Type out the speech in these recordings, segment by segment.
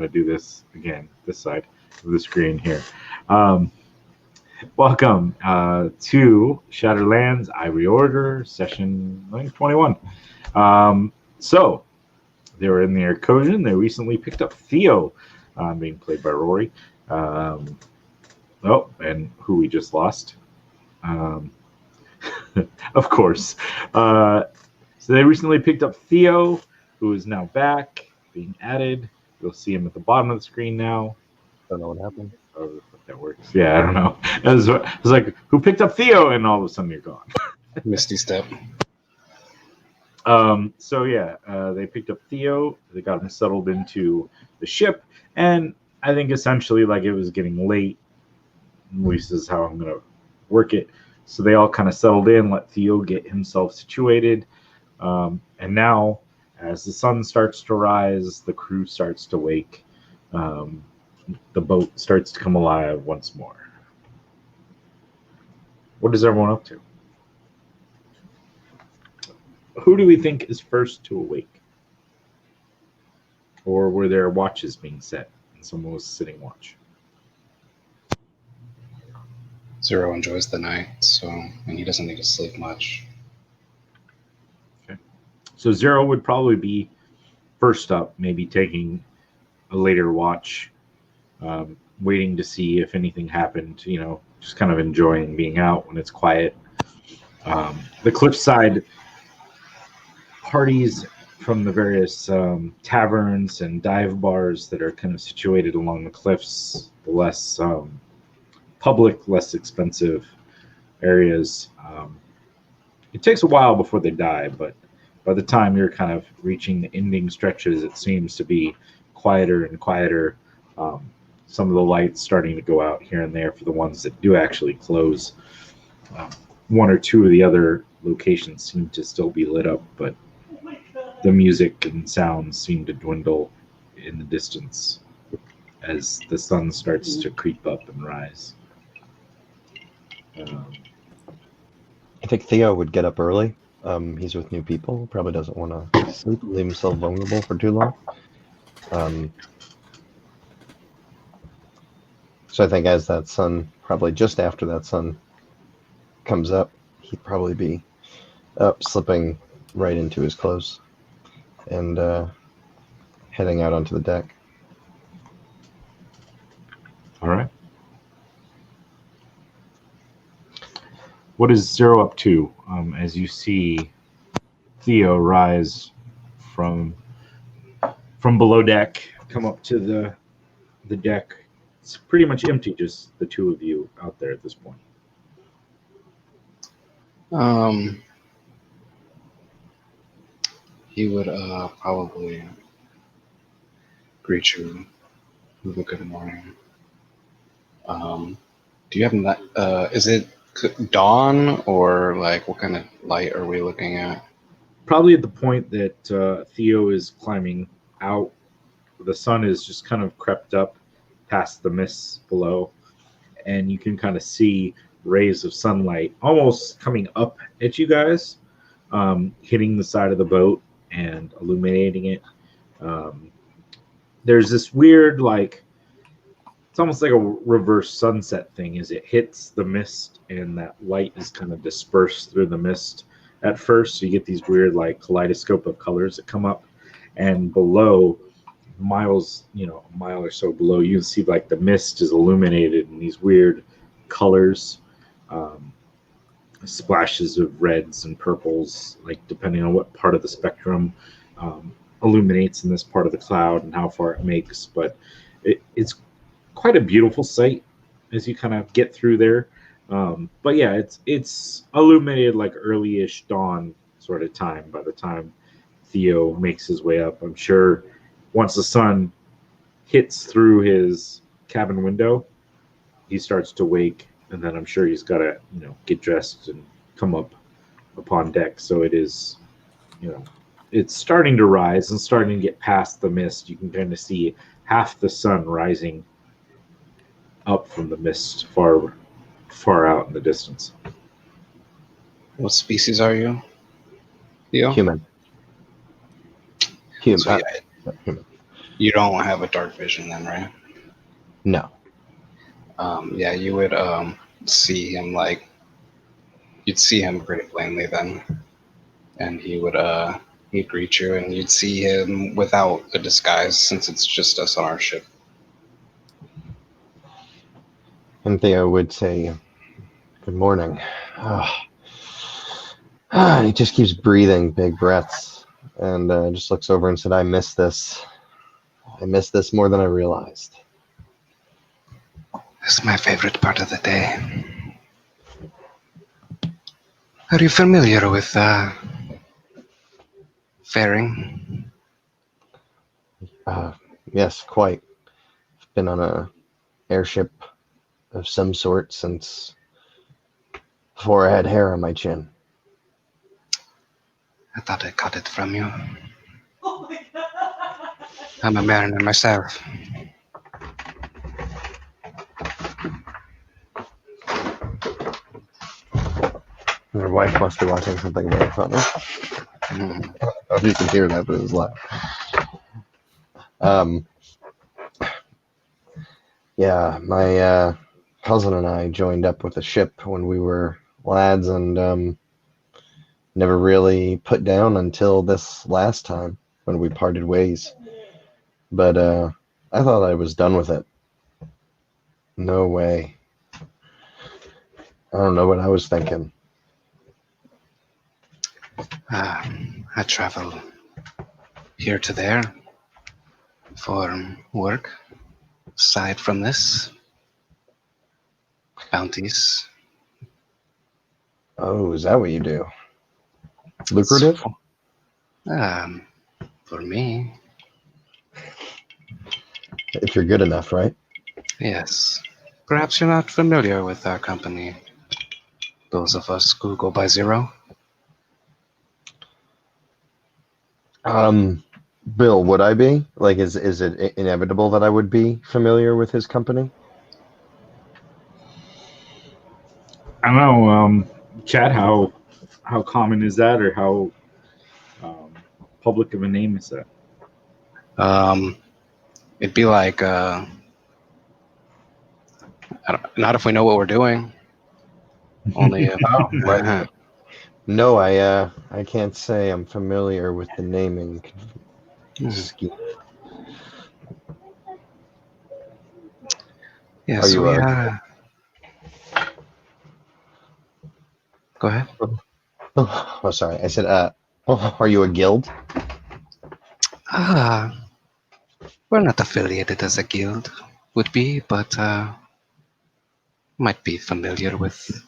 to do this again, this side of the screen here. Um, Welcome to Shatterlands Ivory Order session 21. So they were in the Arcosian. They recently picked up Theo, being played by Rory. And who we just lost. Um, of course. So they recently picked up Theo, who is now back, being added. You'll see him at the bottom of the screen now. Don't know what happened. Oh, if that works. Yeah, I don't know. It was like, who picked up Theo? And all of a sudden you're gone. Misty step. They picked up Theo. They got him settled into the ship. And I think essentially, like, it was getting late. At least this is how I'm going to work it. So they all kind of settled in, let Theo get himself situated. And now, as the sun starts to rise, the crew starts to wake. The boat starts to come alive once more. What is everyone up to? Who do we think is first to awake? Or were there watches being set and someone was sitting watch? Zero enjoys the night, and he doesn't need to sleep much. Okay. So Zero would probably be first up, maybe taking a later watch, waiting to see if anything happened, just kind of enjoying being out when it's quiet. The cliffside parties from the various taverns and dive bars that are kind of situated along the cliffs, the less public, less expensive areas. It takes a while before they die, but by the time you're kind of reaching the ending stretches, it seems to be quieter and quieter. Some of the lights starting to go out here and there for the ones that do actually close. One or two of the other locations seem to still be lit up, but the music and sounds seem to dwindle in the distance as the sun starts to creep up and rise. I think Theo would get up early. He's with new people. Probably doesn't want to sleep, leave himself vulnerable for too long. So I think as that sun, probably just after that sun comes up, he'd probably be up, slipping right into his clothes and heading out onto the deck. All right. What is Zero up to as you see Theo rise from below deck, come up to the deck? It's pretty much empty, just the two of you out there at this point. He would probably greet you with a good morning. Do you have that? Is it dawn or like what kind of light are we looking at? Probably at the point that Theo is climbing out, the sun is just kind of crept up past the mists below, and you can kind of see rays of sunlight almost coming up at you guys, hitting the side of the boat and illuminating it. There's this weird, like, it's almost like a reverse sunset thing as it hits the mist and that light is kind of dispersed through the mist at first. So you get these weird, like, kaleidoscope of colors that come up, and below, miles, a mile or so below, you can see like the mist is illuminated in these weird colors, splashes of reds and purples, like depending on what part of the spectrum illuminates in this part of the cloud and how far it makes. But it's quite a beautiful sight as you kind of get through there. But yeah, it's illuminated like early-ish dawn sort of time by the time Theo makes his way up. I'm sure once the sun hits through his cabin window, he starts to wake, and then I'm sure he's got to, get dressed and come up upon deck. So it is, it's starting to rise and starting to get past the mist. You can kind of see half the sun rising up from the mist far out in the distance. What species are you, Theo? Human. So, Human. You don't have a dark vision then, right? No. Yeah, you would see him like you'd see him pretty plainly then, and he'd greet you, and you'd see him without a disguise since it's just us on our ship. And Theo would say, "Good morning." Ah. And he just keeps breathing big breaths and just looks over and said, "I miss this. I miss this more than I realized." It's my favorite part of the day. Are you familiar with faring? Uh, yes, quite. I've been on a airship of some sort since before I had hair on my chin. I thought I got it from you. I'm a mariner myself. Your wife must be watching something very funny. Mm. I don't know if you can hear that, but it was loud. Um, yeah, my cousin and I joined up with a ship when we were lads and never really put down until this last time when we parted ways. But I thought I was done with it. No way. I don't know what I was thinking. I travel here to there for work. Aside from this, bounties. Oh, is that what you do? It's Lucrative? Um, for me, If you're good enough, right? yes. Perhaps you're not familiar with our company. Those of us who go by Zero. Um, Bill, would I be? Like, is it inevitable that I would be familiar with his company? I don't know, Chad. How common is that, or how um, public of a name is that? Um, it'd be like, not if we know what we're doing. Only if. Oh, right. No, I can't say I'm familiar with the naming scheme. Are Yes, you we a? are. Go ahead. Oh, sorry. I said, are you a guild? Ah, we're not affiliated as a guild, would be, but might be familiar with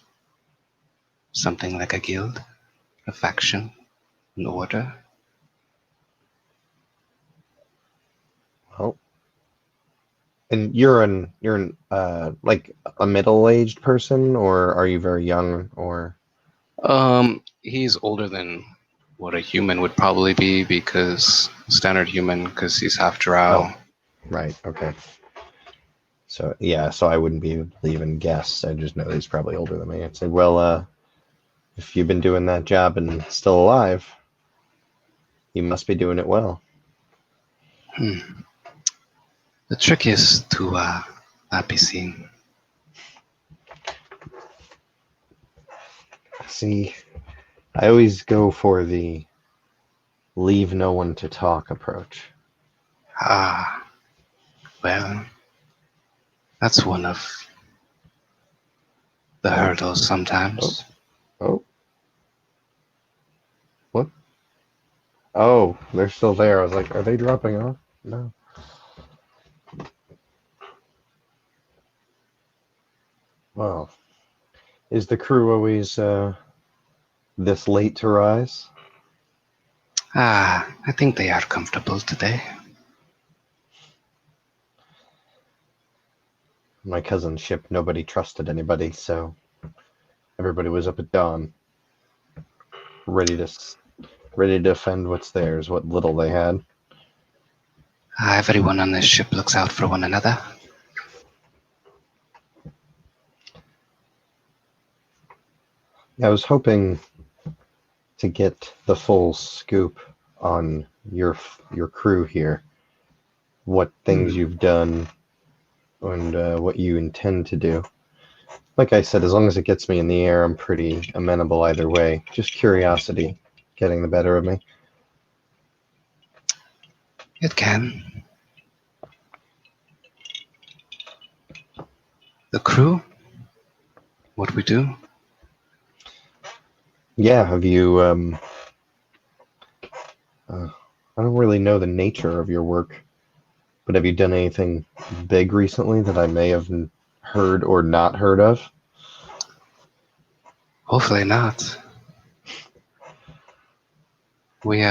something like a guild, a faction, an order. Oh, and you're an like a middle-aged person, or are you very young, or? He's older than what a human would probably be because standard human because he's half Oh, drow. right. Okay. So yeah, so I wouldn't be able to even guess. I just know he's probably older than me. I'd say, well, if you've been doing that job and still alive, you must be doing it well. Hmm. The trick is to not be seen. See, I always go for the leave no one to talk approach. Ah, well, that's one of the hurdles Oh, sometimes. oh, what? Oh, they're still there. I was like, are they dropping off? No. Well, is the crew always this late to rise? Ah, I think they are comfortable today. My cousin's ship, nobody trusted anybody, so everybody was up at dawn, ready to ready to defend what's theirs, what little they had. Everyone on this ship looks out for one another. I was hoping to get the full scoop on your crew here. what things you've done and what you intend to do. Like I said, as long as it gets me in the air, I'm pretty amenable either way. Just curiosity getting the better of me. It can. The crew? What we do? Yeah, have you, I don't really know the nature of your work, but have you done anything big recently that I may have heard or not heard of? Hopefully not. We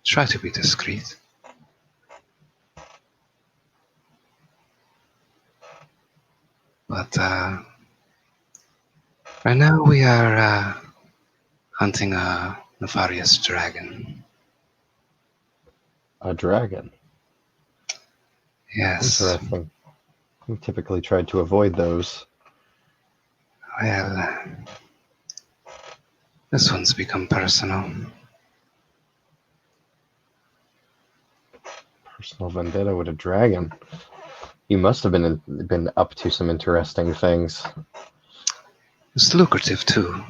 try to be discreet. But right now we are hunting a nefarious dragon. A dragon. Yes. Interesting. We typically try to avoid those. Well, this one's become personal. Personal vendetta with a dragon. You must have been up to some interesting things. It's lucrative too.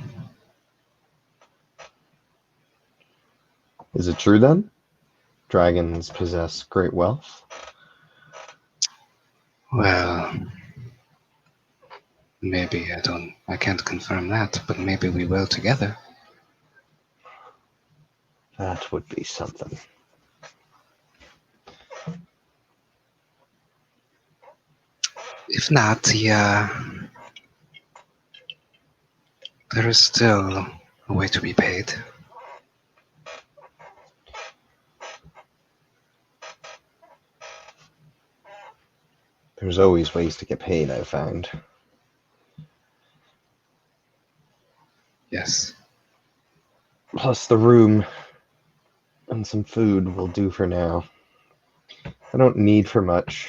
Is it true then? Dragons possess great wealth? Well, maybe I can't confirm that, but maybe we will together. That would be something. If not, there is still a way to be paid. There's always ways to get paid, I've found. Yes. Plus the room and some food will do for now. I don't need for much.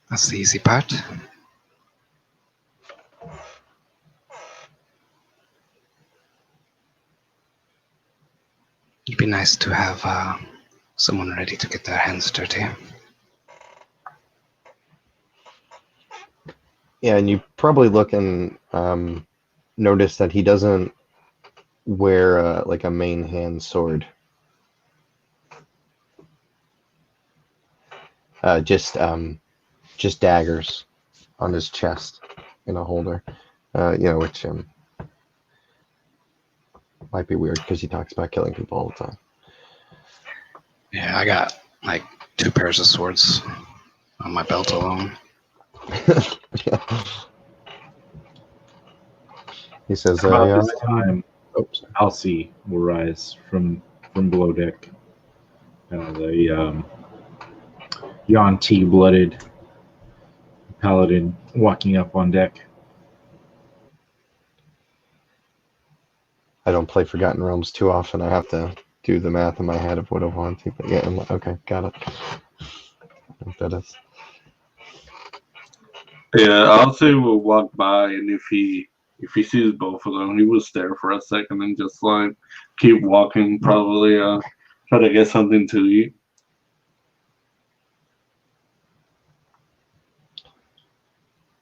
That's the easy part. It'd be nice to have someone ready to get their hands dirty. Yeah, and you probably look and notice that he doesn't wear like a main hand sword. Just daggers on his chest in a holder. Which might be weird because he talks about killing people all the time. Yeah, I got like 2 pairs of swords on my belt alone. Yeah. He says, About this time, oops. Alcy will rise from below deck. The Yuan-Ti blooded paladin walking up on deck. I don't play Forgotten Realms too often. I have to do the math in my head of what I want to. But yeah, okay, got it. That is. Yeah, I'll say we'll walk by, and if he sees both of them, he will stare for a second and just like keep walking. Probably try to get something to eat.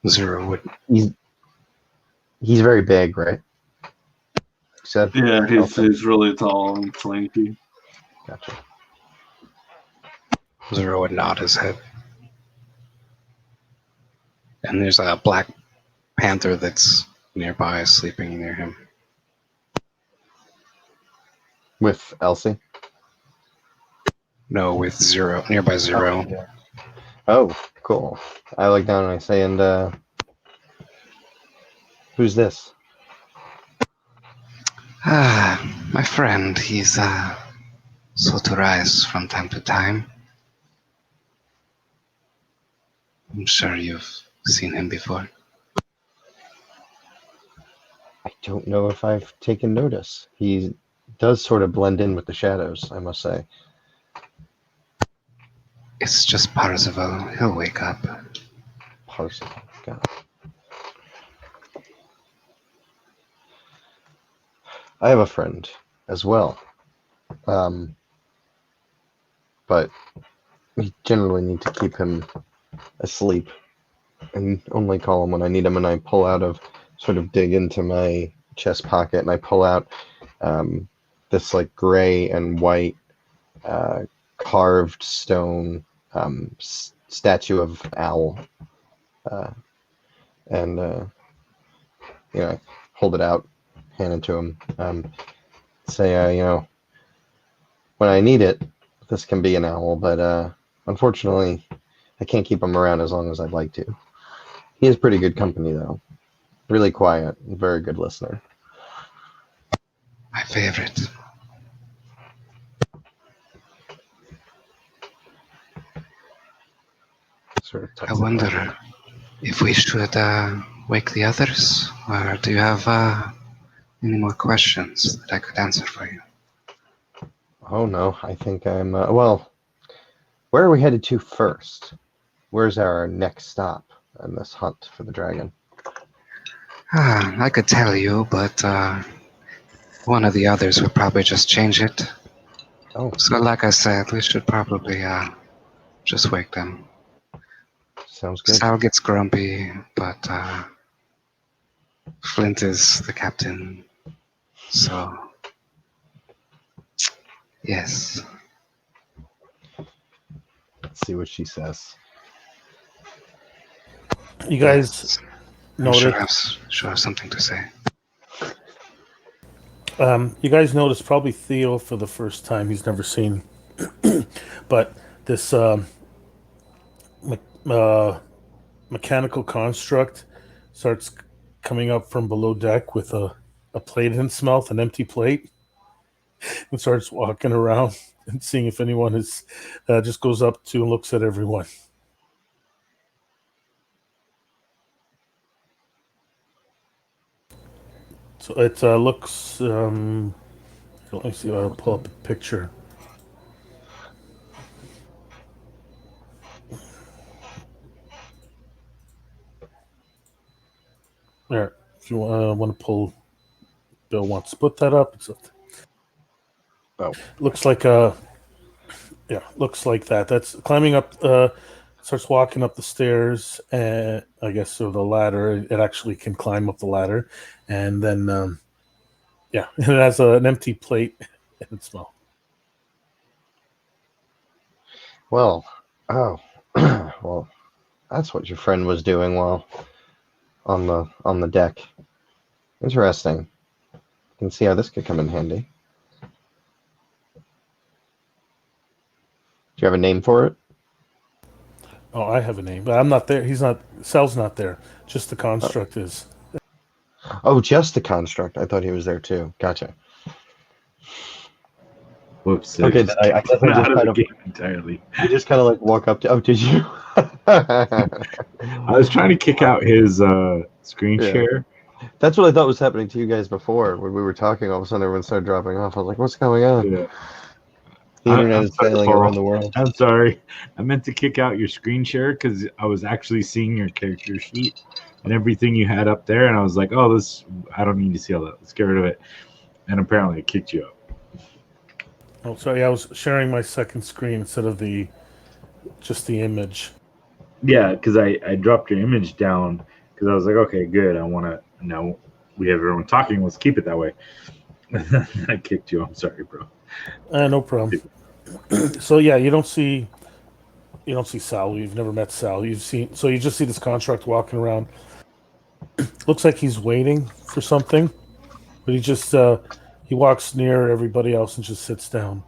Zero would. He's very big, right? You said. Yeah, he's really tall and slinky. Gotcha. Zero would nod his head. And there's a black panther that's nearby, sleeping near him. With Elsie. No, with Zero, nearby Zero. Oh, yeah. Oh, cool. I look down and I say, and who's this? My friend, he's so to rise from time to time. I'm sure you've seen him before. I don't know if I've taken notice. He does sort of blend in with the shadows, I must say. It's just Parzival. He'll wake up. Parzival, got it. I have a friend as well. But we generally need to keep him asleep and only call him when I need him. And I pull out of, sort of dig into my chest pocket, and I pull out this like gray and white carved stone statue of owl, and hold it out, hand it to him, say, when I need it, this can be an owl, but unfortunately, I can't keep him around as long as I'd like to. He is pretty good company, though. Really quiet, very good listener. My favorite. Sort of I tucks it wonder back. if we should wake the others, or do you have any more questions that I could answer for you? Oh no, I think I'm. Well, where are we headed to first? Where's our next stop in this hunt for the dragon? I could tell you, but one of the others would probably just change it. Oh, So, like I said, we should probably just wake them. sounds good. Sal gets grumpy, but Flint is the captain. So, yes. Let's see what she says. You guys I'm sure noticed. I have something to say. You guys noticed probably Theo for the first time. He's never seen, but this mechanical construct starts coming up from below deck with a plate in its mouth, an empty plate, and starts walking around and seeing if anyone is. Just goes up to and looks at everyone. So it looks. Let me see. I'll pull up a picture. There, if you want to pull, Bill wants to put that up. Oh, looks like looks like that. That's climbing up. Starts walking up the stairs, and I guess so the ladder. It actually can climb up the ladder, and then it has an empty plate in its mouth. well, oh, well, that's what your friend was doing while on the deck. Interesting. You can see how this could come in handy. Do you have a name for it? Oh, I have a name, but I'm not there. He's not. Sal's not there. Just the construct is. Oh, just the construct. I thought he was there too. Gotcha. Whoops. Okay, then I guess I just out of kind the of game entirely. I just kind of like walk up to. Oh, did you? I was trying to kick out his screen Yeah. share. That's what I thought was happening to you guys before when we were talking. All of a sudden, everyone started dropping off. I was like, "What's going on?" Yeah. The internet I'm is sorry, failing Paul. around the world. I'm sorry. I meant to kick out your screen share because I was actually seeing your character sheet and everything you had up there, and I was like, "Oh, this. I don't need to see all that. Let's get rid of it." And apparently, it kicked you out. Oh, sorry. I was sharing my second screen instead of just the image. Yeah, because I dropped your image down because I was like, okay, good. I want to now we have everyone talking. Let's keep it that way. I kicked you. I'm sorry, bro. No problem. So yeah, you don't see Sal. You've never met Sal. You just see this contract walking around. Looks like he's waiting for something, but he walks near everybody else and just sits down.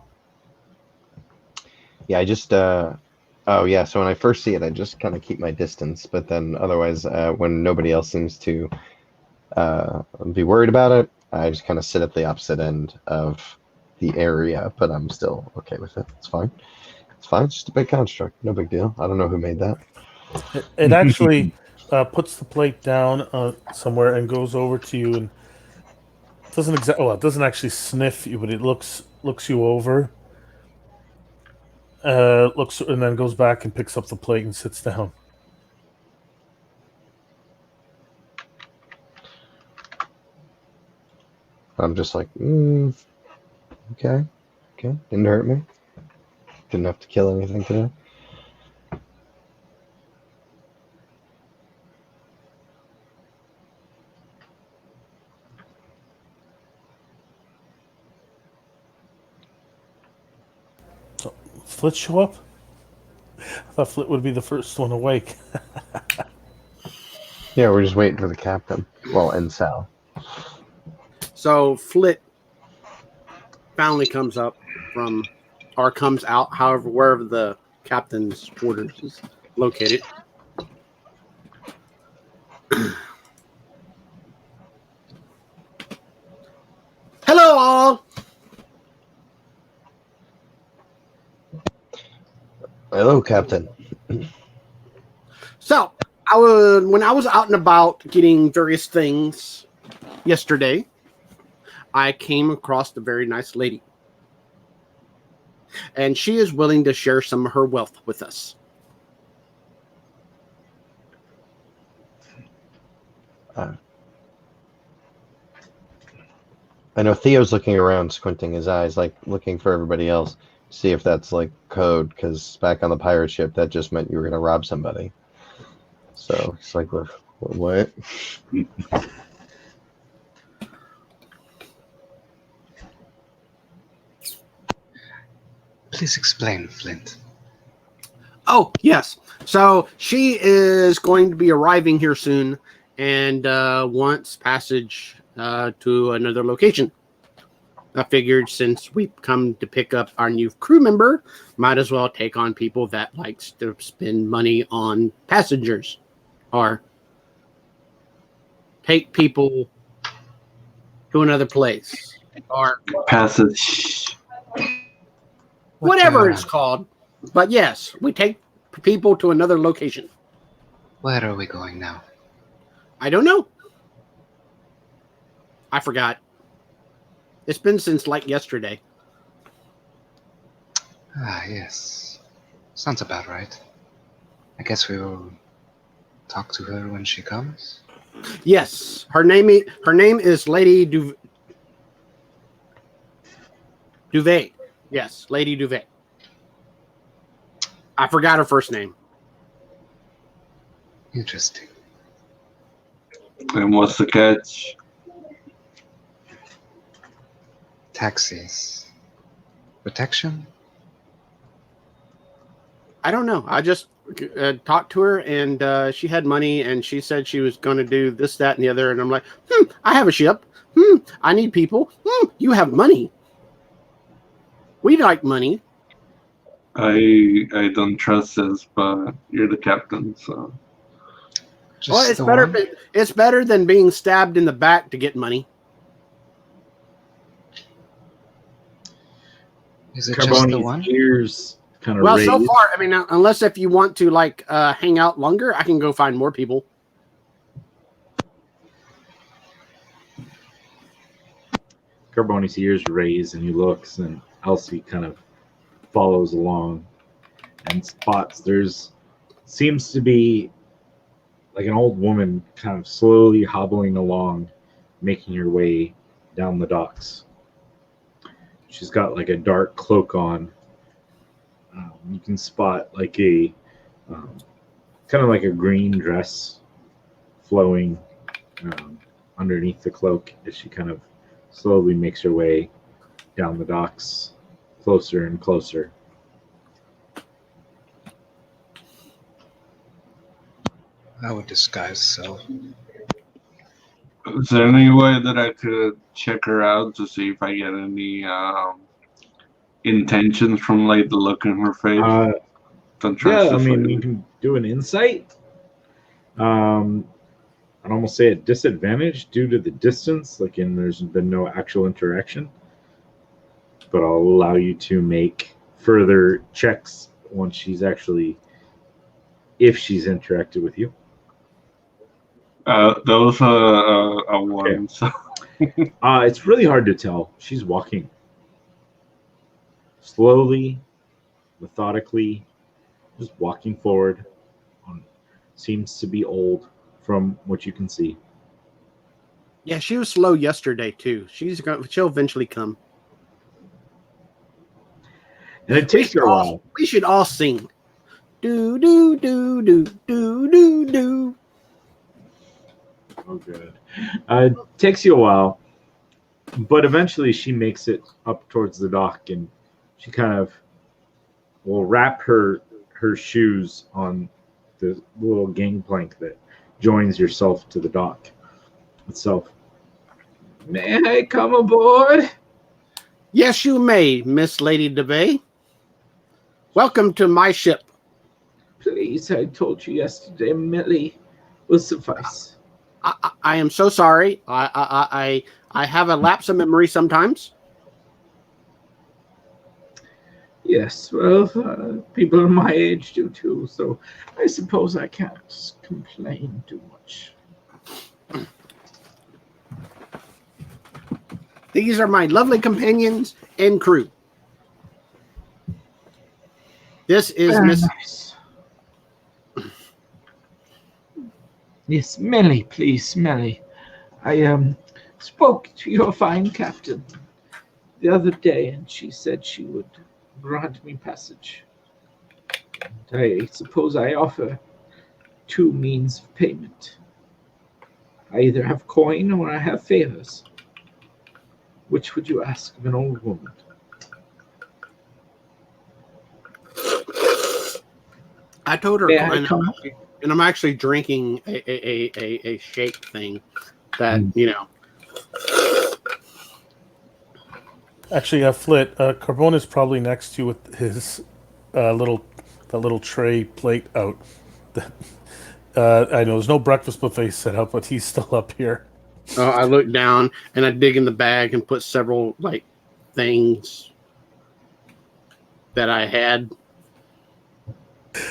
Yeah, I just. Oh yeah. So when I first see it, I just kind of keep my distance. But then otherwise, when nobody else seems to be worried about it, I just kind of sit at the opposite end of the area. But I'm still okay with it. It's fine. It's fine. It's just a big construct. No big deal. I don't know who made that. It actually puts the plate down somewhere and goes over to you and it doesn't actually sniff you, but it looks you over. Looks and then goes back and picks up the plate and sits down. I'm just like, okay, didn't hurt me. Didn't have to kill anything today. Flit show up? I thought Flit would be the first one awake. Yeah, we're just waiting for the captain. Well, and Sal. So Flit finally comes up from, or comes out, however, wherever the captain's quarters is located. Hello, all. Hello, Captain. So, when I was out and about getting various things yesterday, I came across a very nice lady. And she is willing to share some of her wealth with us. I know Theo's looking around, squinting his eyes, like looking for everybody else, see if that's like code, because back on the pirate ship, that just meant you were going to rob somebody. So it's like, what? Please explain, Flint. Oh, yes. So she is going to be arriving here soon and wants passage to another location. I figured since we've come to pick up our new crew member, might as well take on people that likes to spend money on passengers or take people to another place or Passage. whatever it's called. But yes, we take people to another location. Where are we going now? I don't know. I forgot. It's been since like yesterday. Ah, yes. Sounds about right. I guess we will talk to her when she comes. Yes, her name is Lady Duvet. Yes, Lady Duvet. I forgot her first name. Interesting. And what's the catch? Taxis. Protection? I don't know. I just talked to her, and she had money, and she said she was going to do this, that, and the other. And I'm like, I have a ship. I need people. You have money. We like money. I don't trust this, but you're the captain, so. Just Well, it's the better. one? It's better than being stabbed in the back to get money. Is it just the Carboni's one? ears kind of Well, raised. so far, I mean, unless if you want to like hang out longer, I can go find more people. Carboni's ears raise and he looks, and Elsie kind of follows along and spots there's seems to be like an old woman kind of slowly hobbling along, making her way down the docks. She's got like a dark cloak on. You can spot like a kind of like a green dress flowing underneath the cloak as she kind of slowly makes her way down the docks, closer and closer. I would disguise self. Is there any way that I could check her out to see if I get any intentions from like the look in her face? Don't trust Yeah, I this mean, lady. you can do an insight. I'd almost say at disadvantage due to the distance, like in there's been no actual interaction. But I'll allow you to make further checks once she's actually, if she's interacted with you. Those are a one. So. It's really hard to tell. She's walking slowly, methodically, just walking forward. Seems to be old from what you can see. Yeah, she was slow yesterday too. She'll eventually come. And it takes her a while. We should all sing. Do do do do do do do. Oh, good. It takes you a while, but eventually she makes it up towards the dock, and she kind of will wrap her shoes on the little gangplank that joins yourself to the dock itself. May I come aboard? Yes, you may, Miss Lady DeVay. Welcome to my ship. Please, I told you yesterday, Millie will suffice. I am so sorry. I have a lapse of memory sometimes. Yes, well, people my age do too, so I suppose I can't complain too much. These are my lovely companions and crew. This is Very Miss. nice. Yes, Millie, please, Millie. I spoke to your fine captain the other day, and she said she would grant me passage. And I suppose I offer two means of payment. I either have coin or I have favors. Which would you ask of an old woman? I told her, May I and come? I'm actually drinking a shake thing that, you know. Actually, Flit, Carbone is probably next to you with his little tray plate out. I know there's no breakfast buffet set up, but he's still up here. I look down and I dig in the bag and put several like things that I had.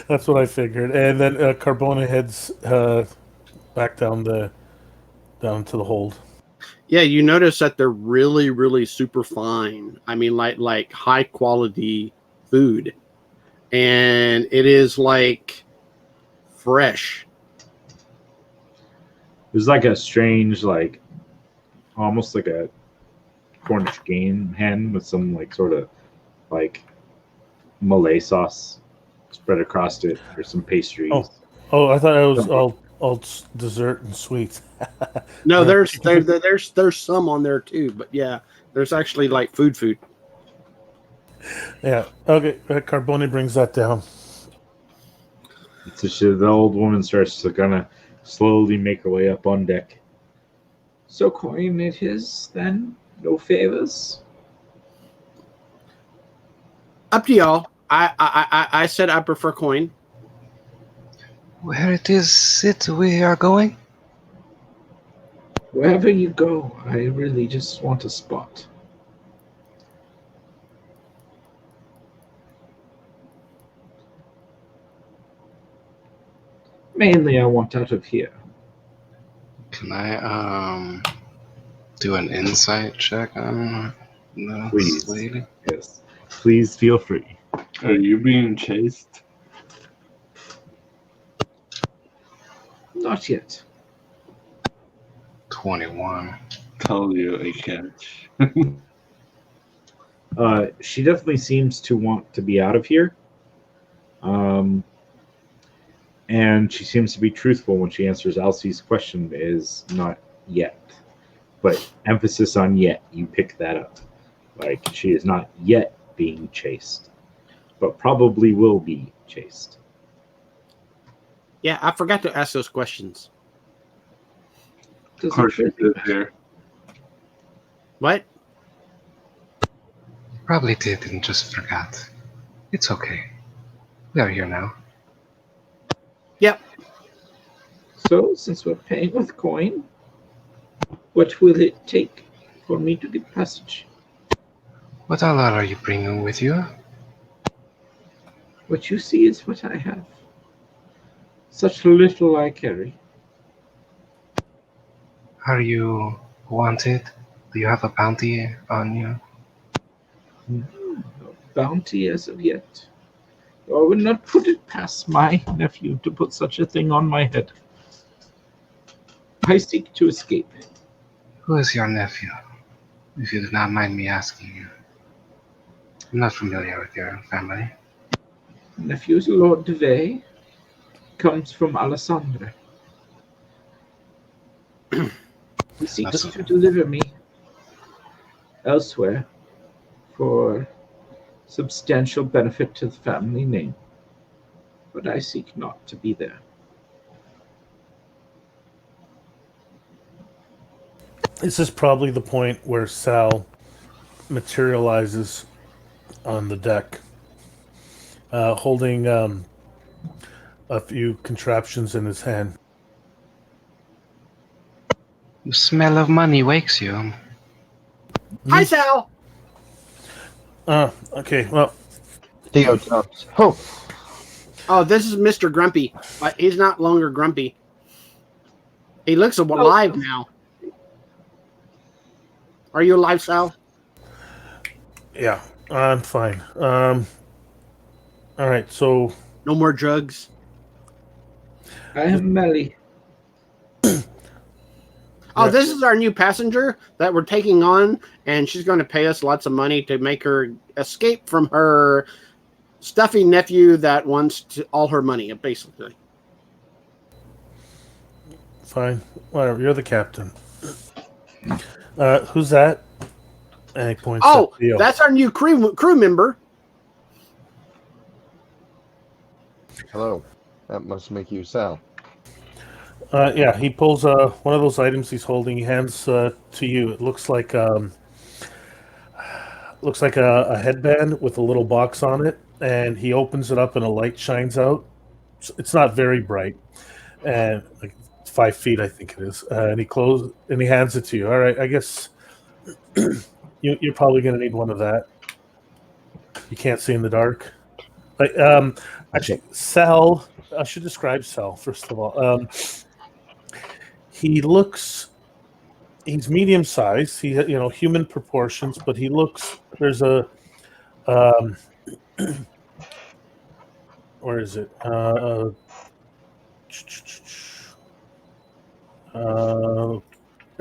That's what I figured. And then Carbona heads back down to the hold. Yeah, you notice that they're really, really super fine. I mean, like high quality food, and it is like fresh. There's like a strange, like almost like a Cornish game hen with some like sort of like Malay sauce spread across it, or some pastries. Oh, I thought it was all dessert and sweets. No, there's some on there too, but yeah, there's actually like food. Yeah. Okay. Carbone brings that down. So the old woman starts to kind of slowly make her way up on deck. So coin it is, then? No favors? Up to y'all. I said I prefer coin. Where it is we are going? Wherever you go, I really just want a spot. Mainly, I want out of here. Can I do an insight check on the Please. lady? Yes. Please feel free. Are you being chased? Not yet. 21. Tell you I catch. She definitely seems to want to be out of here. And she seems to be truthful when she answers Elsie's question is not yet. But emphasis on yet, you pick that up. Like, she is not yet being chased, but probably will be chased. Yeah, I forgot to ask those questions. Of course you did here. What? Probably did and just forgot. It's okay. We are here now. Yep. So, since we're paying with coin, what will it take for me to get passage? What all are you bringing with you? What you see is what I have. Such little I carry. Are you wanted? Do you have a bounty on you? No bounty as of yet. I would not put it past my nephew to put such a thing on my head. I seek to escape. Who is your nephew? If you do not mind me asking you. I'm not familiar with your family. Nephew's Lord DeVay comes from Alessandra. He seeks to deliver me elsewhere for substantial benefit to the family name. But I seek not to be there. This is probably the point where Sal materializes on the deck, holding a few contraptions in his hand. The smell of money wakes you. Hi, Sal. Okay, well, Theo jumps. Oh, Oh, this is Mr. Grumpy. But he's not longer grumpy. He looks alive now. Are you alive, Sal? yeah, I'm fine. All right, so No more drugs. I am Melly. Oh, Yeah. this is our new passenger that we're taking on, and she's going to pay us lots of money to make her escape from her stuffy nephew that wants all her money, basically. fine, whatever. You're the captain. Who's that? And he points Oh, at Theo. that's our new crew member. hello. That must make you Sal. Yeah, he pulls one of those items he's holding. He hands to you. It looks like a headband with a little box on it, and he opens it up, and a light shines out. It's not very bright, and like 5 feet, I think it is. And he hands it to you. All right, I guess you're probably going to need one of that. You can't see in the dark. Actually, Sal. I should describe Sal first of all. He's medium sized. He human proportions, but he looks. There's a where is it? There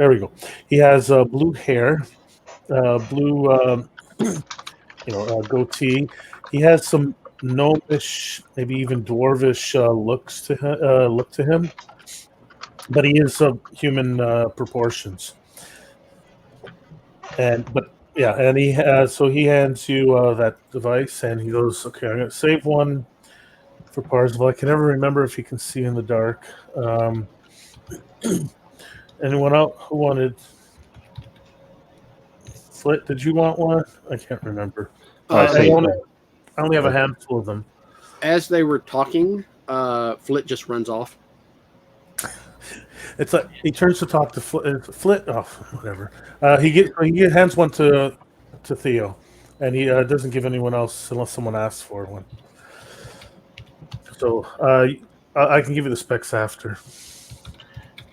we go. He has blue hair, blue goatee. He has some gnomish, maybe even dwarvish look to him, but he is of human proportions. And he has. So he hands you that device, and he goes, "Okay, I'm going to save one for Parzival. I can never remember if he can see in the dark." Anyone else who wanted? Flit, did you want one? I can't remember. I only have a handful of them. As they were talking, Flit just runs off. It's like he turns to talk to Flit. Oh, whatever. He hands one to Theo, and he doesn't give anyone else unless someone asks for one. So I can give you the specs after.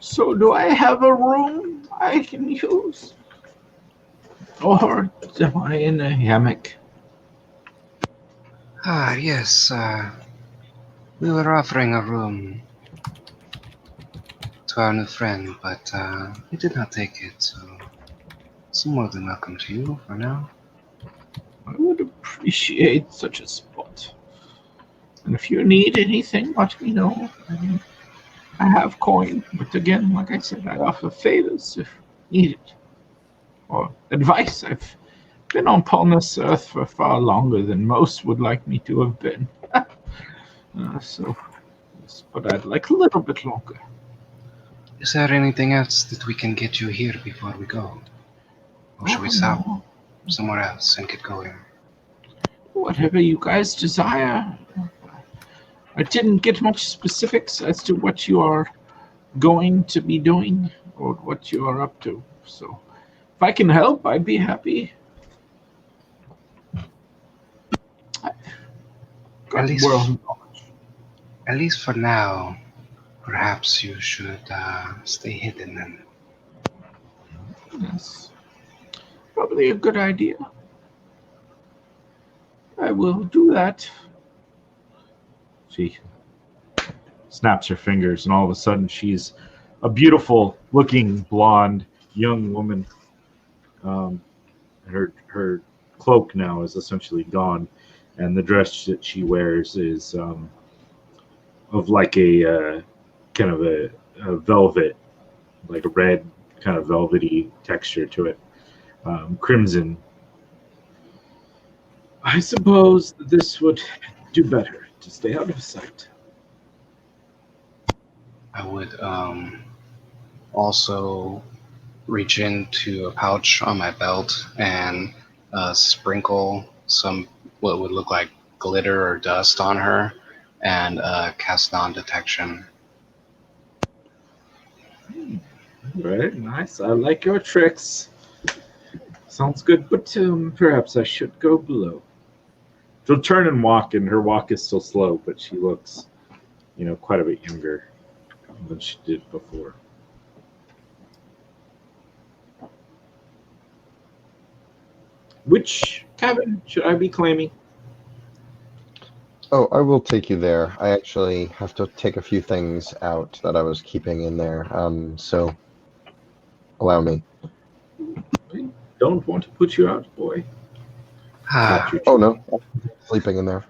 So do I have a room I can use? Or am I in a hammock? Ah, yes. We were offering a room to our new friend, but he did not take it, so it's more than welcome to you for now. I would appreciate such a spot. And if you need anything, let me know. I have coin, but again, like I said, I offer favors if needed. Or advice. I've been on Polnus Earth for far longer than most would like me to have been. But I'd like a little bit longer. Is there anything else that we can get you here before we go? Or should we stop somewhere else and get going? Whatever you guys desire. I didn't get much specifics as to what you are going to be doing or what you are up to. So if I can help, I'd be happy. At least for now, perhaps you should stay hidden then. Yes. Probably a good idea. I will do that. She snaps her fingers, and all of a sudden she's a beautiful looking blonde young woman. Her cloak now is essentially gone, and the dress that she wears is of like a kind of a velvet, like a red kind of velvety texture to it, crimson. I suppose that this would do better to stay out of sight. I would also reach into a pouch on my belt and sprinkle some what would look like glitter or dust on her and cast non-detection. Very nice. I like your tricks. Sounds good, but perhaps I should go below. She'll turn and walk, and her walk is still slow, but she looks, quite a bit younger than she did before. Which cabin should I be claiming? Oh, I will take you there. I actually have to take a few things out that I was keeping in there. So allow me. I don't want to put you out, boy. Ah, Oh no, sleeping in there.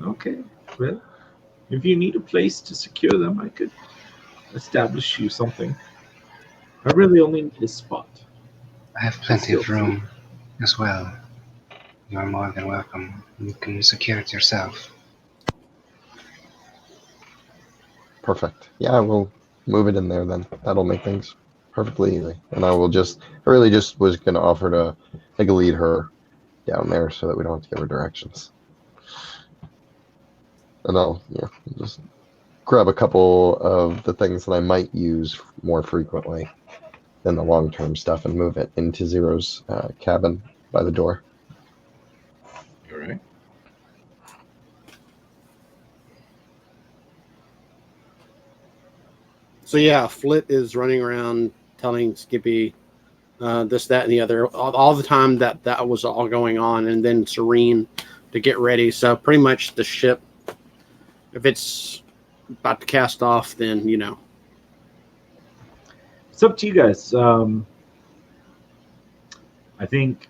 Okay. Well, if you need a place to secure them, I could establish you something. I really only need a spot. I have plenty of room as well. You are more than welcome. You can secure it yourself. Perfect. Yeah, I will move it in there then. That'll make things perfectly easy. And I really just was going to offer to lead her down there so that we don't have to give her directions. And I'll just grab a couple of the things that I might use more frequently than the long-term stuff and move it into Zero's cabin by the door. All right. So yeah, Flit is running around telling Skippy this, that, and the other all the time that was all going on, and then Serene to get ready. So pretty much the ship, if it's about to cast off, then It's up to you guys. I think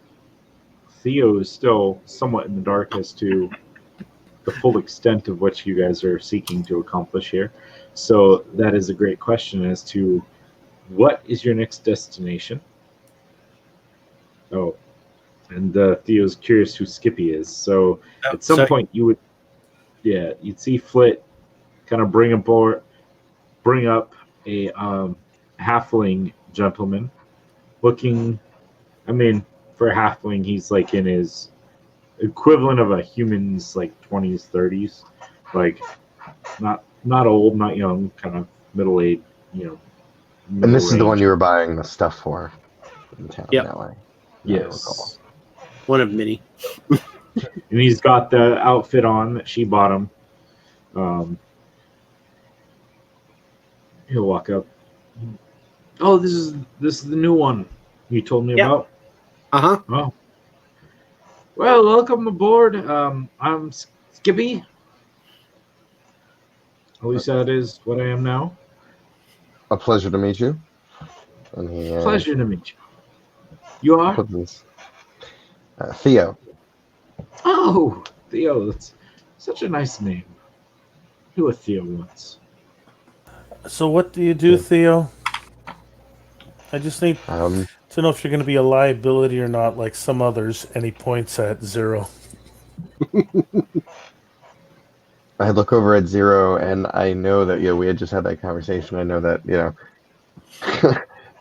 Theo is still somewhat in the dark as to the full extent of what you guys are seeking to accomplish here. So that is a great question as to what is your next destination? Oh, and Theo's curious who Skippy is. So at some point you'd see Flit kind of bring up a halfling gentleman looking, for a halfling, he's like in his equivalent of a human's like 20s, 30s, like not old, not young, kind of middle-aged, And this is the one you were buying the stuff for in town. Yep. That way. Yes. one of many. And he's got the outfit on that she bought him. He'll walk up. Oh, this is the new one you told me about. Oh. Well, welcome aboard. I'm Skippy. At least that is what I am now. A pleasure to meet you. And he, Pleasure to meet you. You are? Theo. Oh, Theo. That's such a nice name. Who a Theo once. So what do you do, Theo? I just need to know if you're going to be a liability or not, like some others, and he points at Zero. I look over at Zero, and I know that we had just had that conversation. I know that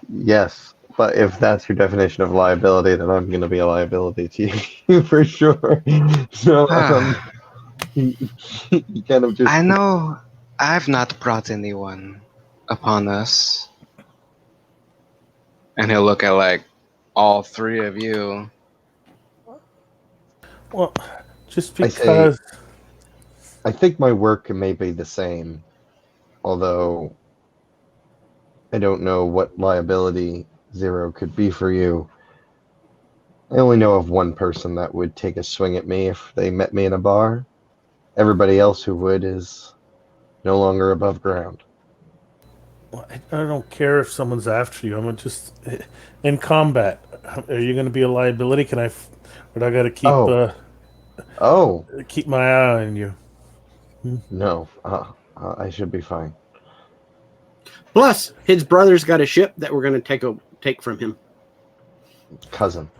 yes, but if that's your definition of liability, then I'm going to be a liability to you for sure. So he kind of just. I know I've not brought anyone upon us. And he'll look at like all three of you. Well, just because I think my work may be the same, although I don't know what liability Zero could be for you. I only know of one person that would take a swing at me if they met me in a bar. Everybody else who would is no longer above ground. I don't care if someone's after you. I'm just in combat. Are you going to be a liability? Or do I got to keep keep my eye on you? No, I should be fine. Plus, his brother's got a ship that we're going to take from him. Cousin.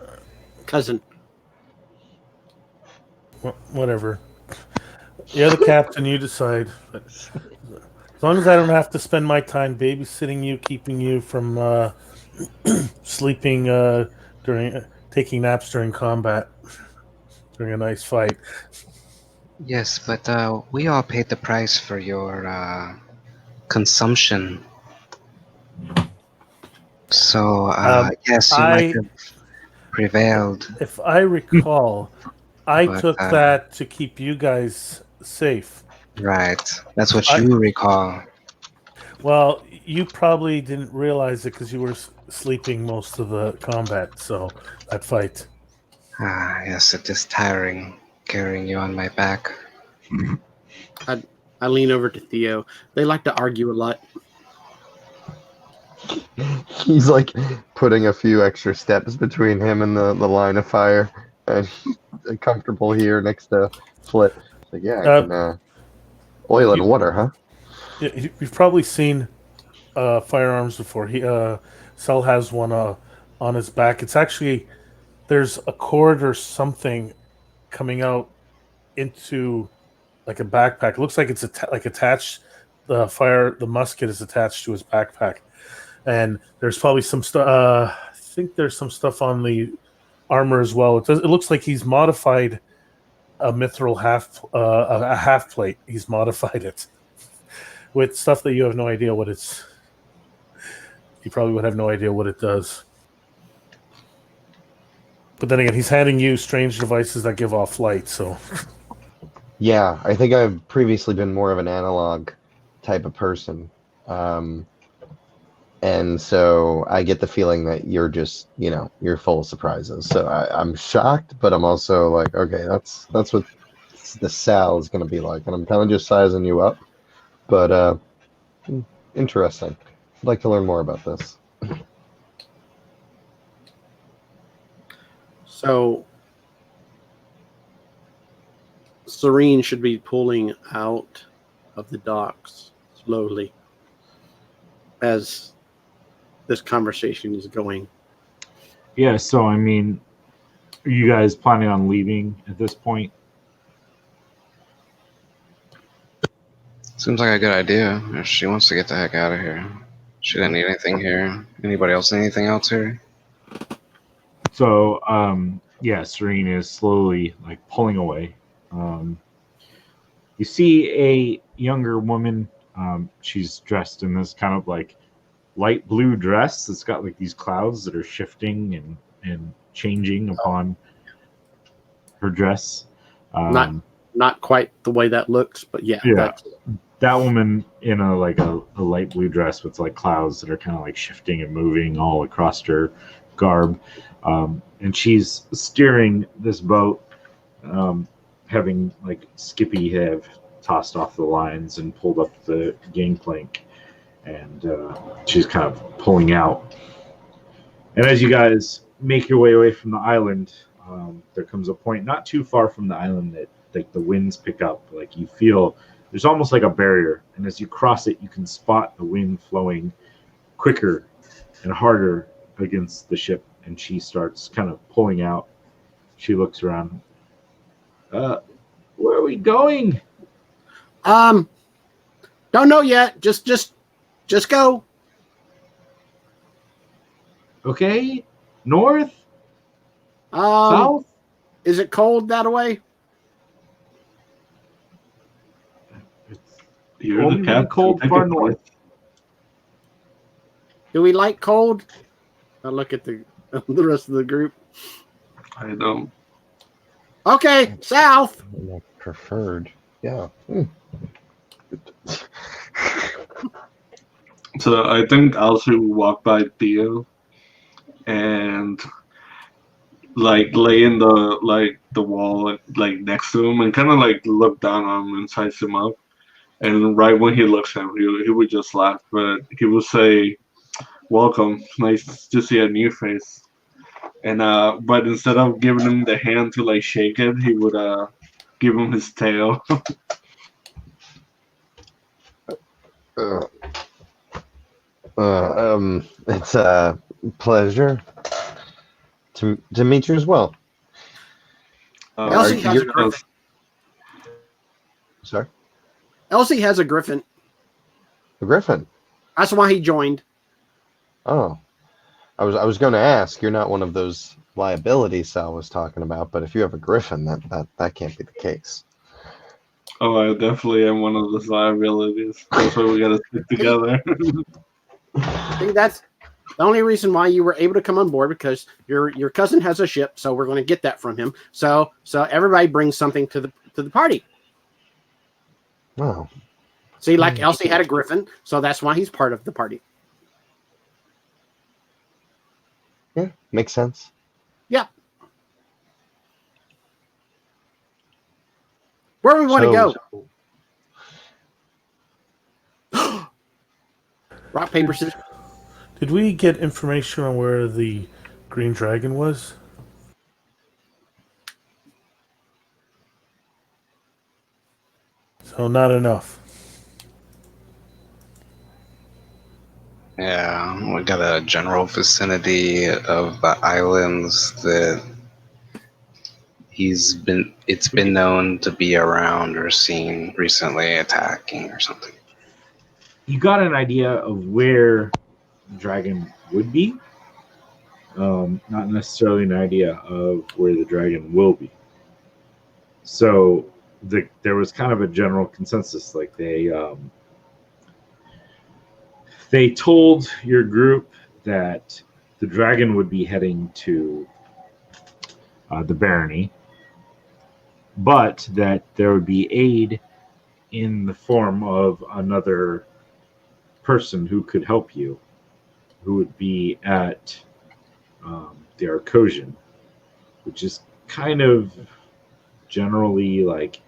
Whatever. You're the captain. You decide. But as long as I don't have to spend my time babysitting you, keeping you from sleeping during taking naps during combat during a nice fight. Yes, but we all paid the price for your consumption. So yes, you might I, have prevailed, if I recall, I but took that to keep you guys safe. right, that's what I, you recall. well, you probably didn't realize it because you were sleeping most of the combat. So that fight. Ah, yes, it is tiring carrying you on my back. I lean over to Theo. They like to argue a lot. He's like putting a few extra steps between him and the line of fire, and comfortable here next to Flit. Like, yeah, I can oil and water, huh? You've probably seen firearms before. Cell has one on his back. It's actually there's a cord or something coming out into like a backpack. It looks like it's attached. The musket is attached to his backpack, and there's probably some stuff. I think there's some stuff on the armor as well. It looks like he's modified a mithril a half plate. He's modified it with stuff that you have no idea what it's. You probably would have no idea what it does. But then again, he's handing you strange devices that give off light, so. Yeah, I think I've previously been more of an analog type of person. And so I get the feeling that you're just, you're full of surprises. So I'm shocked, but I'm also like, okay, that's what the Sal is going to be like. And I'm kind of just sizing you up. But interesting. I'd like to learn more about this. So Serene should be pulling out of the docks slowly as this conversation is going. Yeah, so I mean, are you guys planning on leaving at this point? Seems like a good idea. If she wants to get the heck out of here. She didn't need anything here. Anybody else need anything else here? So, yeah, Serene is slowly like pulling away. You see a younger woman. She's dressed in this kind of like light blue dress that's got like these clouds that are shifting and changing upon her dress. Not quite the way that looks, but yeah. That woman in a light blue dress with like clouds that are kind of like shifting and moving all across her garb, and she's steering this boat, having like Skippy have tossed off the lines and pulled up the gangplank, and she's kind of pulling out. And as you guys make your way away from the island, there comes a point not too far from the island that like the winds pick up. Like you feel there's almost like a barrier, and as you cross it, you can spot the wind flowing quicker and harder against the ship, and she starts kind of pulling out. She looks around. Where are we going? Don't know yet. Just go. Okay. North? South? Is it cold that way? You're Only the captain. cold far north. Do we like cold? I look at the rest of the group. I don't. Okay, south. Preferred. Yeah. So I think Elsie will walk by Theo and like lay in the wall like next to him and kind of like look down on him and size him up. And right when he looks at him, he would just laugh, but he would say, "Welcome, nice to see a new face." And but instead of giving him the hand to like shake it, he would give him his tail. It's a pleasure to meet you as well. Elsie has a Elsie has a griffin. The griffin. That's why he joined. Oh, I was going to ask. You're not one of those liabilities Sal was talking about, but if you have a griffin, that can't be the case. Oh, I definitely am one of those liabilities. That's why we gotta stick together. I think that's the only reason why you were able to come on board, because your cousin has a ship, so we're going to get that from him. So everybody brings something to the party. Wow. See, like Elsie had a griffin, so that's why he's part of the party. Yeah, makes sense. Yeah. Where do we want to go? Rock, paper, scissors. Did we get information on where the green dragon was? So not enough. Yeah, we got a general vicinity of the islands that it's been known to be around or seen recently attacking or something. You got an idea of where the dragon would be, not necessarily an idea of where the dragon will be. So there was kind of a general consensus, like they told your group that the dragon would be heading to the Barony, but that there would be aid in the form of another person who could help you, who would be at the Arcosian, which is kind of generally like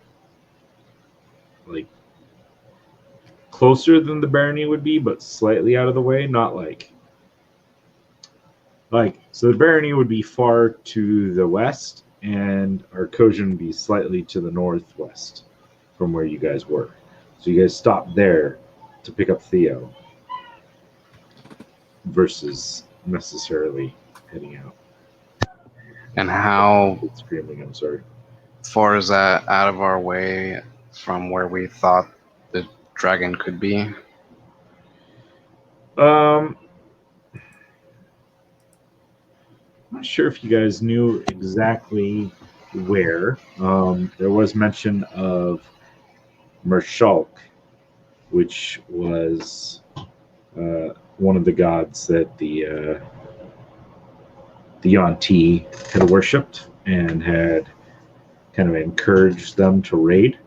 closer than the Barony would be, but slightly out of the way. Not like so the Barony would be far to the west, and Arcosian would be slightly to the northwest from where you guys were. So you guys stopped there to pick up Theo versus necessarily heading out. And how Screaming, I'm sorry. far is that out of our way from where we thought the dragon could be? I'm not sure if you guys knew exactly where. There was mention of Mershulk, which was one of the gods that the Yuan-Ti had worshipped and had kind of encouraged them to raid.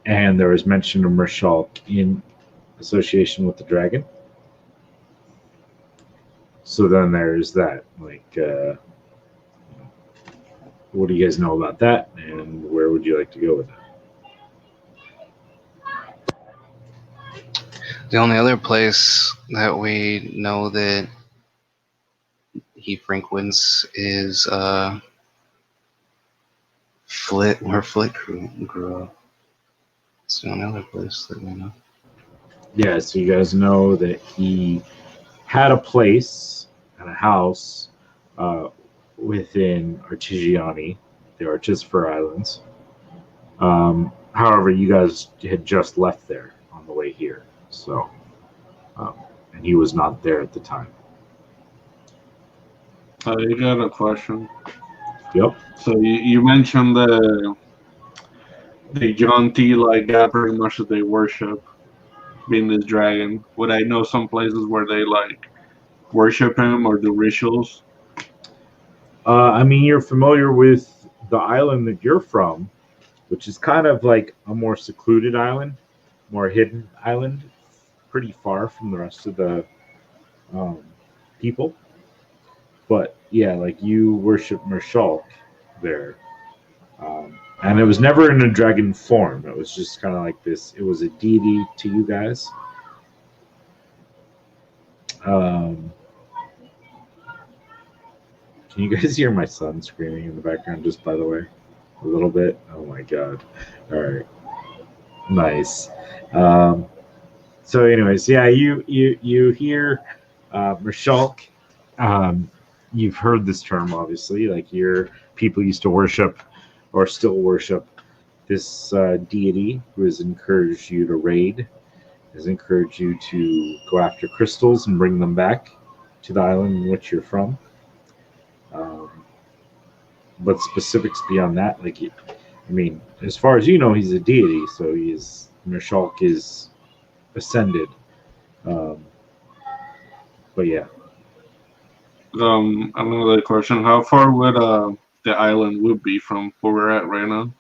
And there was mention of Mershulk in association with the dragon. So then there's that. What do you guys know about that, and where would you like to go with that? The only other place that we know that he frequents is Flit, where Flit grew up. It's the only other place that we know. Yeah, so you guys know that he had a place and a house within Artigiani, the Artispher Islands. However, you guys had just left there on the way here, so and he was not there at the time. I got a question. Yep. So you mentioned the Yuan-Ti god pretty much that they worship, being this dragon. Would I know some places where they worship him or do rituals? I mean, you're familiar with the island that you're from, which is kind of like a more secluded island, more hidden island, pretty far from the rest of the people. But yeah, you worship Mershulk there. And it was never in a dragon form. It was just kind of like this. It was a deity to you guys. Can you guys hear my son screaming in the background, just by the way? A little bit? Oh my god. All right. Nice. So anyways, yeah, you hear Mershulk. You've heard this term, obviously. Your people used to worship or still worship this deity who has encouraged you to raid, has encouraged you to go after crystals and bring them back to the island in which you're from. But specifics beyond that, as far as you know, he's a deity, so Mershalk is ascended. But yeah. Another question: how far would the island would be from where we're at right now?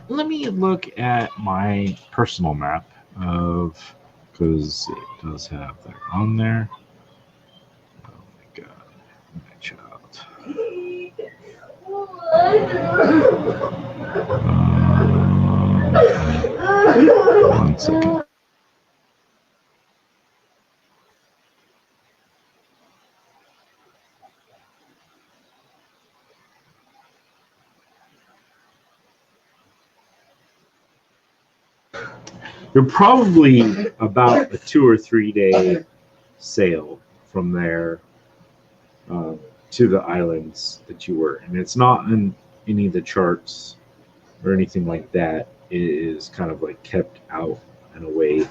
Let me look at my personal map because it does have that on there. Oh my god, my child. One second. You're probably about a 2 or 3 day sail from there to the islands that you were. And it's not in any of the charts or anything like that. It is kind of like kept out in a way.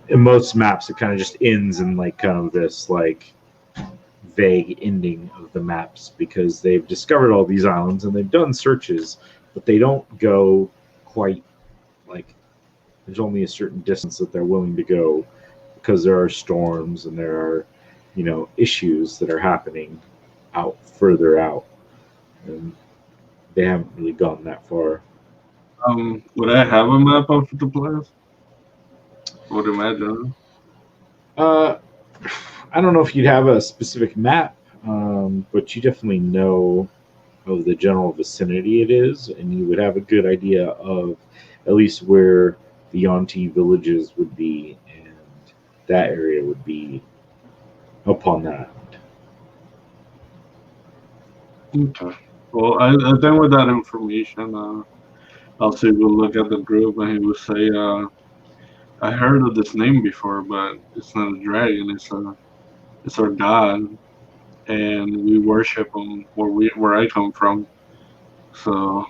In most maps, it kind of just ends in like kind of this like vague ending of the maps because they've discovered all these islands and they've done searches, but they don't go quite like there's only a certain distance that they're willing to go because there are storms and there are issues that are happening out further out, and they haven't really gone that far. Would I have a map of the place? Would imagine. I don't know if you'd have a specific map, but you definitely know of the general vicinity it is, and you would have a good idea of at least where the Yonti villages would be, and that area would be upon that. Okay. Well, I think with that information, I'll say we'll look at the group and he will say, I heard of this name before, but it's not a dragon. It's our god, and we worship him where I come from. So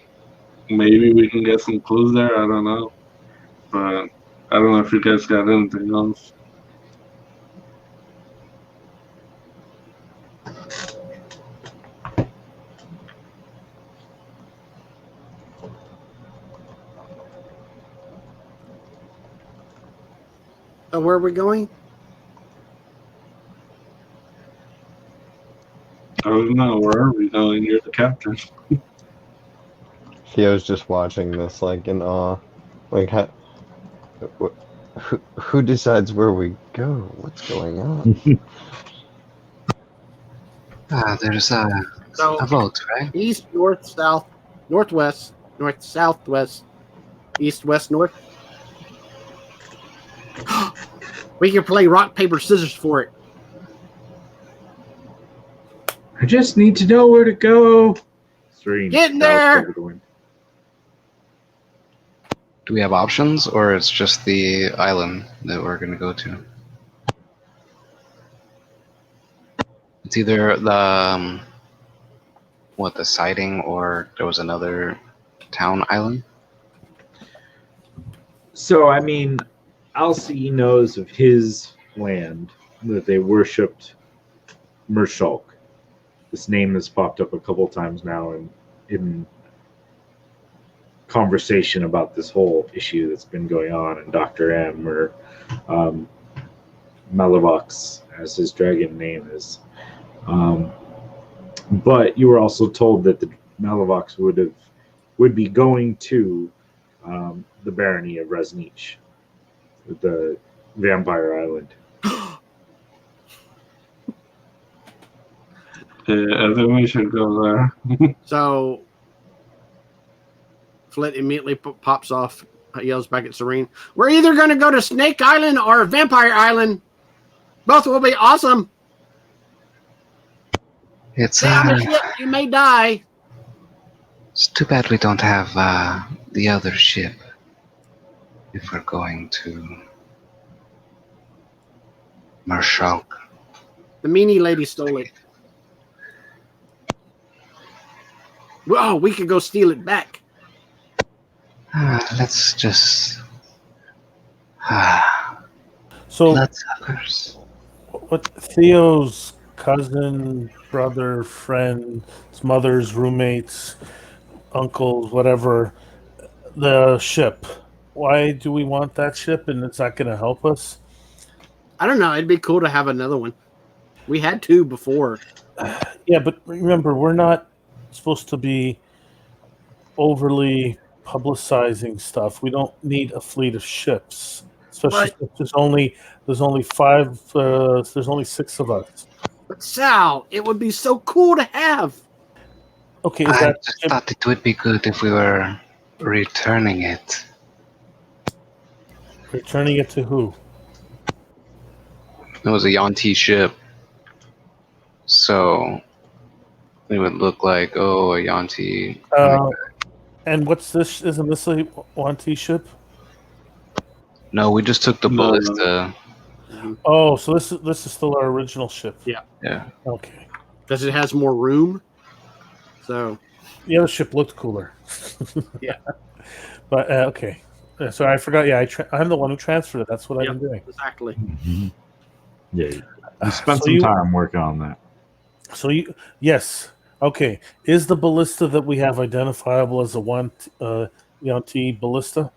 maybe we can get some clues there. I don't know, but I don't know if you guys got anything else. Where are we going? I don't know. Where are we going? You're the captain. Theo's just watching this, like, in awe. Like, who decides where we go? What's going on? There's a vote, right? East, north, south, northwest, north, southwest, east, west, north. We can play rock, paper, scissors for it. I just need to know where to go. Get in there! Do we have options, or it's just the island that we're going to go to? It's either the the siding, or there was another town island. So Alcee knows of his land that they worshipped Mershalk. This name has popped up a couple times now in conversation about this whole issue that's been going on, and Dr. M, or Malavox, as his dragon name is. But you were also told that the Malavox would be going to the Barony of Raznich, the vampire island. I think we should go there. So, Flit immediately pops off, yells back at Serene, "We're either going to go to Snake Island or Vampire Island. Both will be awesome. Stay on the ship, you may die." It's too bad we don't have the other ship if we're going to Mershalk. The meanie lady stole it. Well, we could go steal it back. Let's just So, bloodsuckers. what Theo's cousin, brother, friend, his mother's roommates, uncles, whatever, the ship. Why do we want that ship and it's not going to help us? I don't know. It'd be cool to have another one. We had two before. Yeah, but remember, we're not supposed to be overly publicizing stuff. We don't need a fleet of ships, especially But- if there's only five. There's only six of us. But Sal, it would be so cool to have. Okay, is I that just thought it would be good if we were returning it. returning it to who? It was a Yanti ship, so it would look like, oh, a Yanti. And what's this? Isn't this a Wanti ship? No, we just took the No. ballista. Oh, so this is still our original ship. Yeah. Okay. Because it has more room. So The other ship looked cooler. Yeah. But okay. So I forgot. Yeah, I'm the one who transferred it. That's what I've been doing. exactly. Yeah, you spent So some you- time working on that. So yes. Okay. Is the ballista that we have identifiable as a Yanti ballista?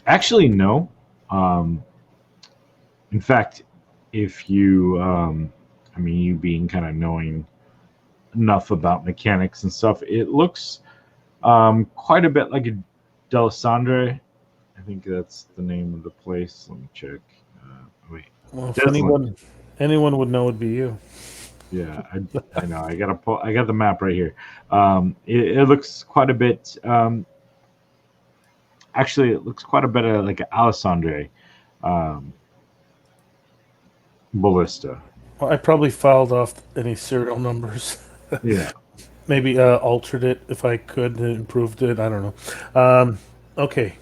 Actually, no. In fact, if you, you being kind of knowing enough about mechanics and stuff, it looks quite a bit like a Delisandre. I think that's the name of the place. Let me check. Wait. Well, if Definitely. anyone would know, it'd be you. Yeah, I know. I got the map right here. It looks quite a bit. Actually, it looks quite a bit like an Alessandre ballista. Well, I probably filed off any serial numbers. Yeah. Maybe altered it if I could, and improved it. I don't know. Okay.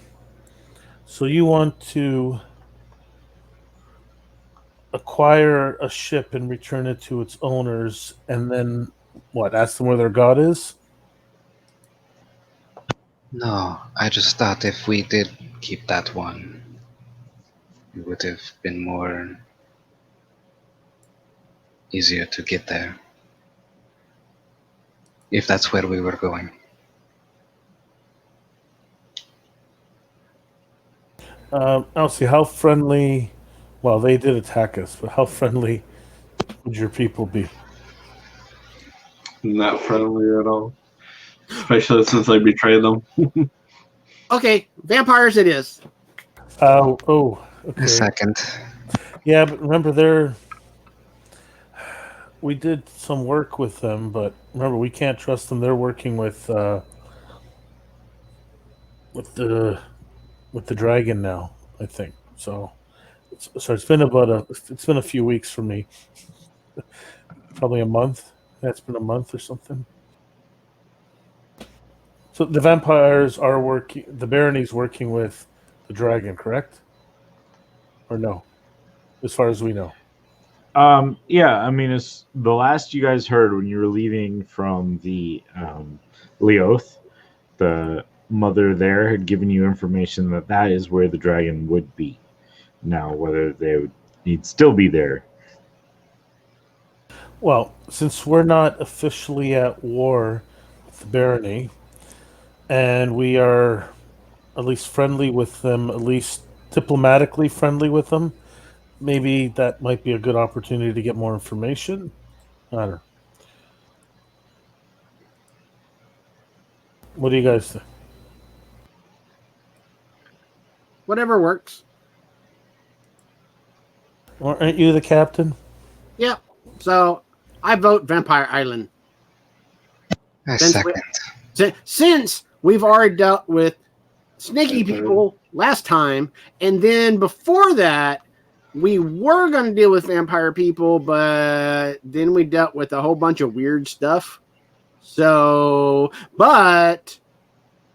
So you want to acquire a ship and return it to its owners, and then what? Ask them where their god is? No, I just thought if we did keep that one, it would have been more easier to get there. If that's where we were going. I'll see how friendly. Well, they did attack us, but how friendly would your people be? Not friendly at all. Especially since I betrayed them. Okay, vampires it is. Okay. A second. Yeah, but remember, we did some work with them, but remember, we can't trust them. They're working with the dragon now, I think. So it's been a few weeks for me. Probably a month. That's been a month or something. So the vampires are working. The Barony's working with the dragon, correct? Or no? As far as we know. Yeah, I mean, it's the last you guys heard when you were leaving from the Leoth, the mother there had given you information that is where the dragon would be. Now, whether he'd still be there. Well, since we're not officially at war with the Barony, and we are at least friendly with them, at least diplomatically friendly with them, maybe that might be a good opportunity to get more information. I don't know. What do you guys think? Whatever works. Well, aren't you the captain? Yep. So I vote Vampire Island. A Since second. Since we've already dealt with sneaky people last time, and then before that, we were going to deal with vampire people, but then we dealt with a whole bunch of weird stuff. So, but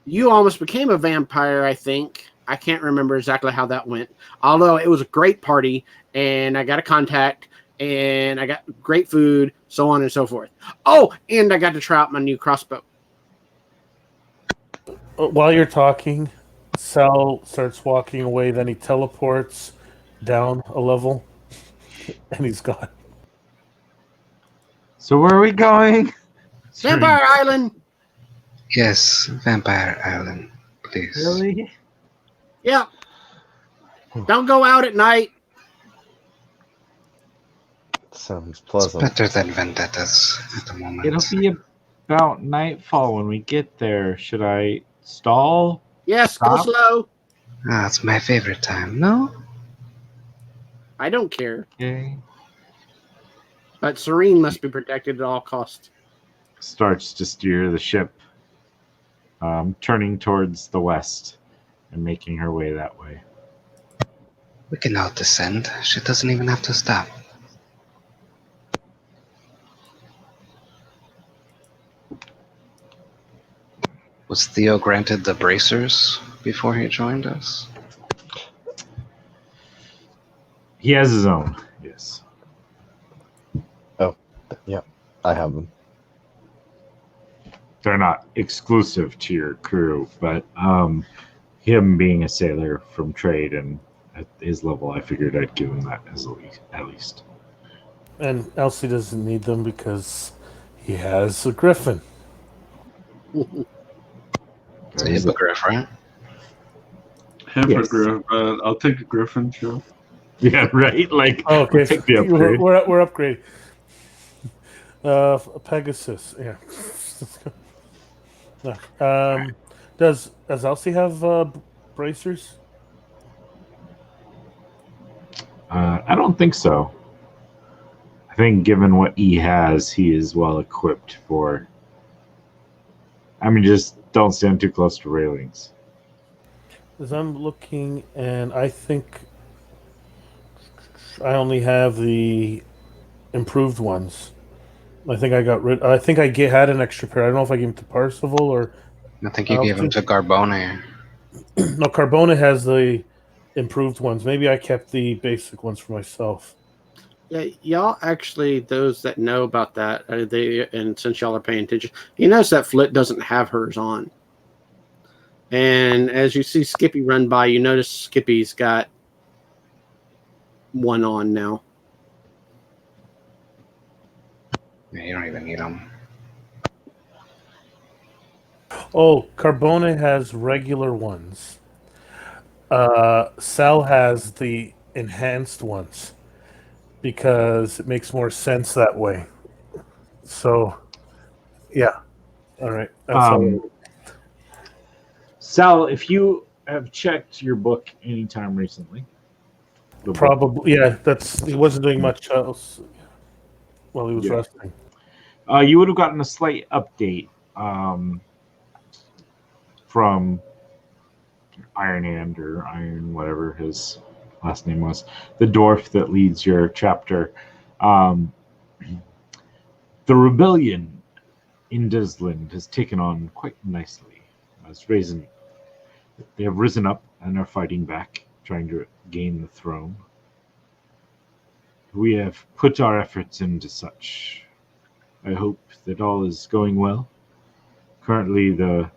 you almost became a vampire, I think. I can't remember exactly how that went. Although it was a great party, and I got a contact, and I got great food, so on and so forth. Oh, and I got to try out my new crossbow. While you're talking, Sal starts walking away. Then he teleports down a level, and he's gone. So where are we going? Vampire Island. Yes, Vampire Island, please. Really? Yeah. Don't go out at night. Sounds It's pleasant. better than vendettas at the moment. It'll be about nightfall when we get there. Should I stall? Yes, go Stop. slow. Ah, it's my favorite time. No? I don't care. Okay. But Serene must be protected at all costs. Starts to steer the ship, turning towards the west and making her way that way. We can now descend. She doesn't even have to stop. Was Theo granted the bracers before he joined us? He has his own, yes. Yeah, I have them. They're not exclusive to your crew, but him being a sailor from trade and at his level, I figured I'd give him that as at least. And Elsie doesn't need them because he has a griffin. It's a hippogriff, right? Hippogriff, but I'll take the griffin, sure. Yeah, right? Like, Oh, okay, take the upgrade. we're upgraded. Pegasus, yeah. Does Elsie have bracers? I don't think so. I think given what he has, he is well equipped for. I mean, just don't stand too close to railings. As I'm looking, and I think I only have the improved ones. I think I got rid. I think I had an extra pair. I don't know if I gave them to Parsival or I think you gave him to Garbone. no. Carbona has the improved ones. Maybe I kept the basic ones for myself. Yeah, y'all actually, those that know about that, and since y'all are paying attention, you notice that Flit doesn't have hers on. And as you see Skippy run by, you notice Skippy's got one on now. Yeah, you don't even need them. Oh, Carbona has regular ones. Sal has the enhanced ones because it makes more sense that way. So, yeah. All right. That's all. Sal, if you have checked your book anytime recently, Probably, yeah. He wasn't doing much else while he was resting. You would have gotten a slight update from Iron Hand or Iron, whatever his last name was, the dwarf that leads your chapter. The rebellion in Desland has taken on quite nicely. They have risen up and are fighting back, trying to gain the throne. We have put our efforts into such. I hope that all is going well. Currently, the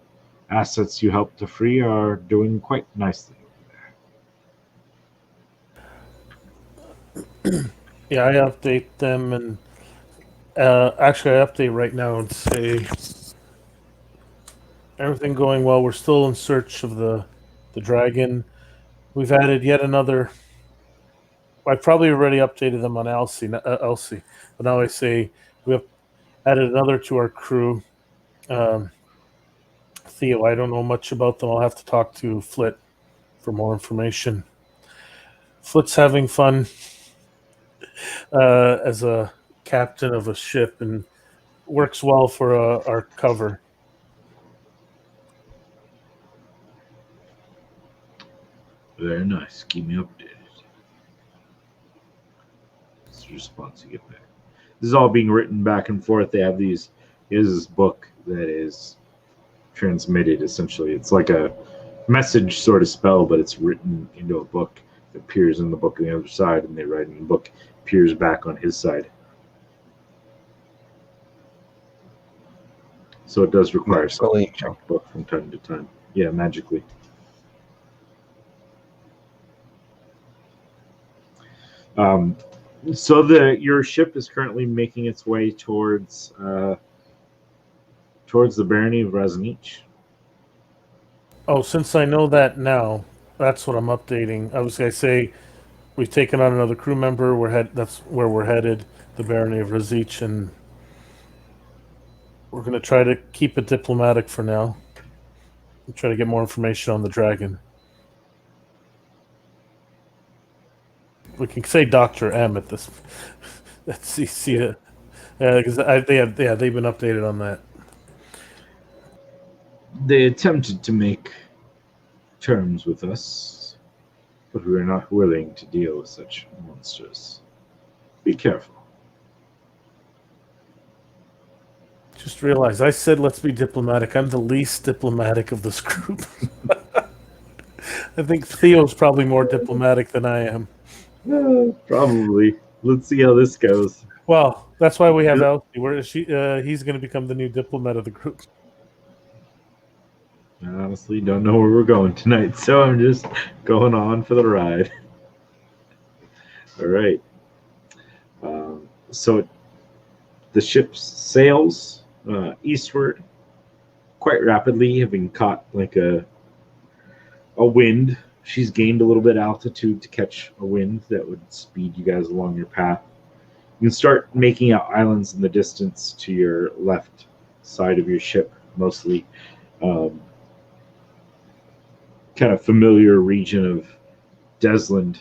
assets you helped to free are doing quite nicely over there. Yeah, I update them, and actually, I update right now and say everything going well. We're still in search of the dragon. We've added yet another. I probably already updated them on Elsie, but now I say we have added another to our crew. Theo, I don't know much about them. I'll have to talk to Flit for more information. Flit's having fun as a captain of a ship and works well for our cover. Very nice. Keep me updated. That's the response you get back. This is all being written back and forth. They have this book that is transmitted, essentially. It's like a message sort of spell, but it's written into a book. that appears in the book on the other side, and they write in the book, appears back on his side. So it does require some checkbook from time to time. Yeah, magically. So your ship is currently making its way towards the Barony of Raznich. Oh, since I know that now, that's what I'm updating. I was gonna say we've taken on another crew member. That's where we're headed, the Barony of Raznich, and we're gonna try to keep it diplomatic for now. And try to get more information on the dragon. We can say Dr. M at this. Let's see it. Because they've been updated on that. They attempted to make terms with us, but we are not willing to deal with such monsters. Be careful. Just realized I said let's be diplomatic. I'm the least diplomatic of this group. I think Theo's probably more diplomatic than I am. Probably. Let's see how this goes. Well, that's why we have Elsie. He's going to become the new diplomat of the group. I honestly don't know where we're going tonight, so I'm just going on for the ride. All right. So the ship sails eastward quite rapidly, having caught like a wind. She's gained a little bit of altitude to catch a wind that would speed you guys along your path. You can start making out islands in the distance to your left side of your ship, mostly kind of familiar region of Desland.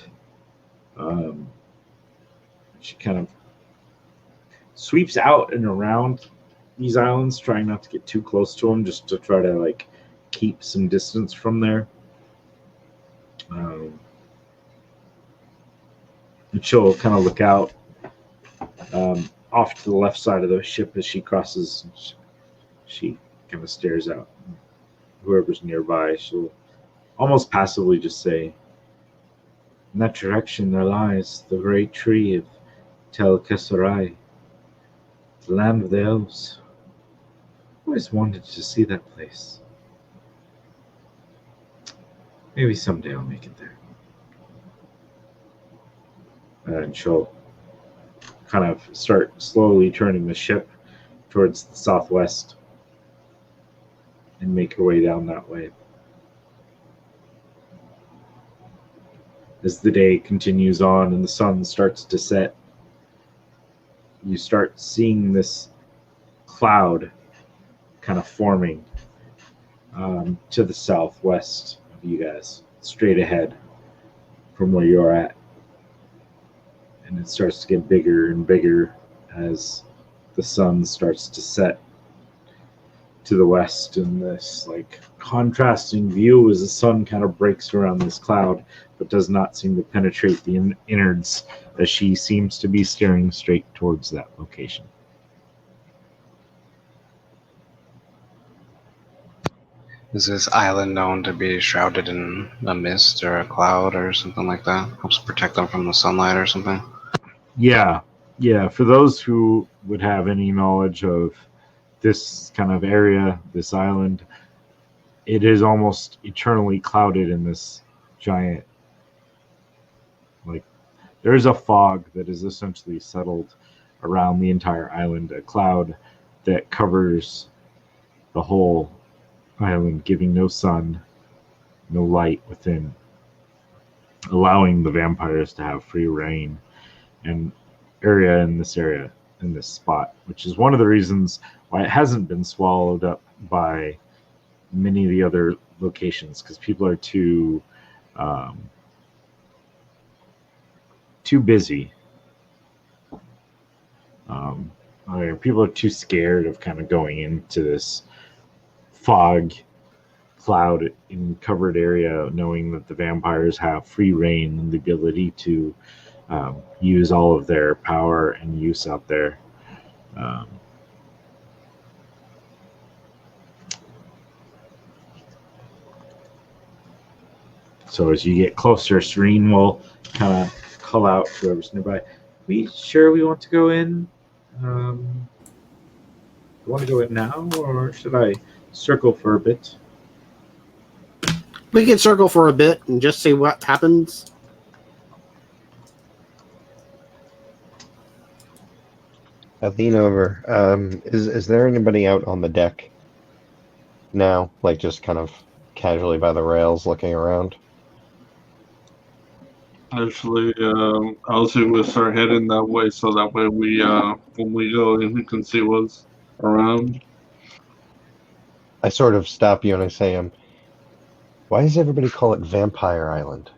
She kind of sweeps out and around these islands, trying not to get too close to them, just to try to like keep some distance from there. And she'll kind of look out off to the left side of the ship as she crosses. She kind of stares out. Whoever's nearby, she'll almost passively just say, "In that direction there lies the great tree of Tel Kesarai, the land of the elves. Always wanted to see that place. Maybe someday I'll make it there." And she'll kind of start slowly turning the ship towards the southwest and make her way down that way. As the day continues on and the sun starts to set, you start seeing this cloud kind of forming to the southwest of you guys, straight ahead from where you're at. And it starts to get bigger and bigger as the sun starts to set to the west, and this like contrasting view as the sun kind of breaks around this cloud but does not seem to penetrate the innards, as she seems to be staring straight towards that location. Is this island known to be shrouded in a mist or a cloud or something like that? Helps protect them from the sunlight or something? Yeah. For those who would have any knowledge of this kind of area, this island, it is almost eternally clouded in this giant, like, there's a fog that is essentially settled around the entire island, a cloud that covers the whole island, giving no sun, no light within, allowing the vampires to have free reign and area in this spot, which is one of the reasons why it hasn't been swallowed up by many of the other locations, because people are too busy. People are too scared of kind of going into this fog cloud in covered area, knowing that the vampires have free reign and the ability to use all of their power and use out there. So as you get closer, Serene will kind of call out to whoever's nearby. We sure we want to go in? You want to go in now, or should I circle for a bit? We can circle for a bit and just see what happens. I lean over. Is there anybody out on the deck now? Like just kind of casually by the rails looking around? Actually, also we'll start heading that way, so that way we, when we go in, we can see what's around. I sort of stop you and I say, why does everybody call it Vampire Island?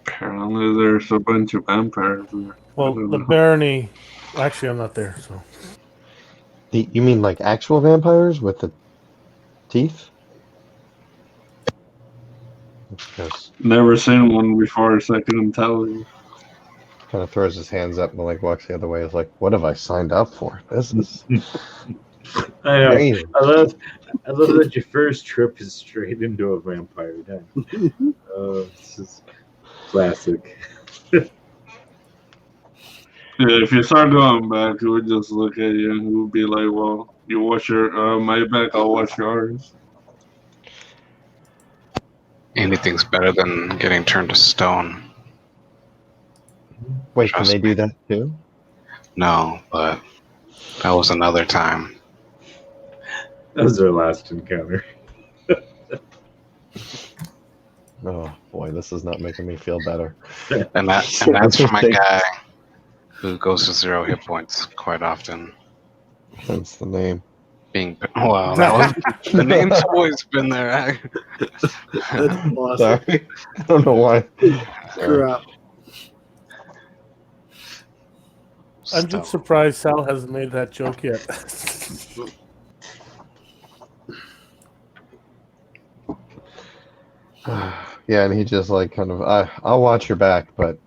Apparently, there's a bunch of vampires there. Well, the Barony. Actually, I'm not there, so. You mean like actual vampires with the teeth? Because Never seen one before, so I couldn't tell you. kind of throws his hands up and like walks the other way. Is like, what have I signed up for? This is I know. crazy. I love that your first trip is straight into a vampire den. This is classic. Yeah, if you start going back, we would just look at you and we'd be like, well, you wash your my back, I'll wash yours. Anything's better than getting turned to stone. Wait, can Trust they do that too? No, but that was another time. That was our last encounter. Oh boy, this is not making me feel better. And that's from a guy who goes to 0 hit points quite often. That's the name. Wow, that was the name's always been there. That's awesome. Sorry, I don't know why. Screw up. I'm just surprised Sal hasn't made that joke yet. Yeah, and he just like kind of, I'll watch your back, but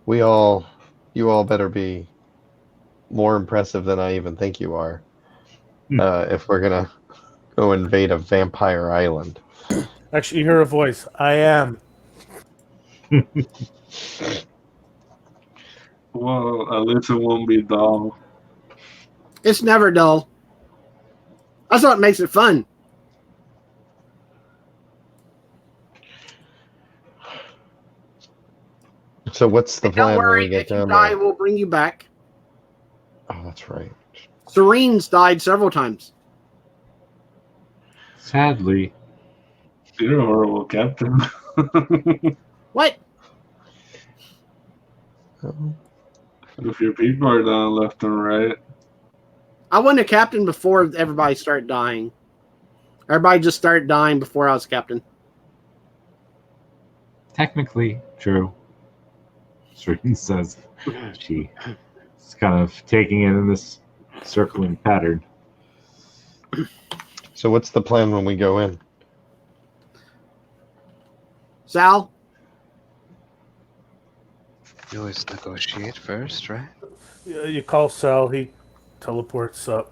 you all better be more impressive than I even think you are. If we're gonna go invade a vampire island. Actually, you hear a voice. I am. Well, at least it won't be dull. It's never dull. That's what makes it fun. So what's the And don't plan when worry, we get if you down die, there? we'll bring you back. Oh, that's right. Serene's died several times. Sadly. You're a horrible captain. What? If your people are down left and right. I wasn't a captain before everybody started dying. Everybody just started dying before I was captain. Technically true. Serene says she's kind of taking it in this circling pattern. So what's the plan when we go in? Sal? You always negotiate first, right? You call Sal. He teleports up.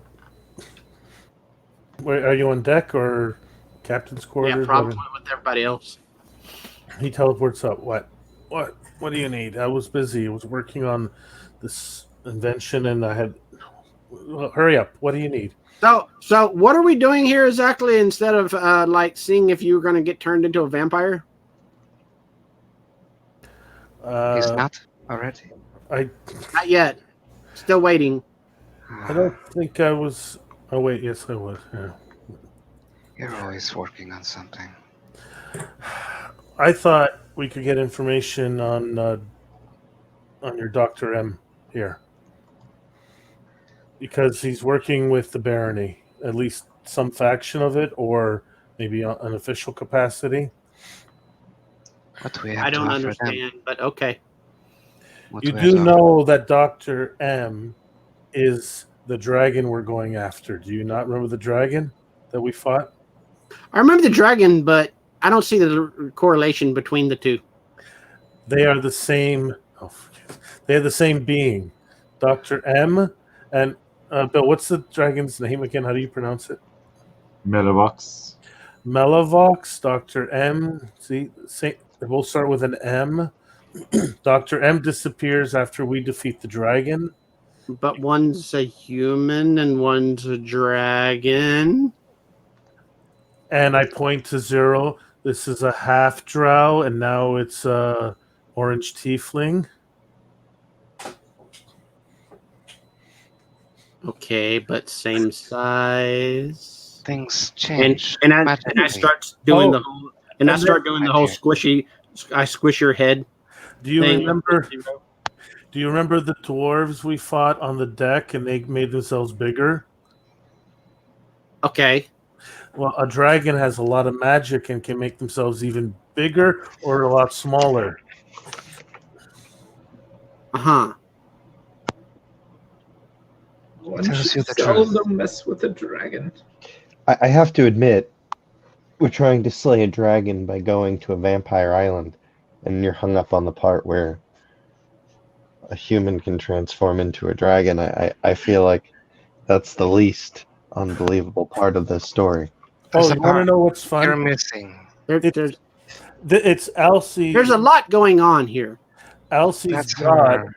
Wait, are you on deck or captain's quarters? Yeah, probably with everybody else. He teleports up. What do you need? I was busy. I was working on this invention, and I had. Well, hurry up! What do you need? So what are we doing here exactly? Instead of like seeing if you were going to get turned into a vampire? He's not already. Not yet. Still waiting. I don't think I was. Oh wait, yes, I was. Yeah. You're always working on something. I thought we could get information on your Dr. M here. Because he's working with the Barony, at least some faction of it, or maybe an official capacity. What do we have I to don't offer understand, but okay. What You we have do to know that Dr. M is the dragon we're going after. Do you not remember the dragon that we fought? I remember the dragon, but I don't see the correlation between the two. They are the same. They are the same being, Dr. M and Bill. What's the dragon's name again? How do you pronounce it? Metavox. Melavox, Dr. M. See, they both start with an M. Dr. M disappears after we defeat the dragon. But one's a human and one's a dragon. And I point to Zero. This is a half drow, and now it's a orange tiefling. Okay, but same size. Things And change. and I magically. start doing Oh, the whole and I and start doing the whole squishy. I squish your head. Do you thing. remember? Do you remember the dwarves we fought on the deck, and they made themselves bigger? Okay. Well, a dragon has a lot of magic and can make themselves even bigger or a lot smaller. Uh-huh. One Tells should you the seldom mess with a dragon. I have to admit, we're trying to slay a dragon by going to a vampire island, and you're hung up on the part where a human can transform into a dragon. I feel like that's the least unbelievable part of this story. There's Oh, a you want to part know what's you're fun? missing. It's Elsie. There's a lot going on here. Elsie's That's god her.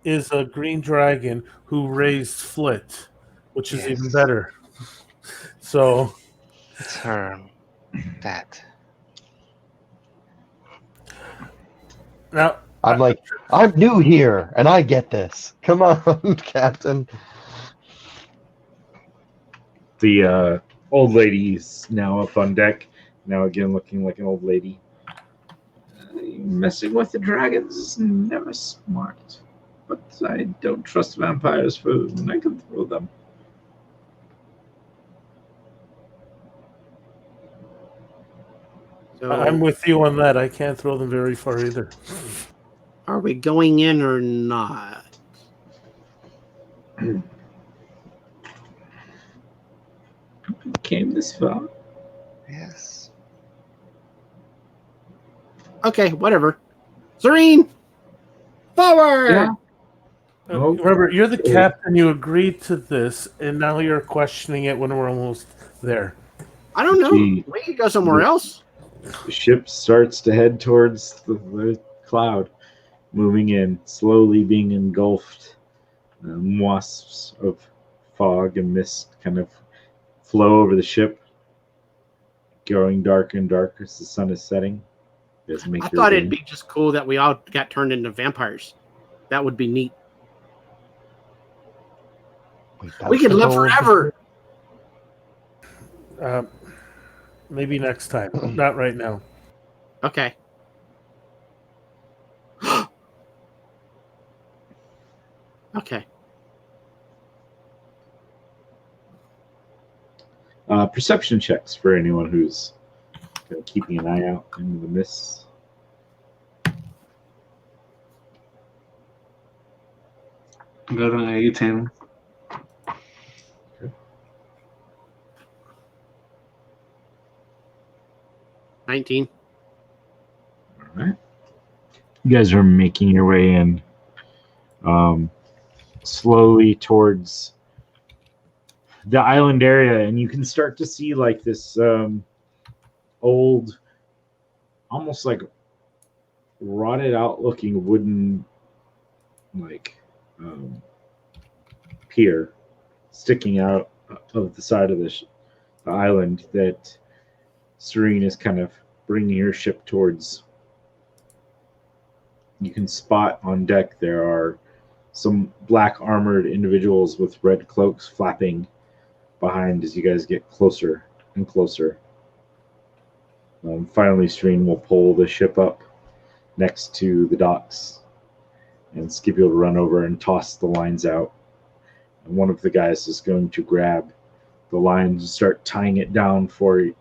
is a green dragon who raised Flit, which is even Yes. better. So It's her. That. now I'm like, I'm new here, and I get this. Come on, Captain. The old lady's now up on deck. Now again looking like an old lady. Messing with the dragons is never smart. But I don't trust vampires for when I can throw them. So I'm with you on that. I can't throw them very far either. are we going in or not? Came this far. Yes. Okay, whatever. Serene! Forward! Yeah. Oh. Remember, you're the captain. You agreed to this, and now you're questioning it when we're almost there. I don't know. Gee. We could go somewhere else. The ship starts to head towards the cloud, moving in, slowly being engulfed. Wasps of fog and mist kind of flow over the ship, growing darker and darker as the sun is setting. You guys make I your thought way. it'd be just cool that we all got turned into vampires. That would be neat. Wait, We could the live goal of the forever. Maybe next time, not right now. Okay. Okay. Perception checks for anyone who's keeping an eye out in the mists. Got an 18. 19. All right. You guys are making your way in slowly towards the island area, and you can start to see like this old, almost like rotted out looking wooden like pier sticking out of the side of the island that Serene is kind of bringing your ship towards. You can spot on deck there are some black armored individuals with red cloaks flapping behind as you guys get closer and closer. Finally, Serene will pull the ship up next to the docks, and Skip will run over and toss the lines out. And one of the guys is going to grab the lines and start tying it down for you.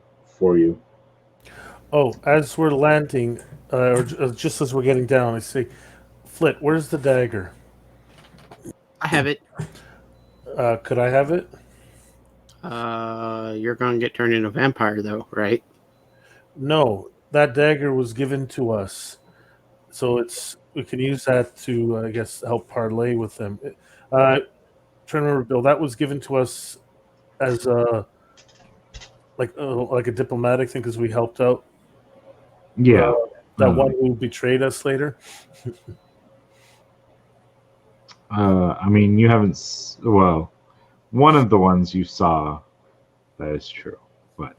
Oh, as we're landing, or just as we're getting down, I say, Flit, where's the dagger? I have it. Could I have it? You're going to get turned into a vampire, though, right? No, that dagger was given to us, so we can use that to, I guess, help parlay with them. Trying to remember, Bill, that was given to us as a like a diplomatic thing because we helped out Yeah. that one who betrayed us later. I mean, you haven't. Well, one of the ones you saw, that is true, but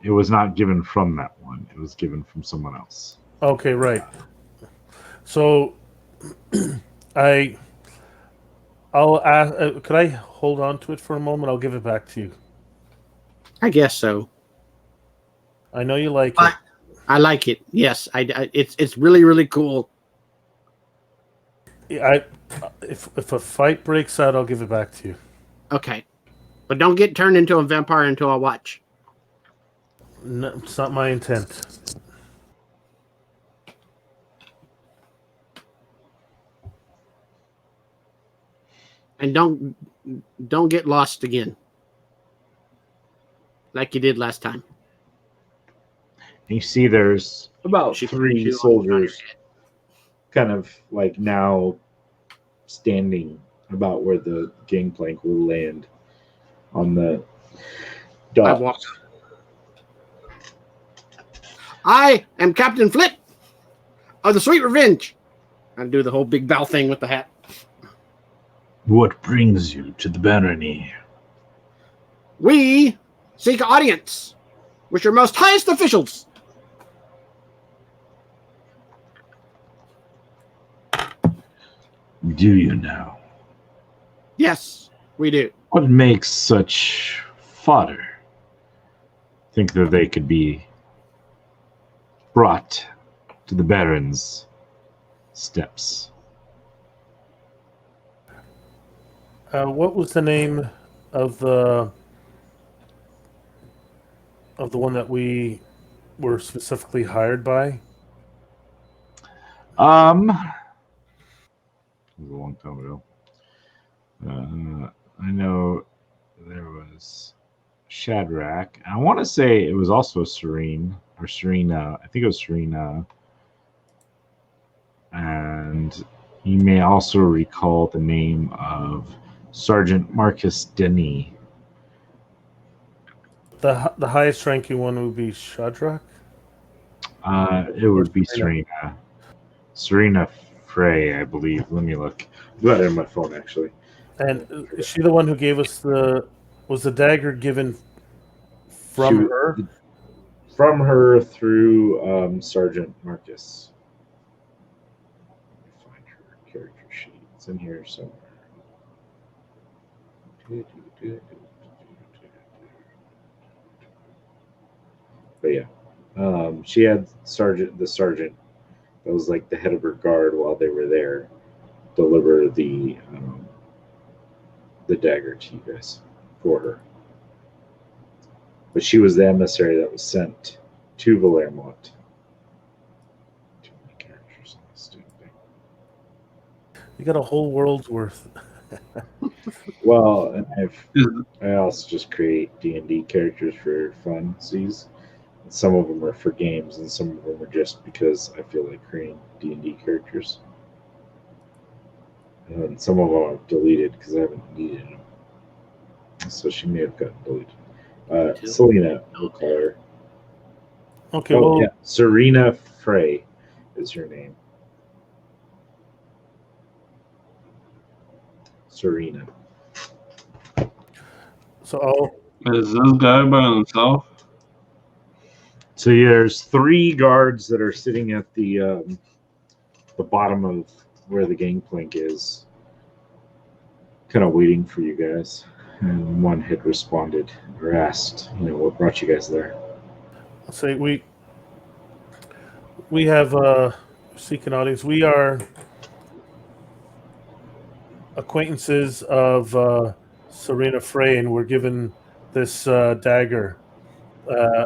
it was not given from that one. It was given from someone else. Okay, right. So, I'll ask. Could I hold on to it for a moment? I'll give it back to you. I guess so. I know you like I- it. I like it. Yes, it's really, really cool. If a fight breaks out, I'll give it back to you. Okay, but don't get turned into a vampire until I watch. No, it's not my intent. And don't get lost again, like you did last time. You see, there's about She- 3 she- soldiers, kind of like now standing about where the gangplank will land on the I dock. walk. I am Captain Flit of the Sweet Revenge. I do the whole big bow thing with the hat. What brings you to the barony? We seek audience with your most highest officials. Do you now? Yes, we do. What makes such fodder think that they could be brought to the Baron's steps? What was the name of the one that we were specifically hired by? It was a long time ago. I know there was Shadrach. I want to say it was also Serene or Serena. I think it was Serena. And you may also recall the name of Sergeant Marcus Denis. The highest ranking one would be Shadrach. It would be Serena. Serena Frey, I believe. Let me look. I've got it on my phone, actually. And is she the one who gave us was the dagger given from her? From her through Sergeant Marcus. Let me find her character sheet. It's in here somewhere. But yeah, she had the sergeant that was like the head of her guard while they were there deliver the dagger to you guys for her. But she was the emissary that was sent to Valermont. Too many characters on this stupid thing. You got a whole world's worth. Well, and I also just create D&D characters for funsies. Some of them are for games, and some of them are just because I feel like creating D&D characters. And some of them I've deleted because I haven't needed them. So she may have gotten deleted. Selena, we'll call her. Okay, Oh, well, yeah. Serena Frey is her name. Serena. so Is this guy by himself? So there's 3 guards that are sitting at the bottom of where the gangplank is, kind of waiting for you guys. And one had responded or asked, what brought you guys there? I'll say we have seek an audience. We are acquaintances of Serena Frey, and we're given this dagger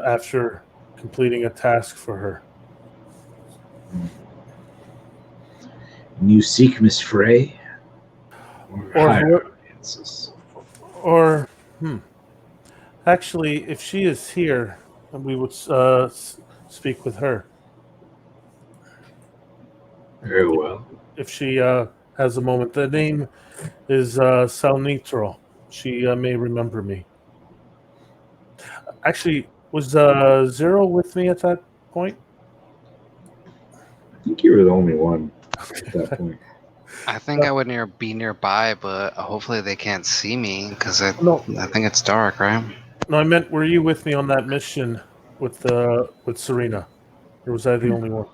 after completing a task for her. And you seek Miss Frey? Or higher audiences? Or, actually, if she is here, we would speak with her. Very well. If she has a moment. The name is Salnitro. She may remember me. Actually, was Zero with me at that point? I think you were the only one at that point. I think I would be nearby, but hopefully they can't see me because I No, think it's dark, right? no, I meant, were you with me on that mission with Serena? Or was I the only one?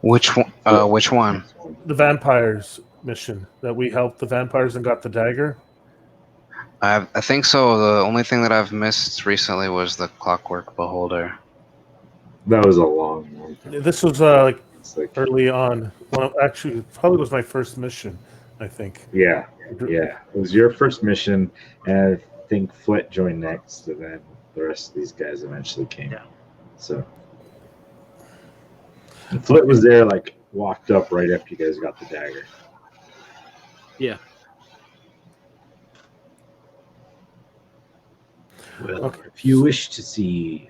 Which one? Which one? The vampires mission that we helped the vampires and got the dagger. I think so. The only thing that I've missed recently was the Clockwork Beholder. That was a long time. This was It's like, early on. Well, actually, it probably was my first mission, I think. yeah. It was your first mission, and I think Flit joined next, and then the rest of these guys eventually came. Yeah. So and Flit was there, like walked up right after you guys got the dagger. Yeah. Well, Okay. if you wish to see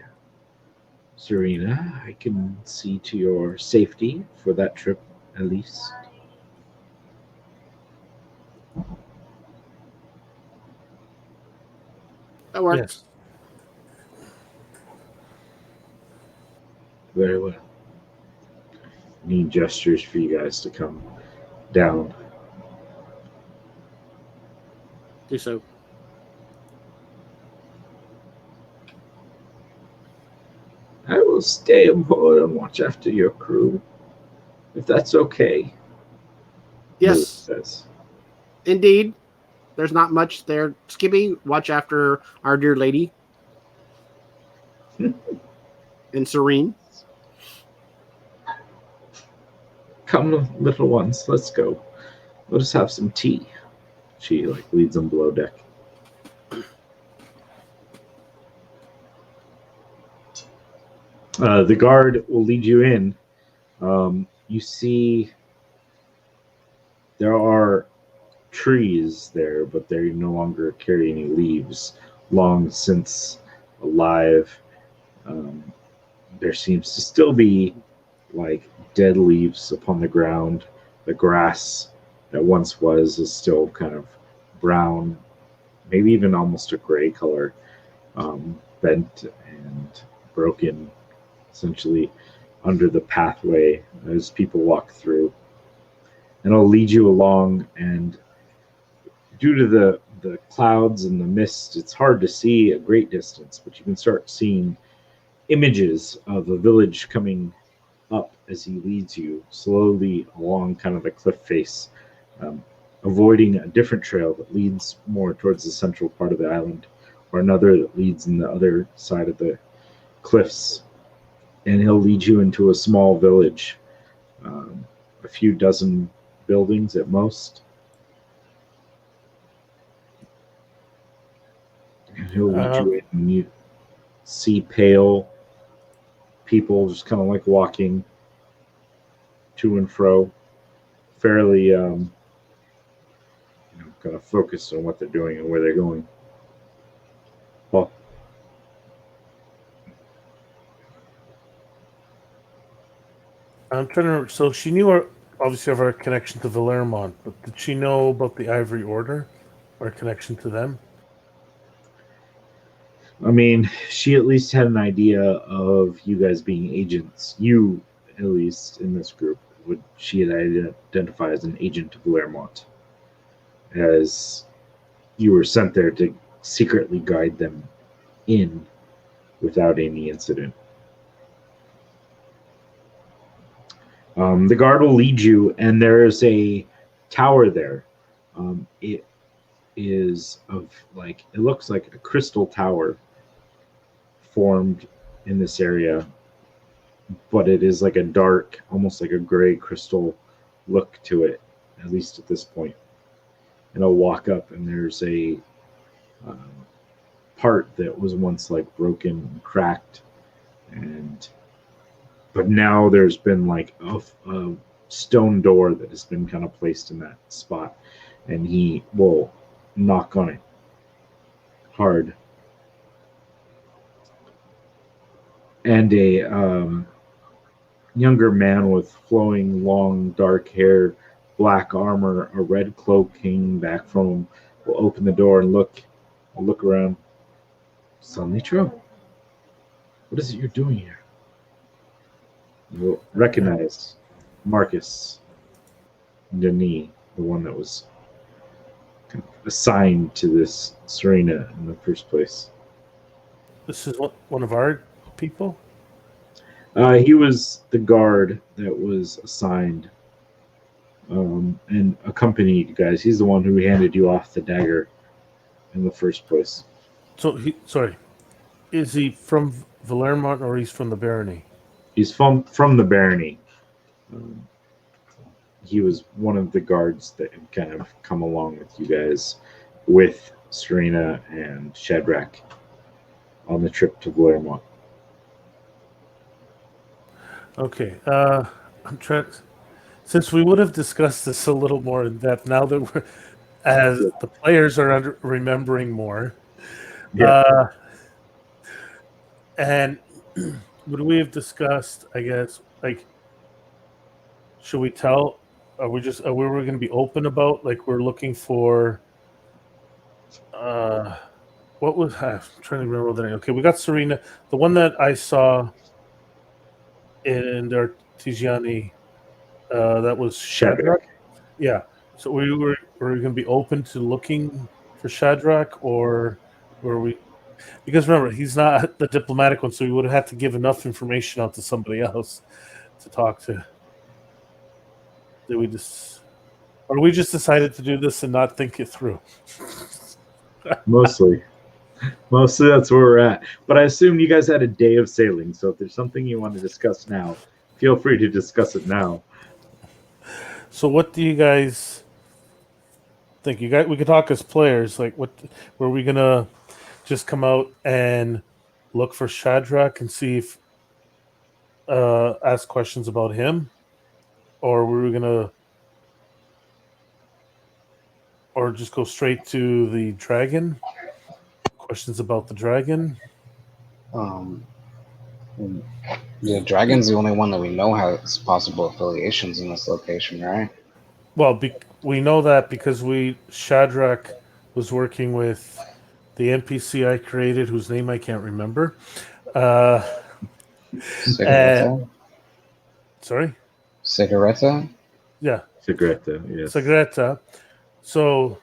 Serena, I can see to your safety for that trip, at least. That works. Yes. Very well. Need gestures for you guys to come down. Do so. I will stay aboard and watch after your crew, if that's okay. Yes, Lewis says. indeed. There's not much there. Skippy, watch after our dear lady. And Serene. Come, little ones, let's go. Let us have some tea. She leads them below deck. The guard will lead you in. You see there are trees there, but they no longer carry any leaves. Long since alive. There seems to still be dead leaves upon the ground. The grass that once was is still kind of brown, maybe even almost a gray color, bent and broken, essentially under the pathway as people walk through. And I'll lead you along, and due to the clouds and the mist, it's hard to see a great distance, but you can start seeing images of a village coming up as he leads you slowly along kind of the cliff face, avoiding a different trail that leads more towards the central part of the island, or another that leads in the other side of the cliffs. And he'll lead you into a small village, a few dozen buildings at most. And he'll lead you in, and you see pale people just kind of walking to and fro, fairly kind of focused on what they're doing and where they're going. Paul? I'm trying to remember. So she knew obviously of our connection to Valermont, but did she know about the Ivory Order, our connection to them? I mean, she at least had an idea of you guys being agents. You, at least in this group, she had identified as an agent of Valermont, as you were sent there to secretly guide them in without any incident. The guard will lead you, and there's a tower there. It is of it looks like a crystal tower formed in this area, but it is like a dark, almost like a gray crystal look to it, at least at this point. And I'll walk up, and there's a part that was once broken and cracked, but now there's been a stone door that has been kind of placed in that spot, and he will knock on it hard. And a younger man with flowing, long, dark hair, black armor, a red cloak hanging back from him will open the door and look around. Sonny Tro. What is it you're doing here? You'll recognize Marcus Denis, the one that was kind of assigned to this Serena in the first place. This is one of our people? He was the guard that was assigned and accompanied you guys. He's the one who handed you off the dagger in the first place. So, sorry. Is he from Valermont or he's from the Barony? He's from the Barony. He was one of the guards that had kind of come along with you guys with Serena and Shadrach on the trip to Valermont. Okay. I'm trying. Since we would have discussed this a little more in depth, now that we're as the players are remembering more, and would we have discussed? I guess like, should we tell? Are we going to be open about like we're looking for? What was I'm trying to remember the name? Okay, we got Serena, the one that I saw in Artigiani. That was Shadrach. Yeah. So we were going to be open to looking for Shadrach, or were we? Because remember, he's not the diplomatic one, so we would have had to give enough information out to somebody else to talk to. Did we just, or we just decided to do this and not think it through? Mostly that's where we're at. But I assume you guys had a day of sailing, so if there's something you want to discuss now, feel free to discuss it now. So what do you guys think? We could talk as players. Like, were we gonna just come out and look for Shadrach and see if ask questions about him, or were we gonna, or just go straight to the dragon? Questions about the dragon. The dragon's the only one that we know has possible affiliations in this location, right? Well, we know that because Shadrach was working with the NPC I created, whose name I can't remember. Cigaretta? Sorry? Cigaretta? Yeah. Cigaretta, yes. Cigaretta. So...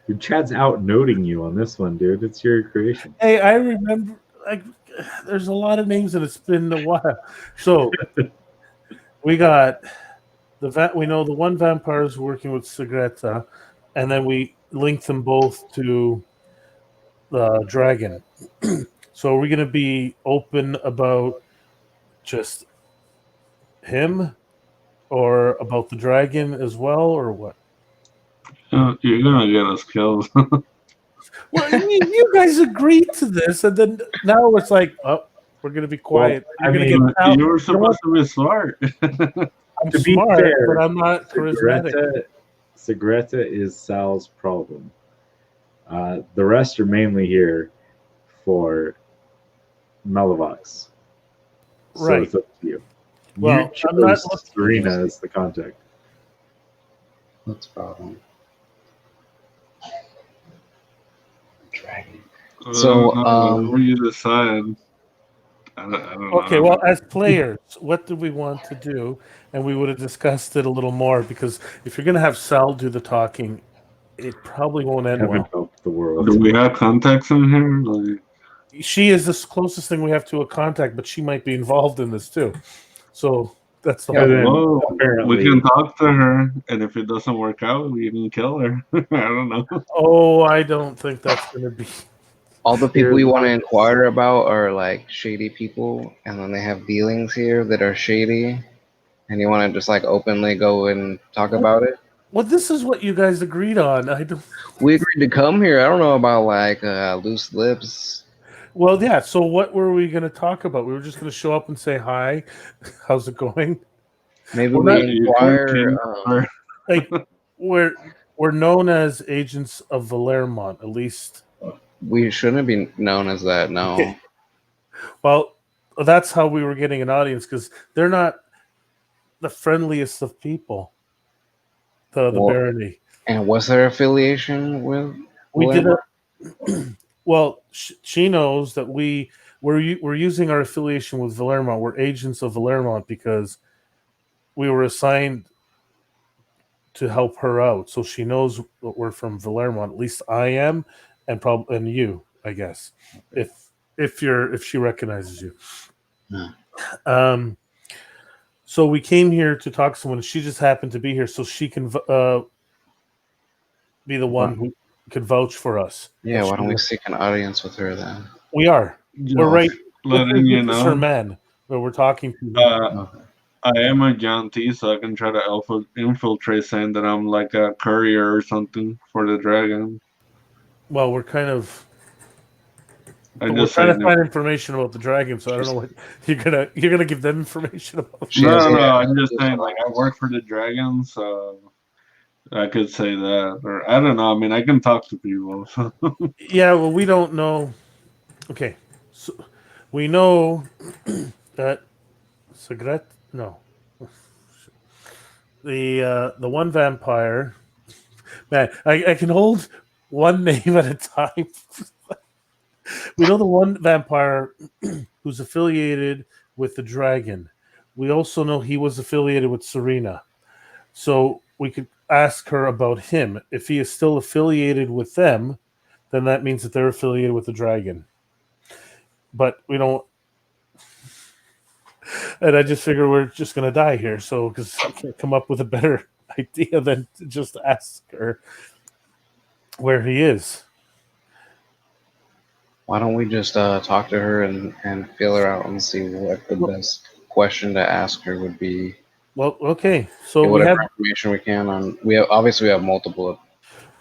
Dude, Chad's out-noting you on this one, dude. It's your creation. Hey, I remember... there's a lot of names and it's been a while. So, we got... we know the one vampire is working with Cigaretta, and then we linked them both to the dragon. So are we going to be open about just him, or about the dragon as well, or what? You're gonna get us killed. Well, you guys agreed to this, and then now it's like, oh, we're going to be quiet. Well, you were supposed to be smart. I'm to smart, be fair, but I'm not charismatic. Cigaretta is Sal's problem. The rest are mainly here for Melavox. So Right. it's up to you. Well, you I'm not chose Serena as the contact. What's the problem? Dragon. So, whatever you decide. I don't know. Okay, well, as players, what do we want to do? And we would have discussed it a little more, because if you're going to have Sal do the talking, it probably won't end Haven't well. helped the world. Do we have contacts in here? Like, She is the closest thing we have to a contact, but she might be involved in this too. So that's the Yeah, whole then well, apparently, we can talk to her, and if it doesn't work out, we can kill her. I don't know. Oh, I don't think that's going to be. all the people you want to inquire about are like shady people, and then they have dealings here that are shady, and you want to just like openly go and talk about it. Well, this is what you guys agreed on. I don't. We agreed to come here. I don't know about like loose lips. Well, yeah. So what were we going to talk about? We were just going to show up and say hi. How's it going? Maybe Well, we inquire. Like we're known as agents of Valermont, at least. We shouldn't be known as that. No. Well, that's how we were getting an audience, because they're not the friendliest of people. The Barony. And what's their affiliation with? We did a. Well, she knows that we we're using our affiliation with Valermont. We're agents of Valermont because we were assigned to help her out, so she knows that we're from Valermont. At least I am, and you, I guess, if she recognizes you. Yeah. So we came here to talk to someone. She just happened to be here, so she can be the one who could vouch for us. Yeah, why don't we seek an audience with her then? We are. We're right. Letting you This is her know. man that we're talking to. Okay. I am a John T, so I can try to infiltrate, saying that I'm like a courier or something for the dragon. Well, we're kind of. I'm We're just trying to saying. find information about the dragon, so I don't know what you're gonna give them information about. She has No, a- I'm just saying, like, I work for the dragon, so I could say that. Or, I don't know, I mean, I can talk to people. So. Yeah, well, we don't know. Okay, so we know that Segret. No, the one vampire. Man, I can hold one name at a time. We know the one vampire who's affiliated with the dragon. We also know he was affiliated with Serena. So we could ask her about him. If he is still affiliated with them, then that means that they're affiliated with the dragon. But we don't. And I just figure we're just going to die here. So, because I can't come up with a better idea than to just ask her where he is. Why don't we just talk to her and feel her out and see what the best question to ask her would be? Well, okay. So Get we whatever have information we can on. We have multiple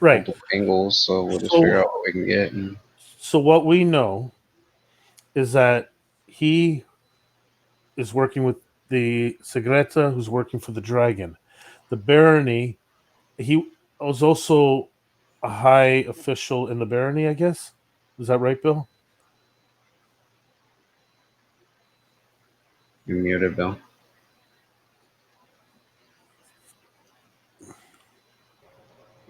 right. angles, so we'll just So- figure out what we can get. And So what we know is that he is working with the Segreta, who's working for the dragon. The barony, he was also a high official in the barony, I guess. Is that right, Bill? you muted, Bill.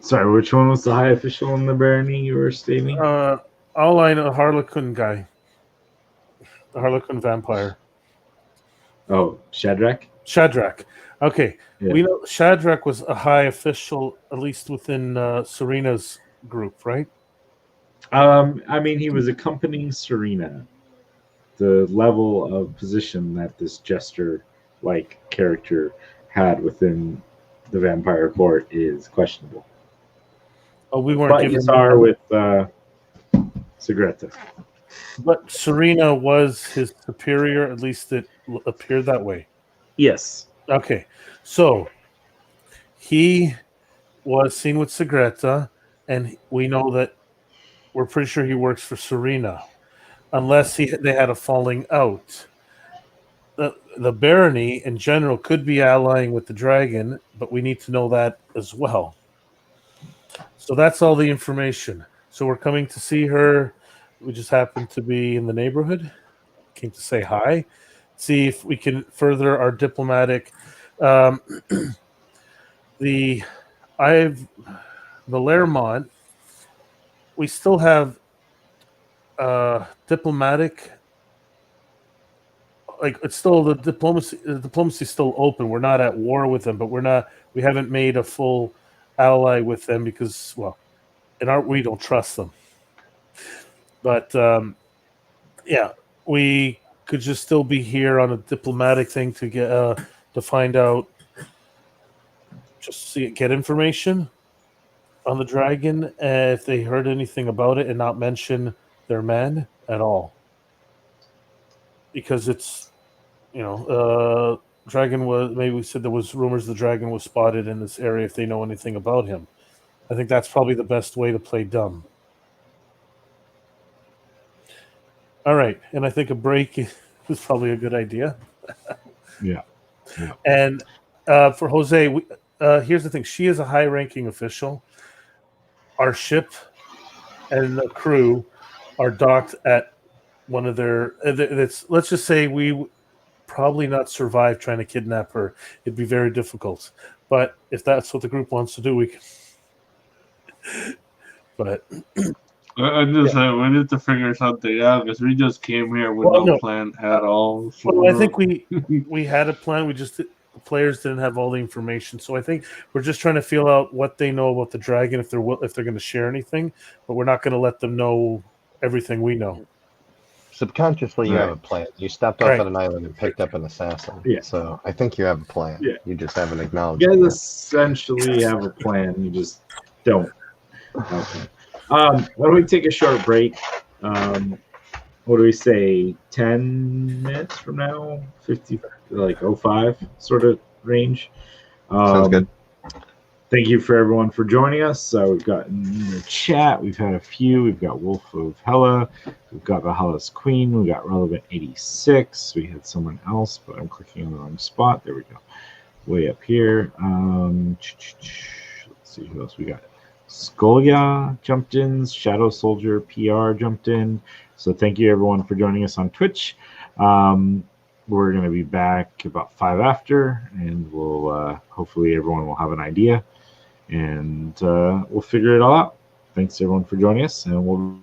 Sorry, which one was the high official in the barony you were stating? All I know, Harlequin guy. The Harlequin vampire. Oh, Shadrach? Shadrach. Okay. Yeah. We know Shadrach was a high official, at least within Serena's group, right? I mean, he was accompanying Serena. The level of position that this jester-like character had within the vampire court is questionable. Oh, we weren't But given. you saw her with Segreta. But Serena was his superior, at least it appeared that way. Yes. Okay, so he was seen with Segreta, and we know that we're pretty sure he works for Serena, unless they had a falling out. The barony in general could be allying with the dragon, but we need to know that as well. So that's all the information. So we're coming to see her. We just happen to be in the neighborhood. Came to say hi, see if we can further our diplomatic. The Valermont, we still have diplomatic. Like it's still the diplomacy. The diplomacy is still open. We're not at war with them, but we haven't made a full ally with them because, well, we don't trust them. But yeah, we could just still be here on a diplomatic thing to get to find out, just get information on the dragon, if they heard anything about it, and not mention their man at all, because it's dragon was, maybe we said there was rumors the dragon was spotted in this area. If they know anything about him, I think that's probably the best way to play dumb. All right, and I think a break is probably a good idea. Yeah. And for Jose, here's the thing: she is a high-ranking official. Our ship and the crew are docked at one of their. Let's just say we probably not survive trying to kidnap her. It'd be very difficult. But if that's what the group wants to do, we can. But I just said we need to figure something out because we just came here with Well, no no. plan at all. Well, I think we had a plan. We just the players didn't have all the information, so I think we're just trying to feel out what they know about the dragon, if they're going to share anything. But we're not going to let them know everything we know. Subconsciously, you have Right. a plan. You stopped off Right. at an island and picked up an assassin. Yeah. So I think you have a plan. Yeah. You just haven't acknowledged You it guys yet. essentially have a plan. You just don't. Okay. Why don't we take a short break? What do we say? 10 minutes from now? 50, like 05 sort of range. Sounds good. Thank you for everyone for joining us. We've got in the chat, we've had a few. We've got Wolf of Hella, we've got Valhalla's Queen, we got Relevant 86. We had someone else, but I'm clicking on the wrong spot. There we go. Way up here. Let's see who else we got. Skolya jumped in. Shadow Soldier PR jumped in. So thank you everyone for joining us on Twitch. We're going to be back about 5 after, and we'll hopefully everyone will have an idea, and we'll figure it all out. Thanks everyone for joining us, and we'll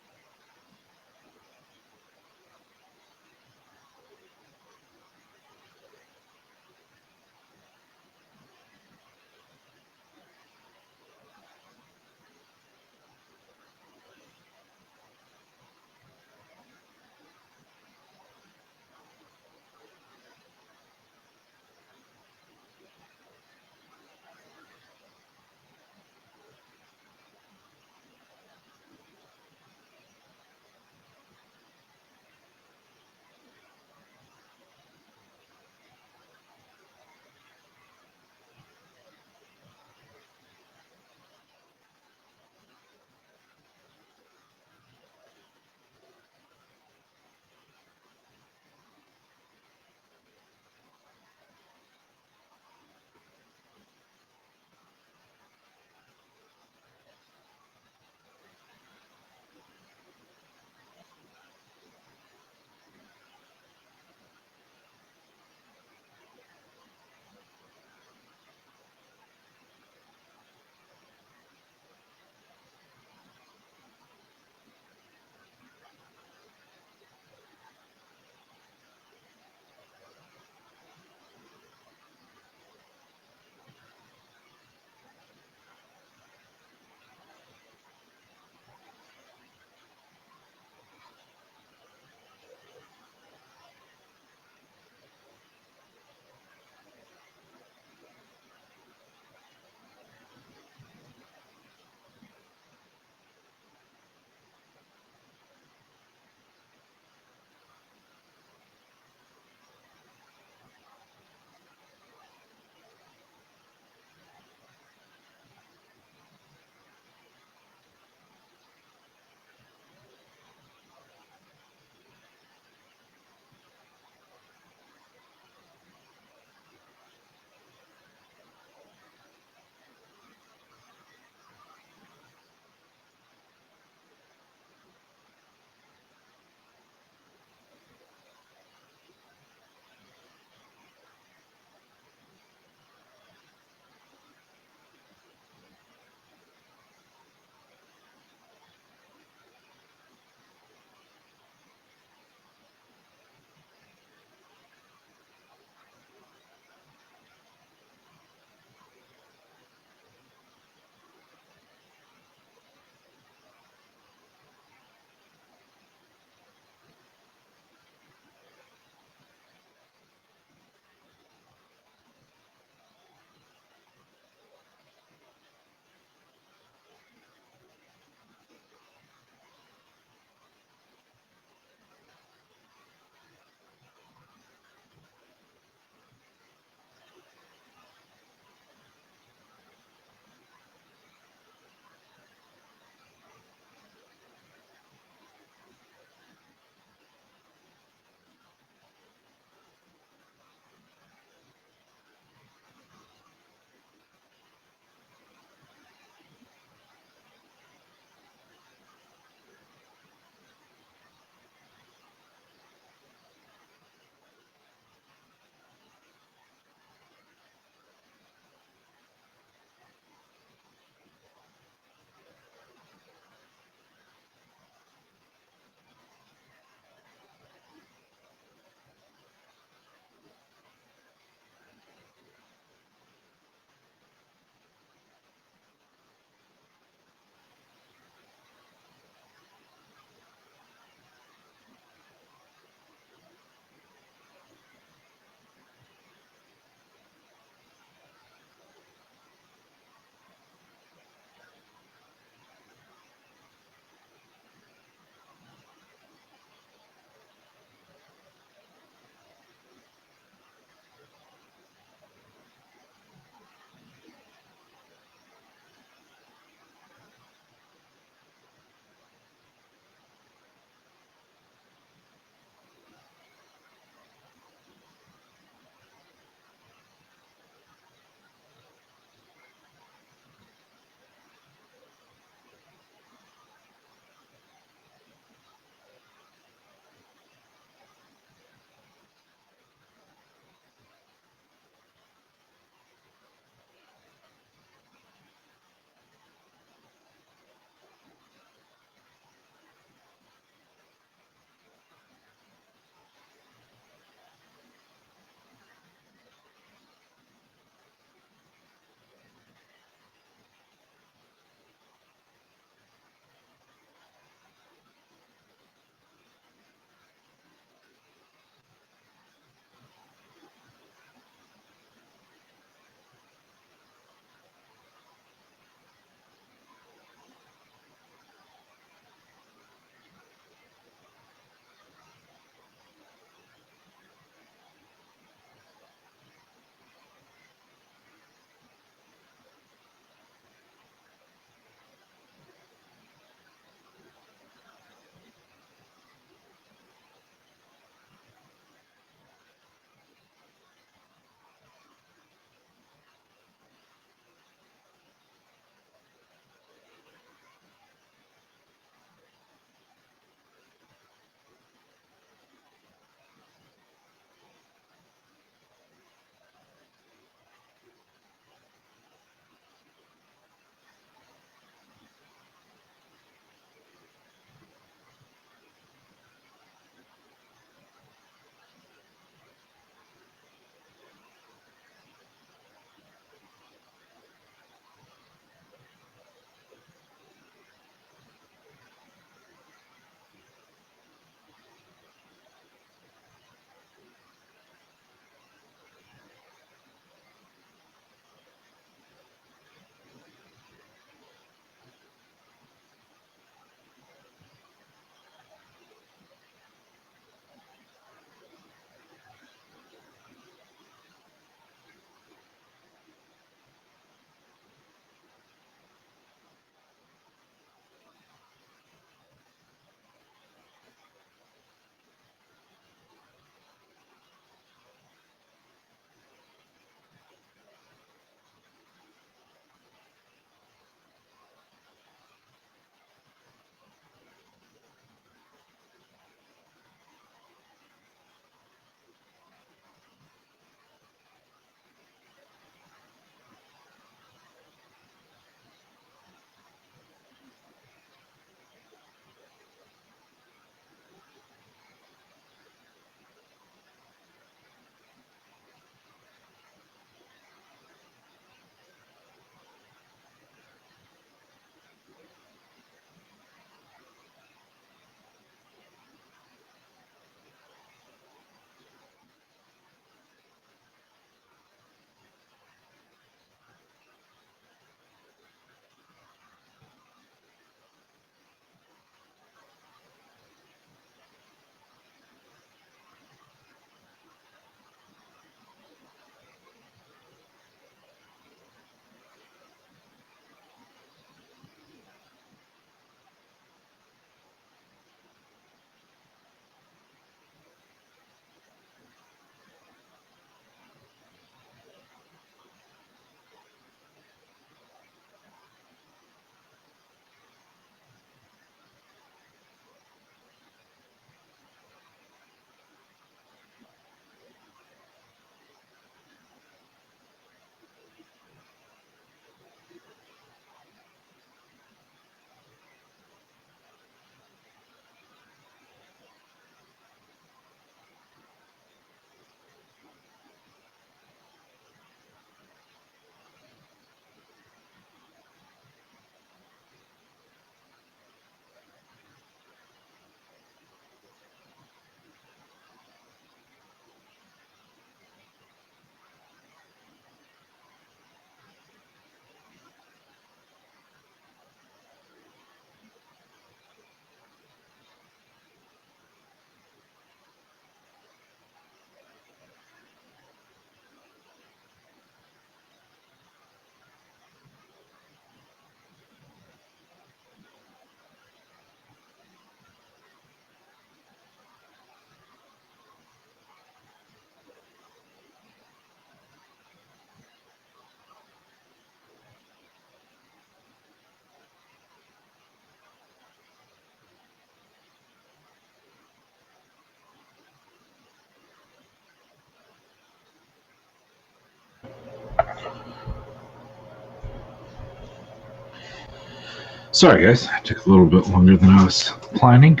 Sorry, guys. It took a little bit longer than I was planning.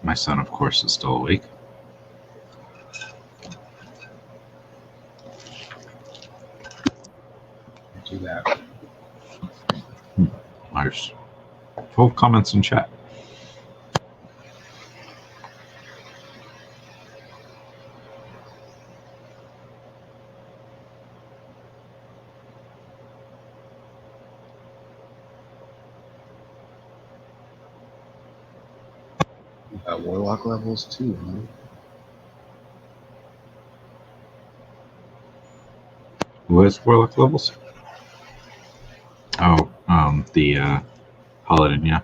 My son, of course, is still awake. Do that. There's 12 comments in chat. Warlock levels too, huh? Who has warlock levels? Oh, the paladin, yeah.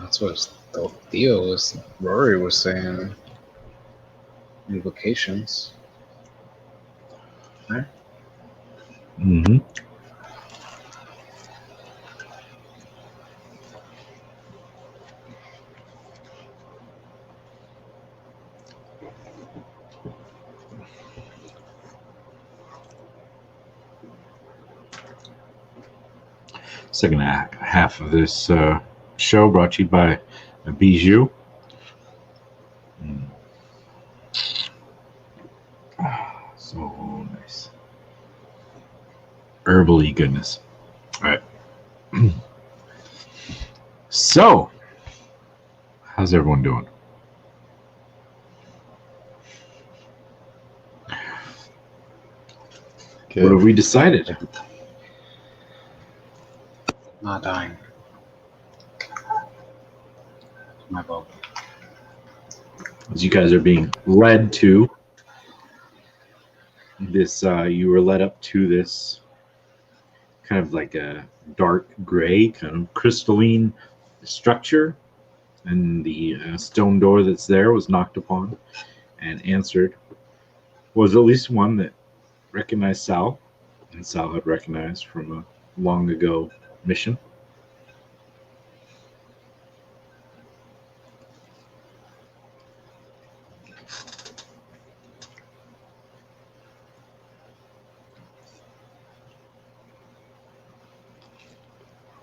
That's what Theo was. Rory was saying. Invocations. Right? Mm-hmm. Second half of this show brought to you by Bijou. So nice. Herbally goodness. All right. So, how's everyone doing? Good. What have we decided? Not dying. My fault. As you guys are being led to this, you were led up to this kind of like a dark gray, kind of crystalline structure, and the stone door that's there was knocked upon and answered. Was at least one that recognized Sal, and Sal had recognized from a long ago mission.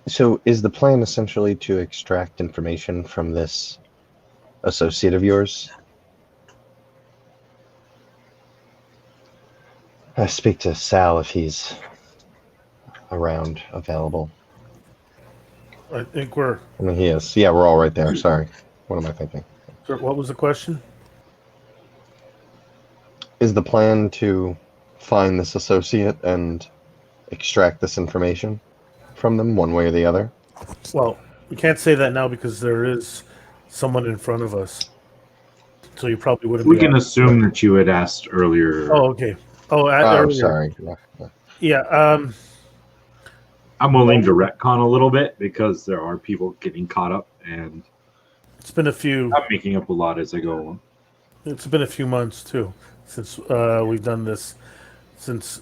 So is the plan essentially to extract information from this associate of yours? I speak to Sal if he's around, available. I think we're. I mean, he is. Yeah, we're all right there. Sorry. What am I thinking? What was the question? Is the plan to find this associate and extract this information from them one way or the other? Well, we can't say that now because there is someone in front of us. So you probably wouldn't We be can asking. assume that you had asked earlier. Oh, okay. Oh, Oh, earlier. sorry. Yeah. I'm willing to retcon a little bit because there are people getting caught up, and It's been a few. I'm making up a lot as I go along. It's been a few months too since we've done this. Since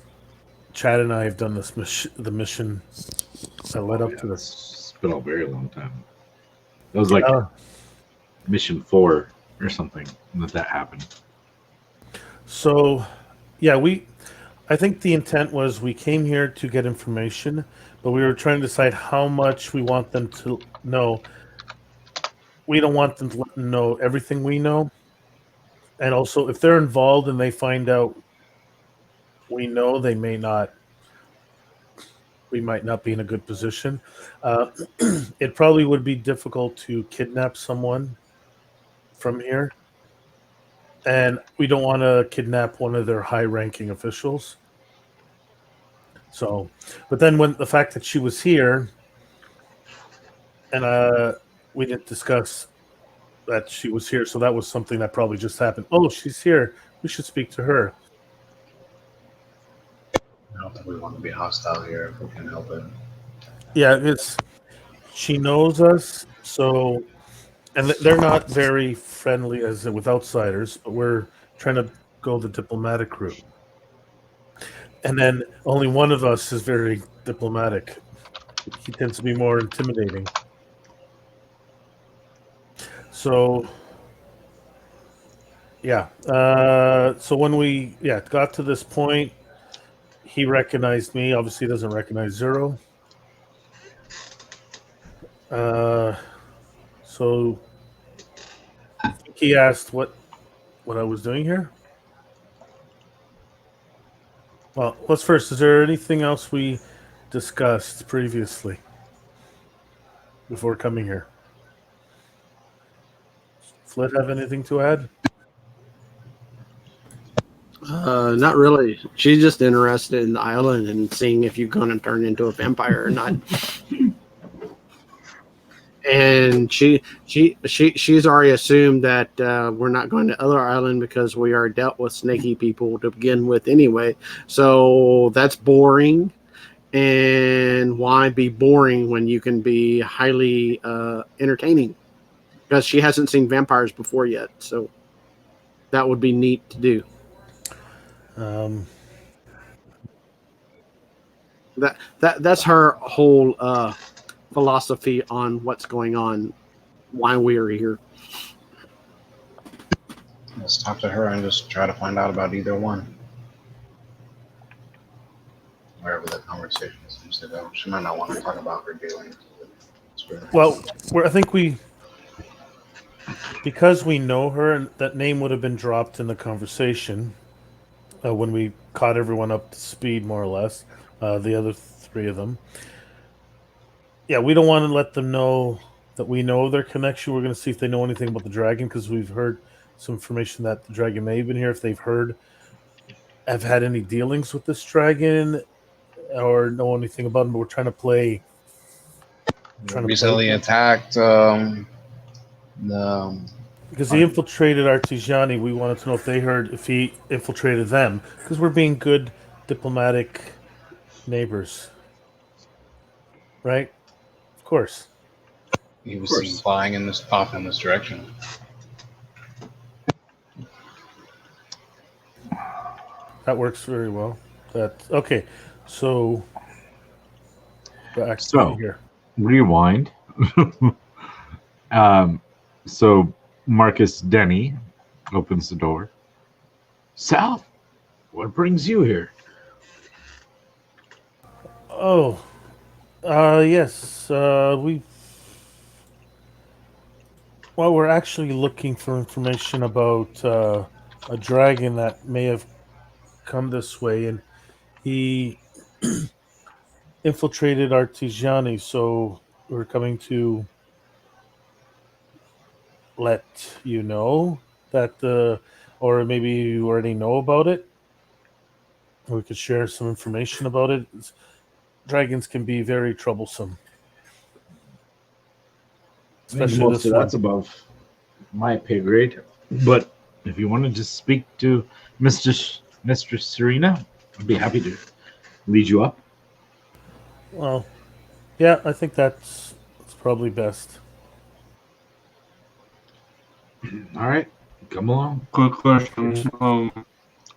Chad and I have done this the mission that led up to this. It's been a very long time. That was like mission 4 or something that happened. So, yeah, I think the intent was we came here to get information, but we were trying to decide how much we want them to know. We don't want them to let them know everything we know. And also, if they're involved and they find out we know, we might not be in a good position. It probably would be difficult to kidnap someone from here. And we don't want to kidnap one of their high-ranking officials. So, but then when the fact that she was here, and we didn't discuss that she was here, so that was something that probably just happened. Oh, she's here. We should speak to her. I don't think we want to be hostile here if we can help it. Yeah, she knows us, so, and they're not very friendly with outsiders, but we're trying to go the diplomatic route. And then only one of us is very diplomatic. He tends to be more intimidating. So, yeah. So when we got to this point, he recognized me. Obviously, he doesn't recognize Zero. So I think he asked what I was doing here. Well, let's first. Is there anything else we discussed previously before coming here? Flit, have anything to add? Not really. She's just interested in the island and seeing if you're going to turn into a vampire or not. And she's already assumed that we're not going to other island because we are dealt with snaky people to begin with anyway. So that's boring. And why be boring when you can be highly entertaining? Because she hasn't seen vampires before yet, so that would be neat to do. That's her whole philosophy on what's going on, why we are here. Let's talk to her and just try to find out about either one. Wherever the conversation seems to go. She might not want to talk about her dealings with spirits. Well, I think because we know her, and that name would have been dropped in the conversation when we caught everyone up to speed, more or less. The other three of them. Yeah, we don't want to let them know that we know their connection. We're going to see if they know anything about the dragon, because we've heard some information that the dragon may have been here. If they've have had any dealings with this dragon, or know anything about him, but we're trying to play. Recently attacked because he infiltrated Artigiani. We wanted to know if they heard if he infiltrated them, because we're being good diplomatic neighbors, right? Of course. He was seen flying off in this direction. That works very well. Okay. So back here. Rewind. So Marcus Denny opens the door. Sal, what brings you here? Oh, yes. We're actually looking for information about a dragon that may have come this way, and he infiltrated Artigiani, so we're coming to let you know that, or maybe you already know about it. We could share some information about it. Dragons can be very troublesome. Especially most of that's above my pay grade. But if you want to just speak to Mistress Serena, I'd be happy to lead you up. Well, yeah, I think that's probably best. All right, come along. Quick question.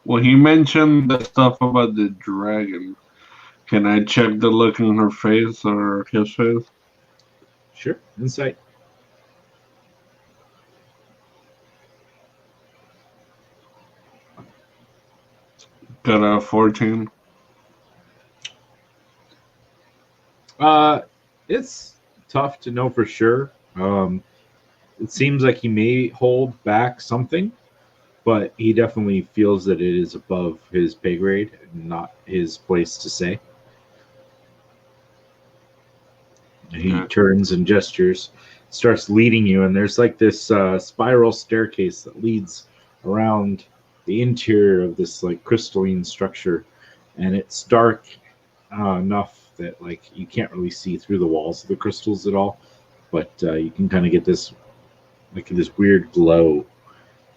When he mentioned the stuff about the dragon, can I check the look in her face or his face? Sure, insight. Got a 14. It's tough to know for sure. It seems like he may hold back something, but he definitely feels that it is above his pay grade and not his place to say. He turns and gestures, starts leading you, and there's like this spiral staircase that leads around the interior of this like crystalline structure, and it's dark enough that like you can't really see through the walls of the crystals at all, but you can kind of get this weird glow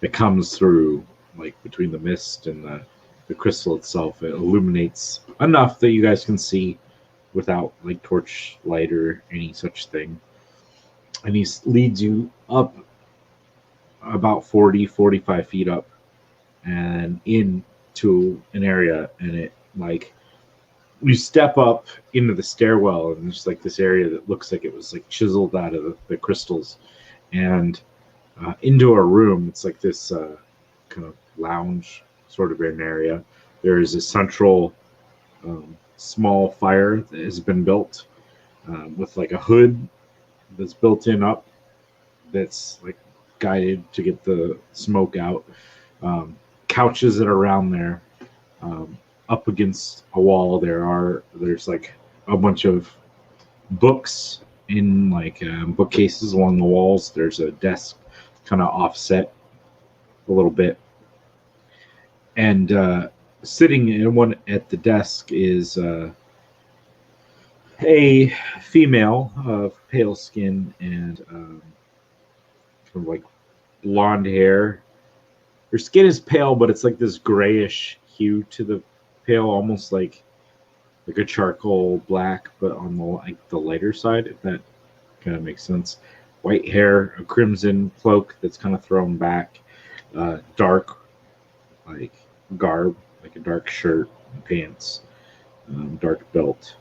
that comes through like between the mist and the crystal itself. It illuminates enough that you guys can see without like torch light or any such thing. And he leads you up about 45 feet up and into an area, and it like you step up into the stairwell, and there's like this area that looks like it was like chiseled out of the crystals, and into a room. It's like this kind of lounge sort of an area. There is a central small fire that has been built with like a hood that's built in up that's like guided to get the smoke out. Couches that are around there. Up against a wall, there's like a bunch of books in like bookcases along the walls. There's a desk kind of offset a little bit, and sitting in one at the desk is a female of pale skin and kind of like blonde hair. Her skin is pale, but it's like this grayish hue to the pale, almost like a charcoal black, but on the lighter side, if that kind of makes sense. White hair, a crimson cloak that's kind of thrown back, dark like garb, like a dark shirt and pants, dark belt.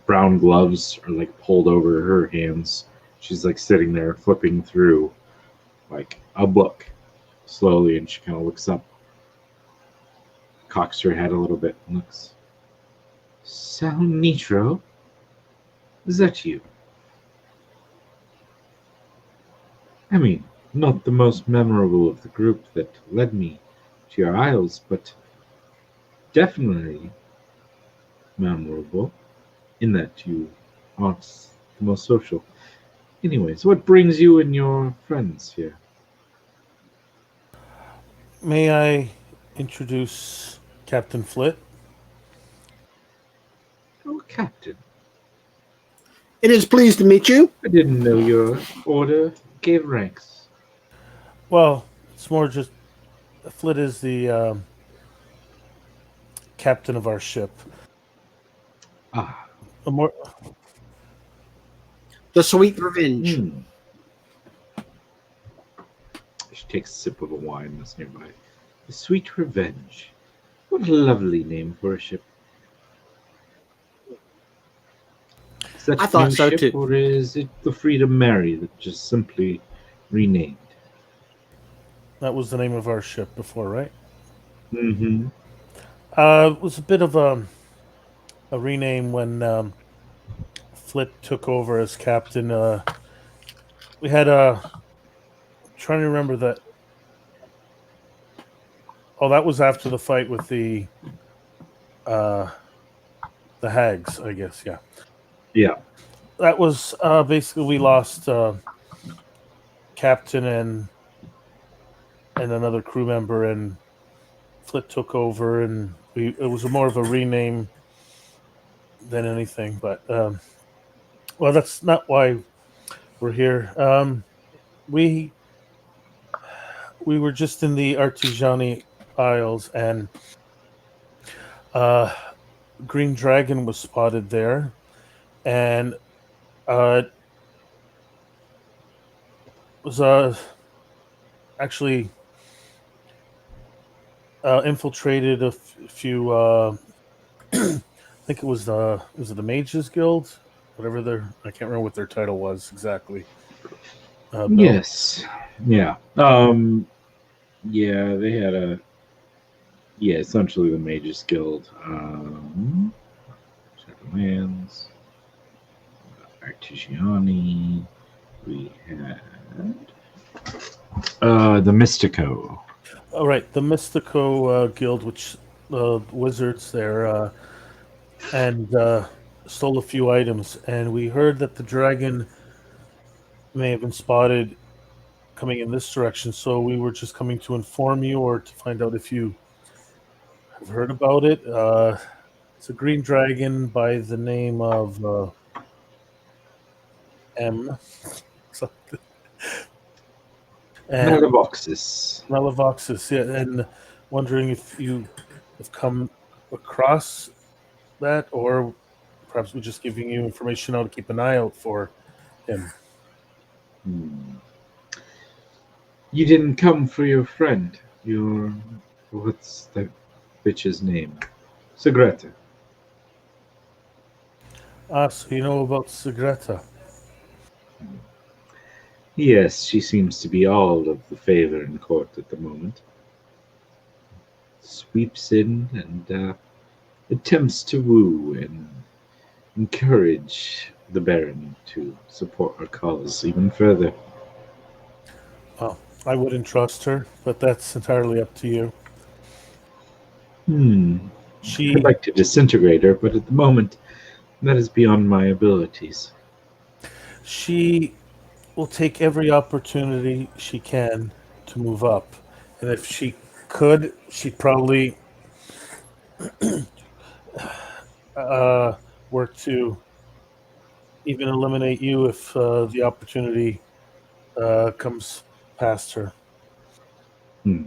Brown gloves are like pulled over her hands. She's like sitting there flipping through like a book slowly, and she kind of looks up, cocks her head a little bit, and looks. Sal Nitro? Is that you? I mean, not the most memorable of the group that led me to your isles, but definitely memorable in that you aren't the most social. Anyways, what brings you and your friends here? May I introduce Captain Flit? Oh, Captain. It is pleased to meet you. I didn't know your order gave ranks. Well, it's more just Flit is the captain of our ship. Ah. The Sweet Revenge. She takes a sip of a wine that's nearby. The Sweet Revenge. What a lovely name for a ship. Is that I thought new so ship, too. or is it the Freedom Mary that just simply renamed? That was the name of our ship before, right? Mm-hmm. It was a bit of a rename when Flit took over as captain. We had trying to remember that. Oh, that was after the fight with the hags, I guess. Yeah. Yeah. That was basically we lost captain and another crew member, and Flit took over, and it was more of a rename than anything. But well, that's not why we're here. We were just in the Artesiani Isles, and Green Dragon was spotted there, and was actually infiltrated a few. I think it was the Mages Guild, whatever I can't remember what their title was exactly. Yes. Yeah. Yeah, they had essentially the Mages Guild. Lands. Artesiani. We had the Mystico. Oh, right, the Mystico Guild, which wizards there, and stole a few items. And we heard that the dragon may have been spotted coming in this direction. So we were just coming to inform you or to find out if you have heard about it. It's a green dragon by the name of M. Something. And Malavoxis, yeah. And wondering if you have come across that, or perhaps we're just giving you information how to keep an eye out for him. You didn't come for your friend. What's that bitch's name? Segreta. So you know about Segreta? Yes, she seems to be all of the favor in court at the moment. Sweeps in and attempts to woo and encourage the Baron to support our cause even further. Well, I wouldn't trust her, but that's entirely up to you. I'd She like to disintegrate her, but at the moment, that is beyond my abilities. she will take every opportunity she can to move up, and if she could, she'd probably work to even eliminate you if the opportunity comes past her. Hmm.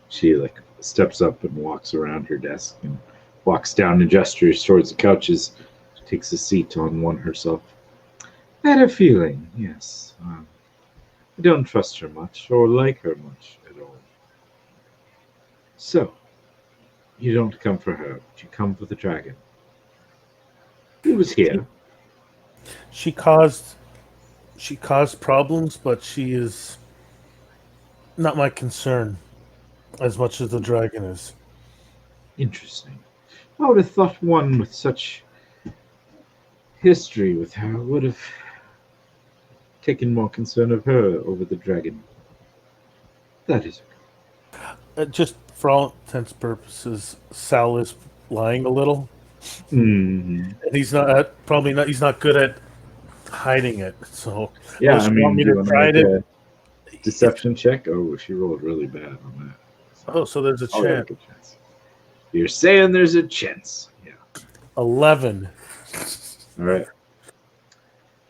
She steps up and walks around her desk and walks down and gestures towards the couches. She takes a seat on one herself. I had a feeling, yes. I don't trust her much or like her much at all. So, you don't come for her, but you come for the dragon. He was here. She caused problems, but she is not my concern as much as the dragon is. Interesting. I would have thought one with such history with her would have taken more concern of her over the dragon. That is Just for all intents and purposes, Sal is lying a little, Mm. and he's not probably not. He's not good at hiding it. So, Yeah, unless I you want mean, me do you to want to try make it, a deception check? Oh, she rolled really bad on that. oh, so there's a Oh, yeah, chance. good chance. You're saying there's a chance. Yeah. 11. All right.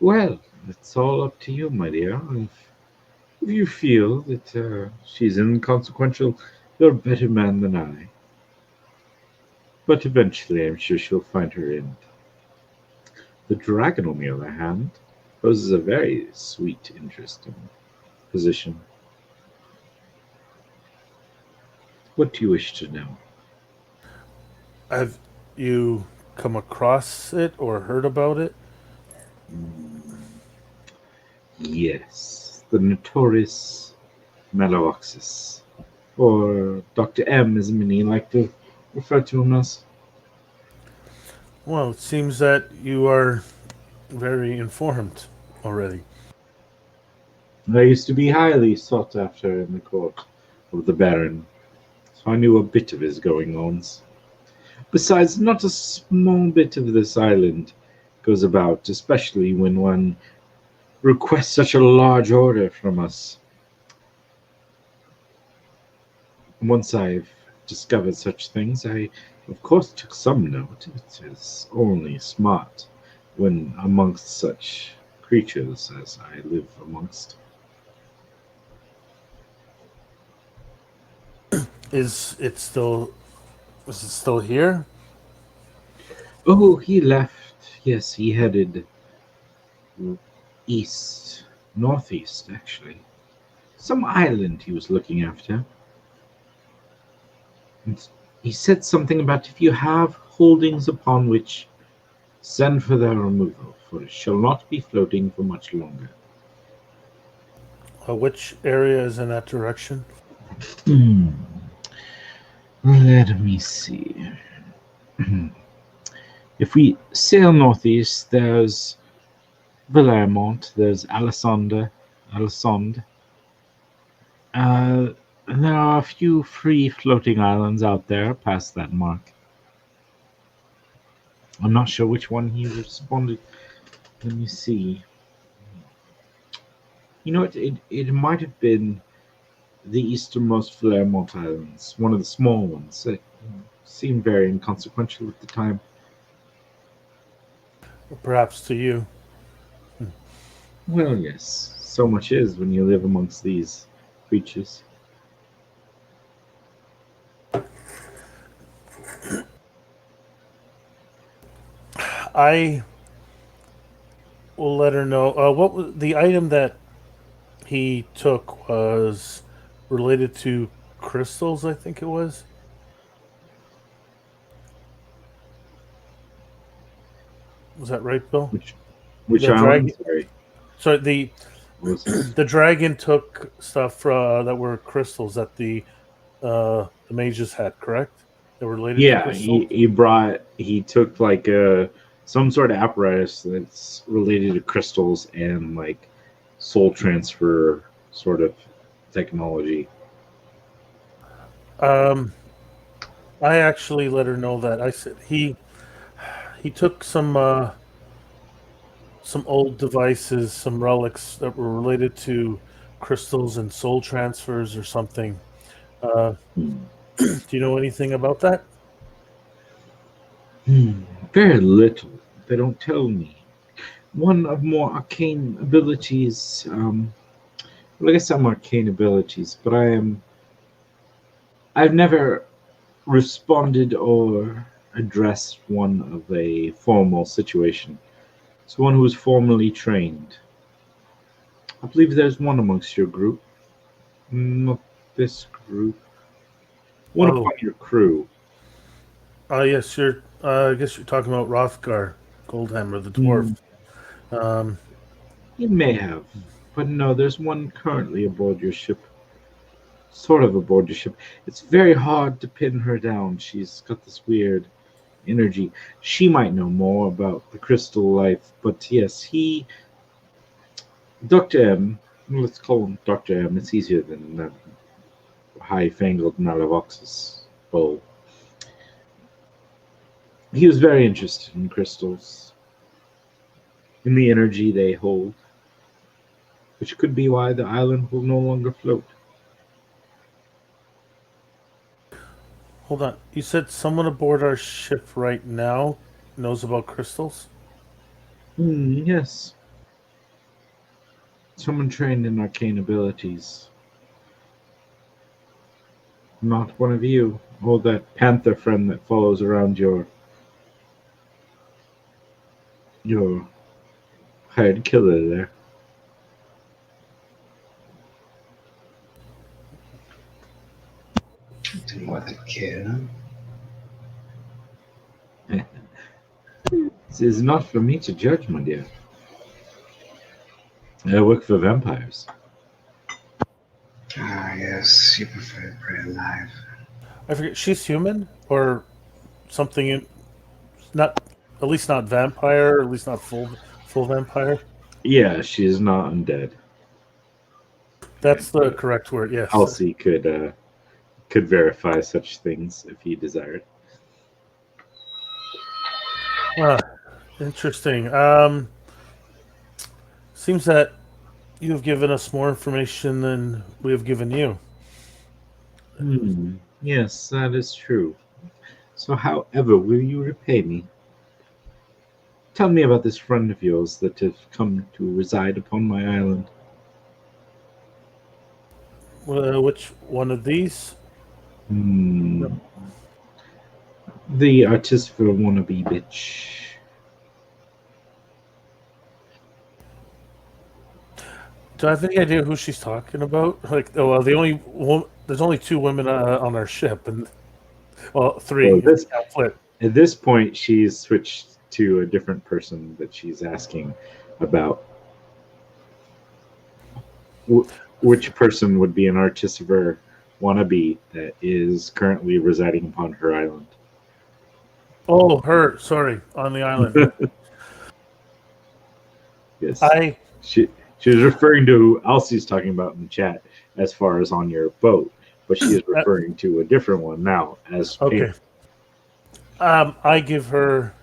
Well, it's all up to you, my dear. If you feel that she's inconsequential, you're a better man than I. But eventually, I'm sure she'll find her end. The dragon, on the other hand, poses a very sweet, interesting position. What do you wish to know? Have you come across it or heard about it? Yes, the notorious Maloxus, or Dr. M, as many like to refer to him as. Well, it seems that you are very informed already. I used to be highly sought after in the court of the Baron, so I knew a bit of his going-ons. Besides, not a small bit of this island goes about, especially when one requests such a large order from us. Once I've discovered such things, I, of course, took some note. It is only smart when amongst such creatures as I live amongst. Is it still here? Oh, he left. Yes, he headed east, northeast, actually. Some island he was looking after. And he said something about if you have holdings upon which, send for their removal, for it shall not be floating for much longer. Which area is in that direction? Hmm. Let me see. If we sail northeast, there's Villarmont, there's Alisonde. And there are a few free floating islands out there past that mark. I'm not sure which one he responded. Let me see. You know, it might have been the easternmost Villarmont Islands, one of the small ones. It seemed very inconsequential at the time. Or perhaps to you? Well, yes, so much is when you live amongst these creatures. I will let her know. What was the item that he took was related to crystals, I think it was. Was that right, Bill? Which The island? dragon. Sorry. So the What was it? the dragon took stuff that were crystals that the mages had, correct? that were related to Yeah, crystal? he took like some sort of apparatus that's related to crystals and like soul transfer sort of technology. I actually let her know that. I said he took some old devices, some relics that were related to crystals and soul transfers or something. Uh, Hmm. do you know anything about that? Very little. They don't tell me. One of more arcane abilities. Well, I guess some arcane abilities, but I've never responded or addressed one of a formal situation. It's one who is formally trained. I believe there's one amongst your group. Not this group. One Oh, upon your crew. yes, you're. I guess you're talking about Rothgar Goldhammer, the dwarf. Hmm, Um, you may have. But no, there's one currently aboard your ship. Sort of aboard your ship. It's very hard to pin her down. She's got this weird energy. She might know more about the crystal life, but yes, Dr. M, let's call him Dr. M, it's easier than that high-fangled Nalavoxus bull. He was very interested in crystals, in the energy they hold, which could be why the island will no longer float. hold on. You said someone aboard our ship right now knows about crystals? Yes. Someone trained in arcane abilities. Not one of you. Or that panther friend that follows around your hired killer there. Do more than kill. This is not for me to judge, my dear. I work for vampires. Ah, yes, you prefer to pray alive. I forget. She's human or something. Not at least not vampire. At least not full vampire. Yeah, she is not undead. That's the correct word. Yes. Halsey could verify such things if he desired. Ah, interesting. Seems that you have given us more information than we have given you. Yes, that is true. So, however, will you repay me? Tell me about this friend of yours that has come to reside upon my island. Which one of these? Hmm. The artistical wannabe bitch. Do I have any idea who she's talking about? Like, oh, well, there's only two women on our ship, and well, three. Well, If you count Flit. at this point, she's switched to a different person that she's asking about. Which person would be an artistiver wannabe that is currently residing upon her island? Oh, her. Sorry, on the island. Yes. She was referring to who Elsie's talking about in the chat as far as on your boat, but she is referring to a different one now as Okay. I give her,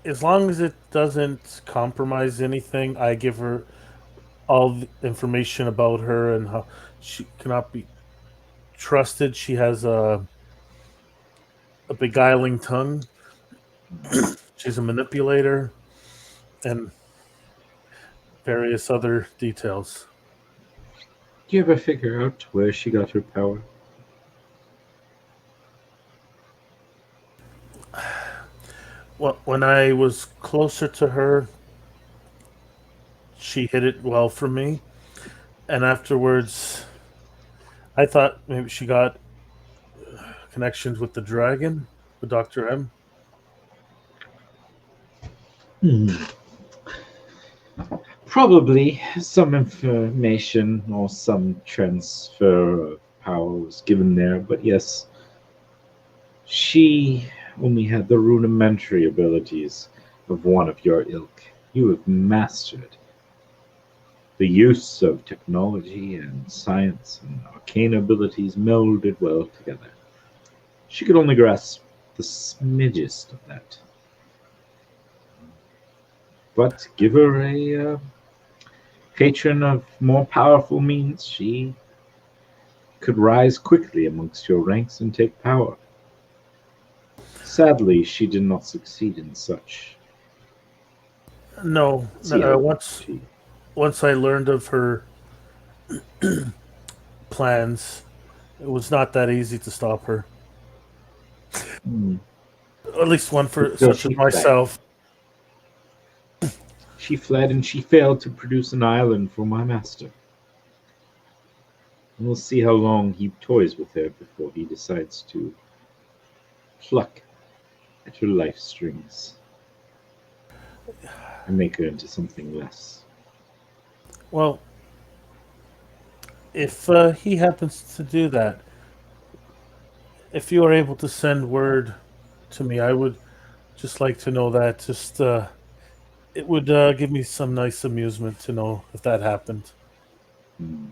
as long as it doesn't compromise anything, I give her all the information about her and how she cannot be trusted. She has a beguiling tongue. She's a manipulator, and various other details. Do you ever figure out where she got her power? Well, when I was closer to her, she hid it well from me, and afterwards, I thought maybe she got connections with the dragon, with Dr. M. Probably some information or some transfer of power was given there, but yes, She only had the rudimentary abilities of one of your ilk. You have mastered the use of technology and science and arcane abilities melded well together. She could only grasp the smidgest of that. But give her a patron of more powerful means, she could rise quickly amongst your ranks and take power. Sadly, she did not succeed in such. No, See how once I learned of her plans, it was not that easy to stop her. Hmm. At least one for So such as she fled. myself. She fled and she failed to produce an island for my master. We'll see how long he toys with her before he decides to pluck at her life strings and make her into something less. Well, if he happens to do that, if you are able to send word to me, I would just like to know that. Just it would give me some nice amusement to know if that happened. Hmm.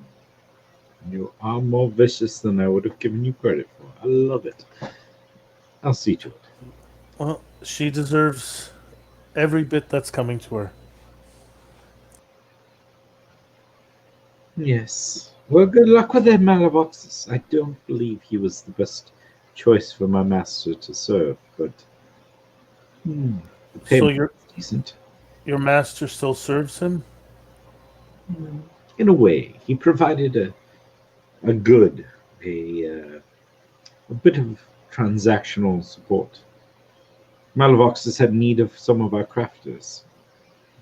You are more vicious than I would have given you credit for. I love it. I'll see to it. Well, she deserves every bit that's coming to her. Yes. Well, good luck with that Malaboxus. I don't believe he was the best choice for my master to serve, but the So payment was decent. your master still serves him? In a way, he provided a good, a bit of transactional support. Malavoxus had need of some of our crafters.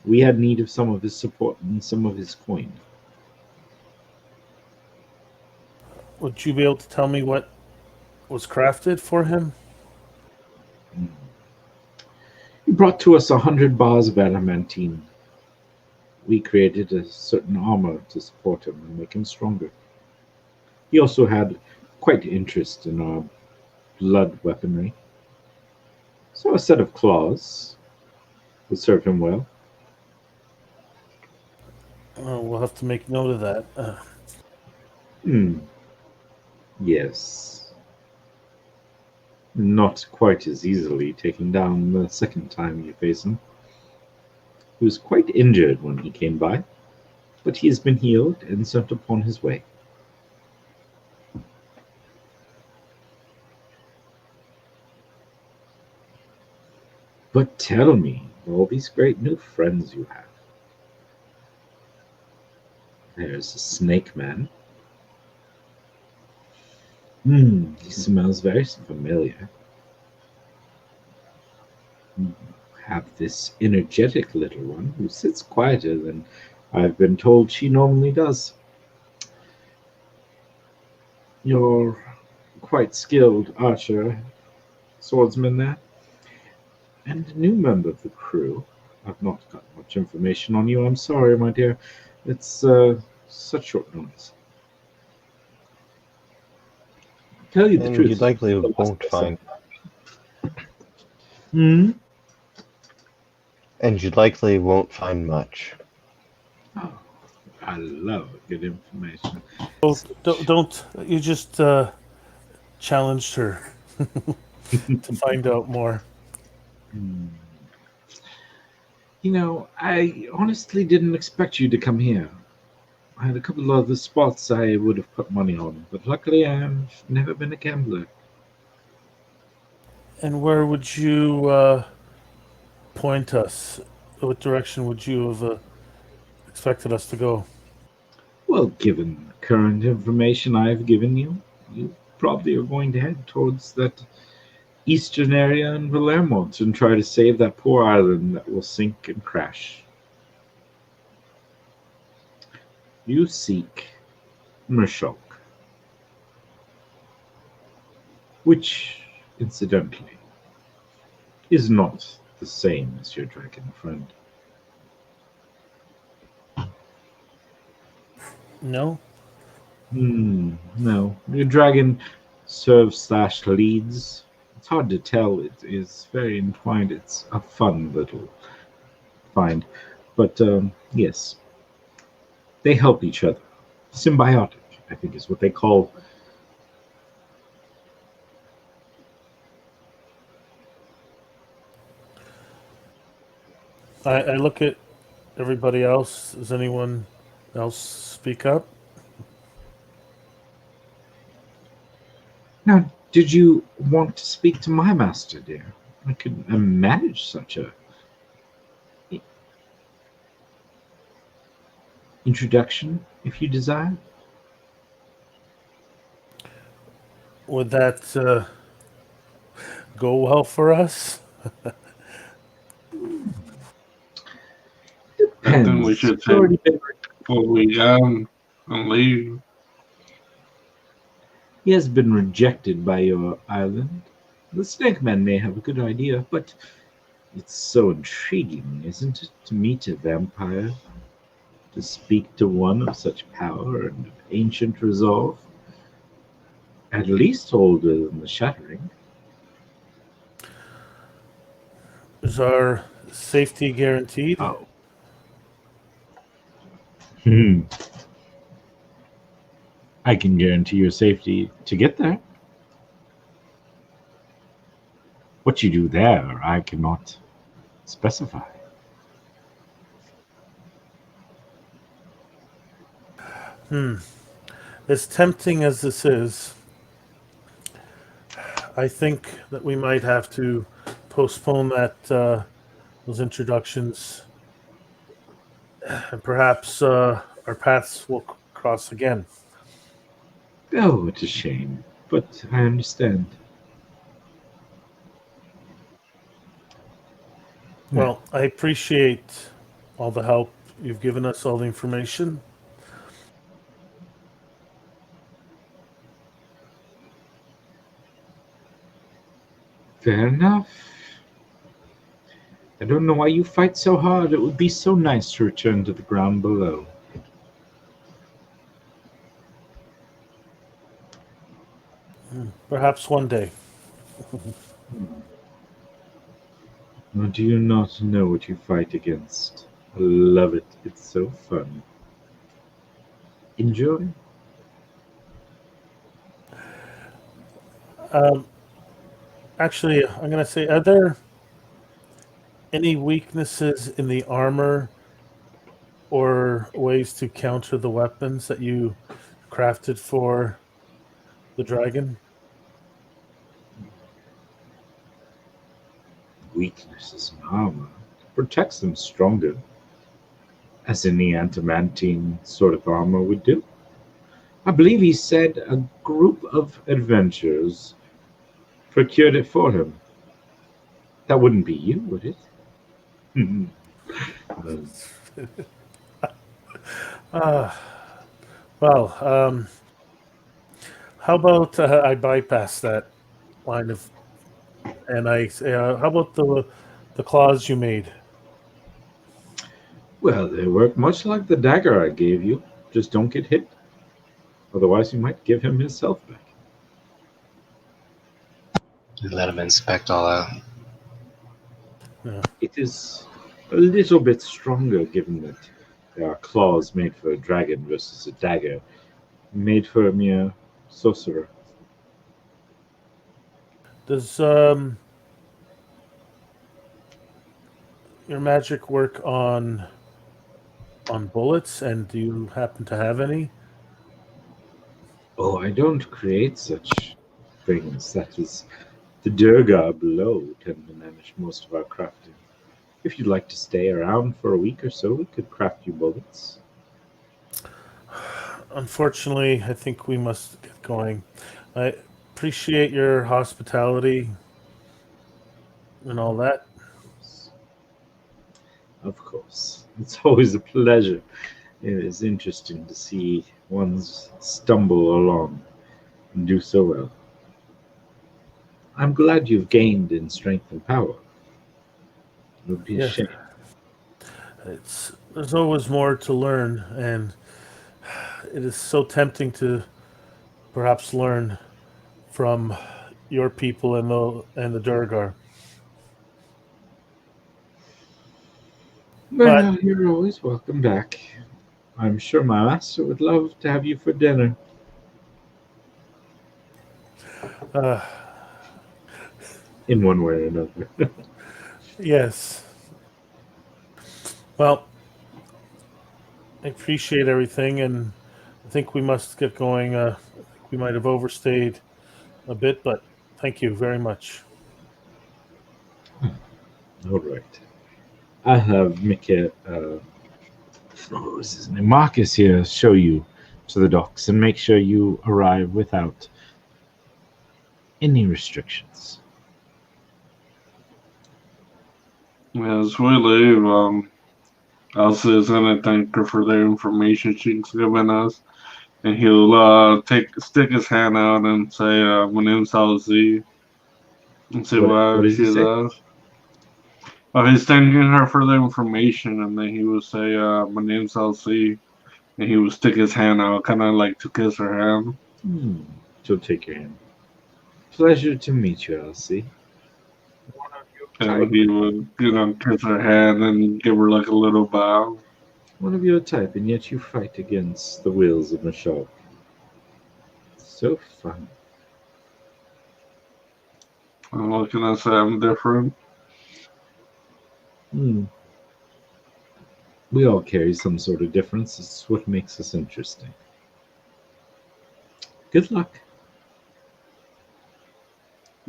We had need of some of his support and some of his coin. Would you be able to tell me what was crafted for him? He brought to us 100 bars of adamantine. We created a certain armor to support him and make him stronger. He also had quite interest in our blood weaponry. So a set of claws would serve him well. We'll have to make note of that. Hmm. Yes. Not quite as easily taken down the second time you face him. He was quite injured when he came by, but he has been healed and sent upon his way. But tell me, all these great new friends you have. There's a snake man. He smells very familiar. You have this energetic little one who sits quieter than I've been told she normally does. You're quite skilled archer, swordsman there, and a new member of the crew. I've not got much information on you. I'm sorry, my dear. It's such short notice. Tell you the And truth. you likely the last won't find. Hmm? And you likely won't find much. Oh, I love good information. Oh, don't you just challenged her to find out more. Hmm. I honestly didn't expect you to come here. I had a couple of other spots I would have put money on, but luckily I've never been a gambler. And where would you point us? What direction would you have expected us to go? Well, given the current information I've given you, you probably are going to head towards that eastern area in Valermont and try to save that poor island that will sink and crash. You seek Mershulk, which, incidentally, is not the same as your dragon friend. No? No. Your dragon serves slash leads It's hard to tell. It is very entwined. It's a fun little find. But yes, they help each other. Symbiotic, I think, is what they call. I look at everybody else. Does anyone else speak up? Now, did you want to speak to my master, dear? I could manage such a introduction if you desire. Would that go well for us? I think we Depends. should It's take already been. what we got and leave. He has been rejected by your island. The Snake Man may have a good idea, but it's so intriguing, isn't it, to meet a vampire? To speak to one of such power and of ancient resolve? At least older than the Shattering. Is our safety guaranteed? Oh. Hmm. I can guarantee your safety to get there. What you do there, I cannot specify. As tempting as this is, I think that we might have to postpone those introductions, and perhaps our paths will cross again. Oh, it's a shame, but I understand. Well, I appreciate all the help you've given us, all the information. Fair enough. I don't know why you fight so hard. It would be so nice to return to the ground below. Perhaps one day. Or do you not know what you fight against? I love it. It's so fun. Enjoy. Um, Actually, I'm going to say, are there any weaknesses in the armor or ways to counter the weapons that you crafted for the dragon? Weaknesses in armor protects them stronger, as any adamantine sort of armor would do. I believe he said a group of adventurers procured it for him. That wouldn't be you, would it? Uh, well, how about I bypass that line of, and I say, how about the claws you made? Well, they work much like the dagger I gave you. Just don't get hit. Otherwise, you might give him his self back. Let him inspect all that. It is a little bit stronger, given that there are claws made for a dragon versus a dagger made for a mere sorcerer. Does your magic work on bullets, and do you happen to have any? Oh, I don't create such things. That is the Durga below tend to manage most of our crafting. If you'd like to stay around for a week or so, we could craft you bullets. Unfortunately, I think we must get going. I appreciate your hospitality and all that. Of course. It's always a pleasure. It is interesting to see ones stumble along and do so well. I'm glad you've gained in strength and power. It would be a Yes. shame. There's always more to learn, and it is so tempting to perhaps learn from your people and the Durgar. Well, you're always welcome back. I'm sure my master would love to have you for dinner. Uh, In one way or another. yes. Well, I appreciate everything, and I think we must get going. I think we might have overstayed a bit, but thank you very much. All right. I have what was his name? Marcus here show you to the docks and make sure you arrive without any restrictions. As we leave, Elsa is gonna thank her for the information she's given us, and he'll stick his hand out and say, "My name's Elsie," and see What what did she he say? does. He's thanking her for the information, and then he will say, "My name's Elsie," and he will stick his hand out, kind of like to kiss her hand. She'll take your hand. Pleasure to meet you, Elsie. And he would, kiss her hand and give her like a little bow. One of your type, and yet you fight against the wills of Michelle. So fun. What can I say? I'm different. We all carry some sort of difference. It's what makes us interesting. Good luck.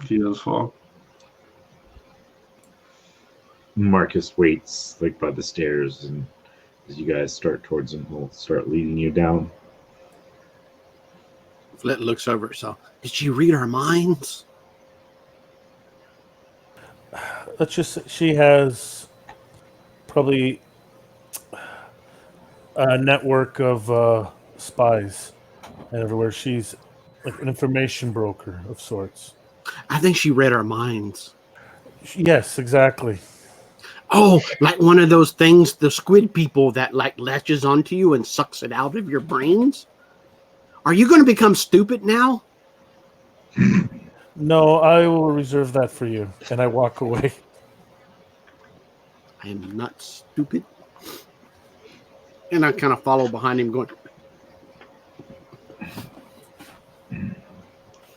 He as well. Marcus waits like by the stairs, and as you guys start towards him, he'll start leading you down. Flit looks over herself. Did she read our minds? Let's just she has probably a network of spies everywhere. She's like an information broker of sorts. I think she read our minds. Yes, exactly. Oh, like one of those things, the squid people that like latches onto you and sucks it out of your brains? Are you going to become stupid now? No, I will reserve that for you. And I walk away. I am not stupid. And I kind of follow behind him going,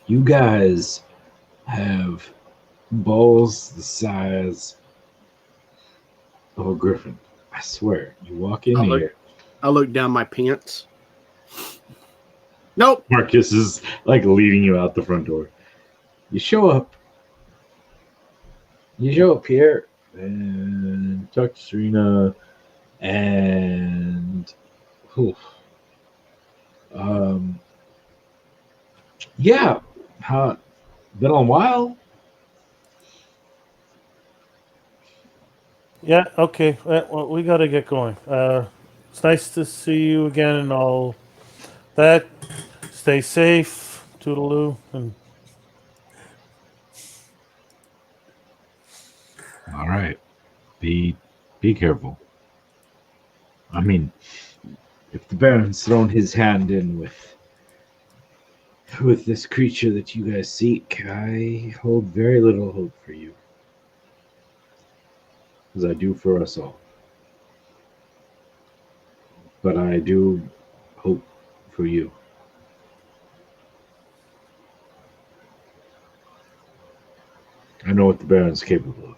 You guys have balls the size of a griffin. I swear. You walk in here. I look down my pants. Nope. Marcus is like leading you out the front door. You show up. Here and talk to Serena and yeah, been a while. Yeah, okay. Well, we got to get going. It's nice to see you again and all that. Stay safe. Toodaloo. And All right. Be careful. I mean, if the Baron's thrown his hand in with this creature that you guys seek, I hold very little hope for you. As I do for us all. But I do hope for you. I know what the Baron's capable of.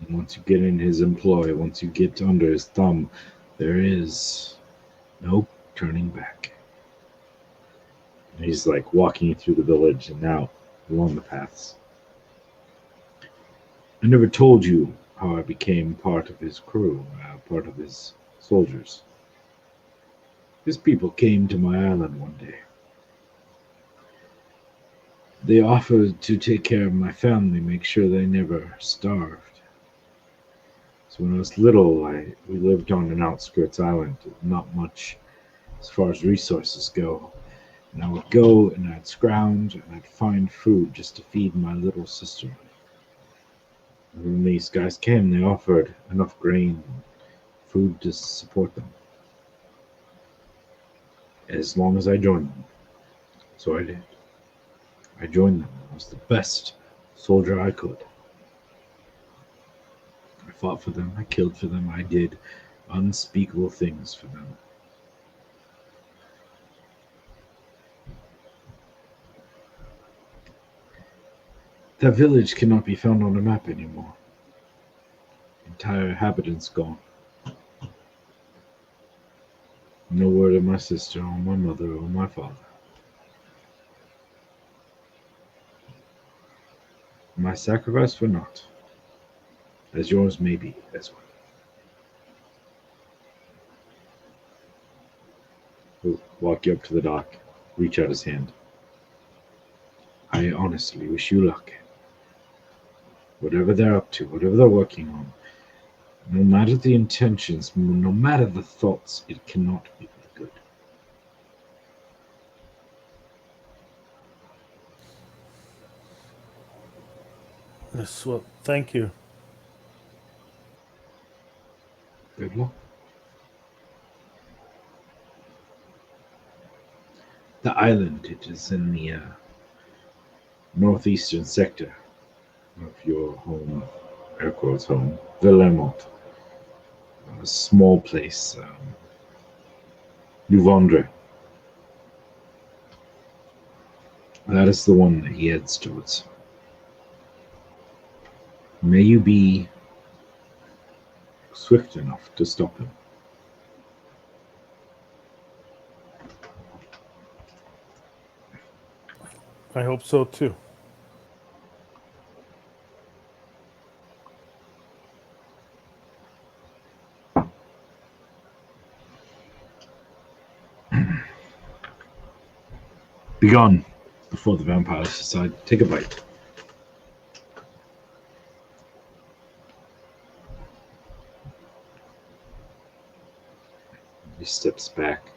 And once you get in his employ, once you get under his thumb, there is no turning back. And he's like walking you through the village and now along the paths. I never told you how I became part of his crew, part of his soldiers. His people came to my island one day. They offered to take care of my family, make sure they never starved. So when I was little, we lived on an outskirts island, not much as far as resources go. And I would go and I'd scrounge and I'd find food just to feed my little sister. And when these guys came, they offered enough grain and food to support them. as long as I joined them. So I did. I joined them. I was the best soldier I could. I fought for them. I killed for them. I did unspeakable things for them. That village cannot be found on the map anymore. Entire inhabitants gone. No word of my sister or my mother or my father. My sacrifice for naught, as yours may be as well. He'll walk you up to the dock, reach out his hand. I honestly wish you luck. Whatever they're up to, whatever they're working on, no matter the intentions, no matter the thoughts, it cannot be for good. Yes, well, thank you. Good luck. The island, it is in the northeastern sector of your home, air quotes home, Villemont. A small place, Louvendre. That is the one that he heads towards. May you be swift enough to stop him. I hope so too. Be gone before the vampires decide to take a bite. He steps back,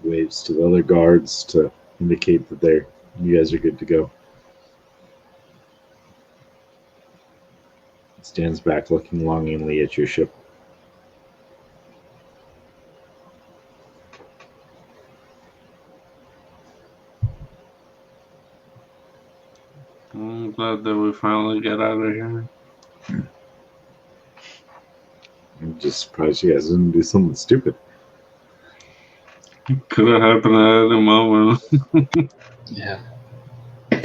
waves to the other guards to indicate that you guys are good to go. Stands back looking longingly at your ship. I'm glad that we finally get out of here. I'm just surprised you guys didn't do something stupid. Could have happened at any moment. Yeah. I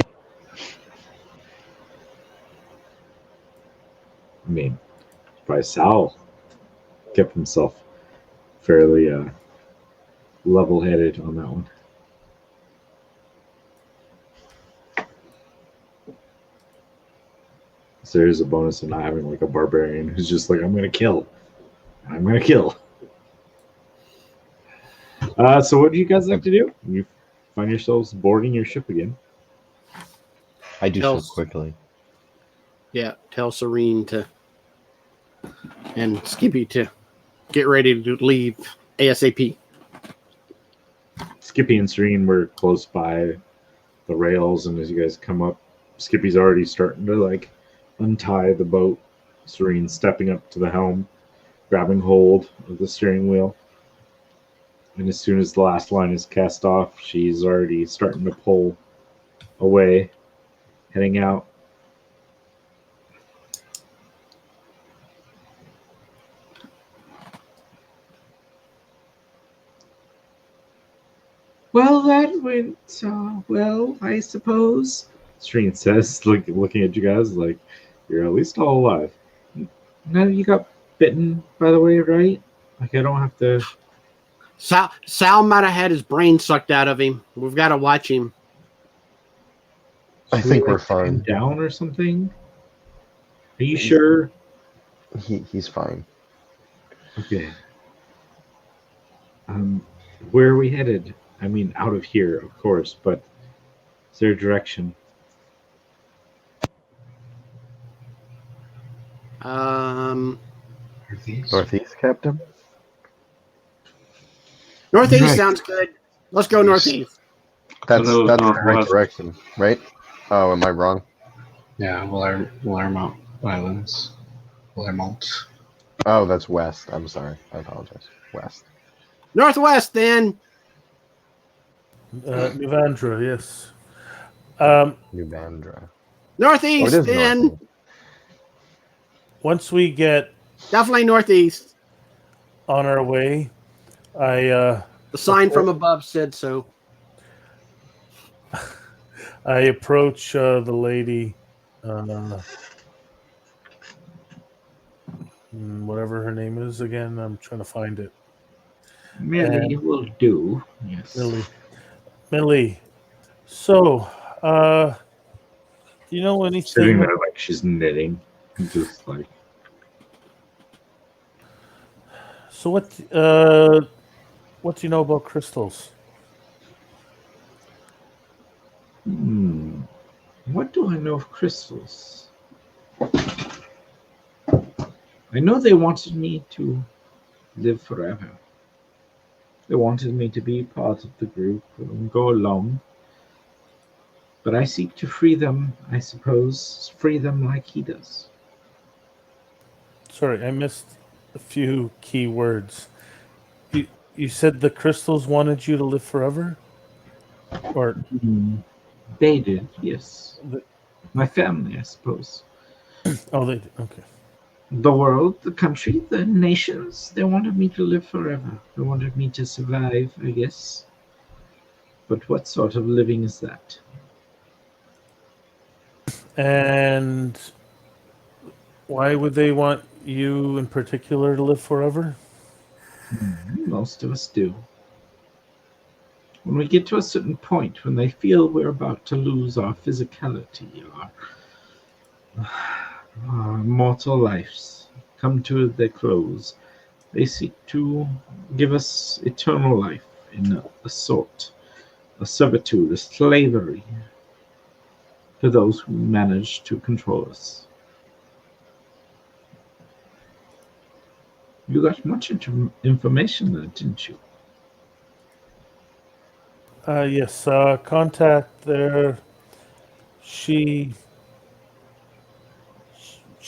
mean, probably Sal kept himself fairly level-headed on that one. So there's a bonus of not having like a barbarian who's just like, I'm gonna kill. I'm gonna kill. So what do you guys like to do? You find yourselves boarding your ship again. I do so Else. quickly. Yeah, tell Serene and Skippy to get ready to leave ASAP. Skippy and Serene were close by the rails, and as you guys come up, Skippy's already starting to like untie the boat. Serene's stepping up to the helm, grabbing hold of the steering wheel. And as soon as the last line is cast off, she's already starting to pull away, heading out. Well, that went well, I suppose. Serene says, looking at you guys like, you're at least all alive. No, you got bitten, by the way, right? Like, I don't have to... Sal might have had his brain sucked out of him. We've got to watch him. I think we're fine. Down or something? Are you sure? He's fine. Okay. Where are we headed? I mean, out of here, of course, but is there a direction? Northeast, Captain? Northeast Right. sounds good. Let's go northeast. That's that was the right northwest. direction, right? Oh, am I wrong? Yeah, Willarmont Islands. Willarmont. Oh, that's west. I'm sorry. I apologize. West. Northwest, then. Nivandra, yes. New Bandra. Oh, it Northeast, is Ben. northeast. Once we get Definitely northeast. on our way, I The sign from above said so. approach the lady, whatever her name is again. I'm trying to find it. Millie will do. Yes. Millie. So, do you know anything? Sitting there like she's knitting, just like. So what do you know about crystals? What do I know of crystals? I know they wanted me to live forever. They wanted me to be part of the group and go along. But I seek to free them, I suppose, free them like he does. Sorry, I missed a few key words. You said the crystals wanted you to live forever? Or They did, yes. the, My family, I suppose. oh, they did. Okay. The world, the country, the nations, they wanted me to live forever. They wanted me to survive, I guess. But what sort of living is that? And why would they want you in particular to live forever? Most of us do. When we get to a certain point, when they feel we're about to lose our physicality, our mortal lives come to their close, they seek to give us eternal life in a sort, a servitude, a slavery to those who manage to control us. You got much information there, didn't you? Yes. Contact there. She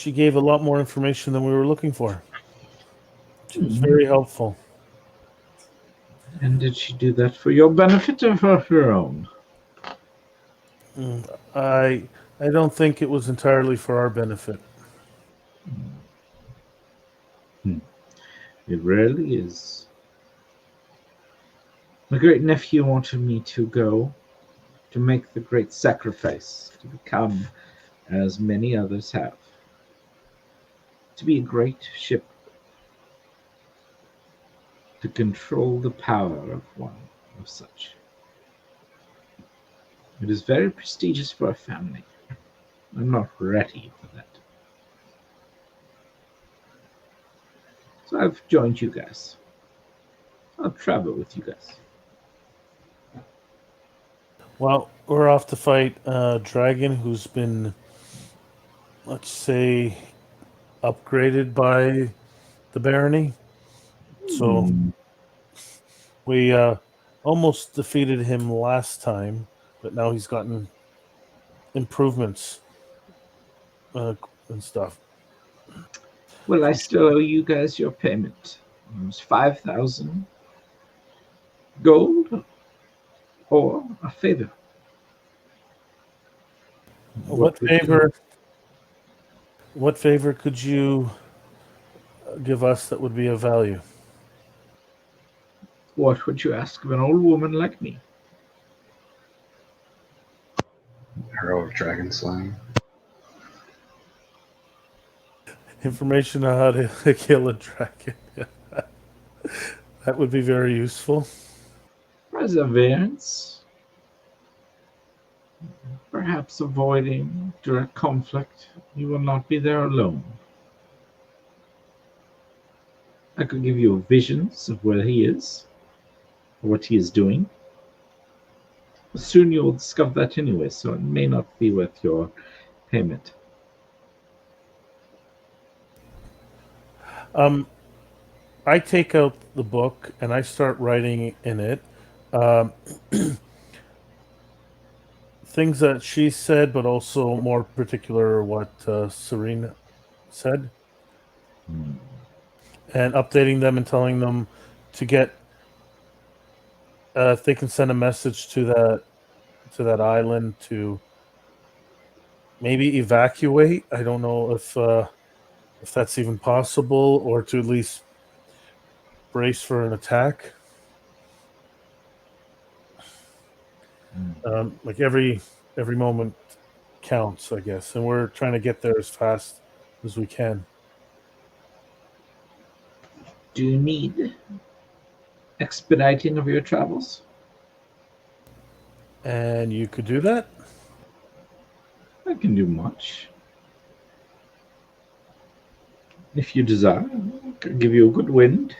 gave a lot more information than we were looking for. She was very helpful. And did she do that for your benefit or for her own? I don't think it was entirely for our benefit. It rarely is. My great nephew wanted me to go, to make the great sacrifice, to become as many others have, to be a great ship, to control the power of one of such. It is very prestigious for a family. I'm not ready for that. So I've joined you guys. I'll travel with you guys. Well, we're off to fight a dragon who's been, let's say, upgraded by the barony. So we almost defeated him last time, but now he's gotten improvements and stuff. Well, I still owe you guys your payment. It was 5,000 gold or a favor. What favor could you give us that would be of value? What would you ask of an old woman like me? Arrow of dragon slaying. Information on how to kill a dragon. That would be very useful. Perseverance. Perhaps avoiding direct conflict. You will not be there alone. I could give you visions of where he is, or what he is doing. Soon you'll discover that anyway, so it may not be worth your payment. I take out the book and I start writing in it things that she said, but also more particular what Serena said, and updating them and telling them to get if they can send a message to that island to maybe evacuate. I don't know if that's even possible, or to at least brace for an attack. Like every moment counts, I guess, and we're trying to get there as fast as we can. Do you need expediting of your travels? And you could do that. I can do much. If you desire, I can give you a good wind,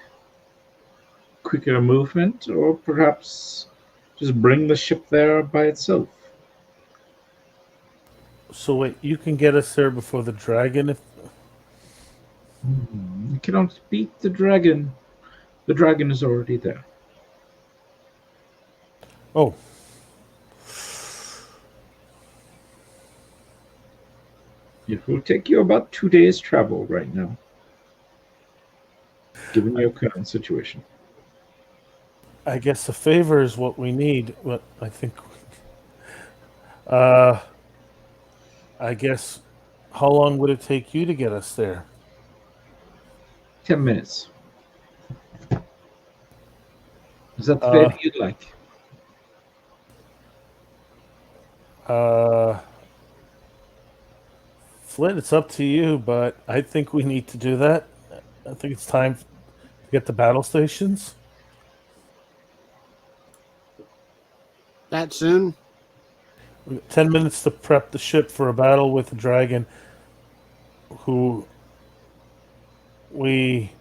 quicker movement, or perhaps just bring the ship there by itself. So wait, you can get us there before the dragon? If You cannot beat the dragon. The dragon is already there. oh, It will take you about 2 days' travel right now, given your current situation. I guess a favor is what we need. But I think, I guess, how long would it take you to get us there? 10 minutes. Is that the favor you'd like? Flit, it's up to you, but I think we need to do that. I think it's time to get to battle stations. That soon? We got 10 minutes to prep the ship for a battle with the dragon, who we